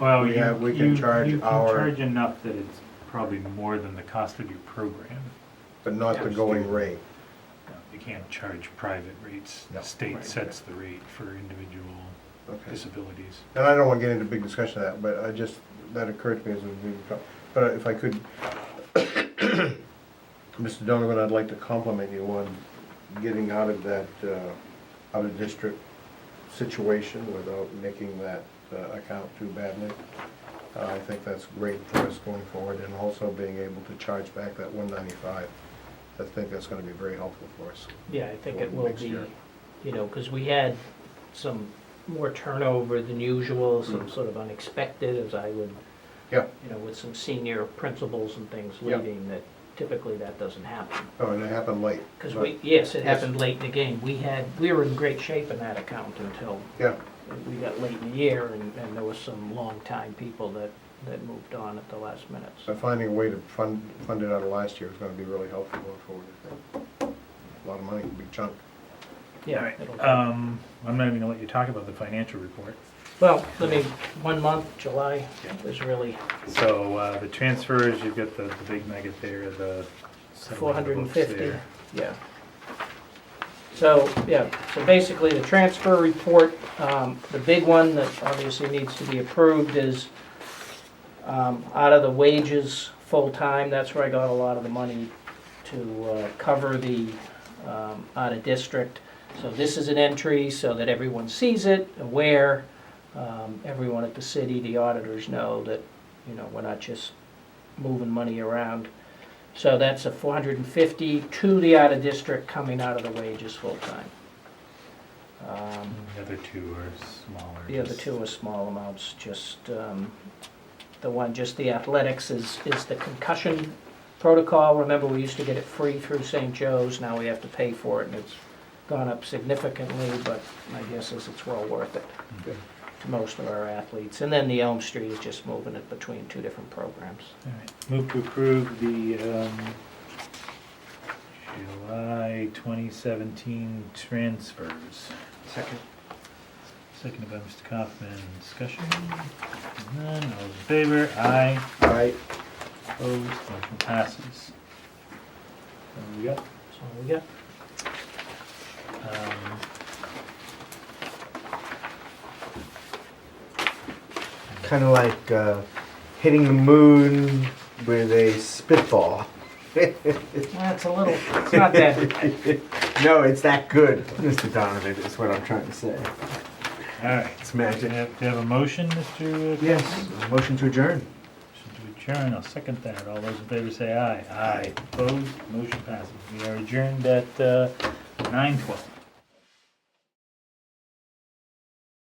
S1: Well,
S3: We can charge
S1: you can
S3: our-
S1: charge enough that it's probably more than the cost of your program.
S3: But not the going rate.
S1: No, you can't charge private rates. The
S3: No.
S1: state
S3: Right.
S1: sets the rate for individual
S3: Okay.
S1: disabilities.
S3: And I don't want to get into a big discussion of that, but that occurred to me as we were talking. But if I could, Mr. Donovan, I'd like to compliment you on getting out of that out-of-district situation without making that account too badly. I think that's great for us going forward, and also being able to charge back that $195. I think that's going to be very helpful for us.
S2: yeah, I think it will
S3: Next
S2: be,
S3: year.
S2: because we had some more turnover than usual, some sort of unexpected, as I would,
S3: Yeah.
S2: with some senior principals and things
S3: Yeah.
S2: leaving, that typically that doesn't happen.
S3: Oh, and it happened late.
S2: Because
S3: but-
S2: it
S3: Yes.
S2: happened late in the game. We were in great shape in that account until
S3: Yeah,
S2: we got late in the year, and there was some long-time people that moved on at the last minute.
S3: so finding a way to fund it out of last year is going to be really helpful going forward, I think. A lot of money, a big chunk.
S2: Yeah.
S1: All right.
S2: it'll-
S1: I'm not even gonna let you talk about the financial report.
S2: Well, 1 month, July, was really
S1: So, the transfers, you've got the big nugget there, the
S2: 450,
S1: there.
S2: yeah. So basically the transfer report, the big one that obviously needs to be approved is out of the wages full-time, that's where I got a lot of the money to cover the out-of-district. So this is an entry so that everyone sees it, aware, everyone at the city, the auditors know that, we're not just moving money around. So that's a 450 to the out-of-district coming out of the wages full-time.
S1: The other two are smaller.
S2: The other two are small amounts, just, the athletics is the concussion protocol. Remember, we used to get it free through St. Joe's, now we have to pay for it, and it's gone up significantly, but my guess is it's well worth it. to most of our athletes. And then the Elm Street is just moving it between two different programs.
S1: All right, move to approve the July 2017 transfers.
S5: Second.
S1: Seconded by Mr. Kaufman. Discussion? None, all in favor? Aye.
S5: All right.
S1: Opposed? Motion passes. What do we got?
S2: That's all we got.
S1: Um,
S5: Kind of like hitting the moon with a spitball.
S2: That's a little, it's not that bad.
S5: No, it's that good, Mr. Donovan, is what I'm trying to say.
S1: All right.
S5: It's
S1: Do you
S5: magic.
S1: have a motion, Mr.
S5: Yes, motion to adjourn.
S1: Motion to adjourn, I'll second that. All those in favor say aye. Aye. Opposed? Motion passes. We are adjourned at 9:12.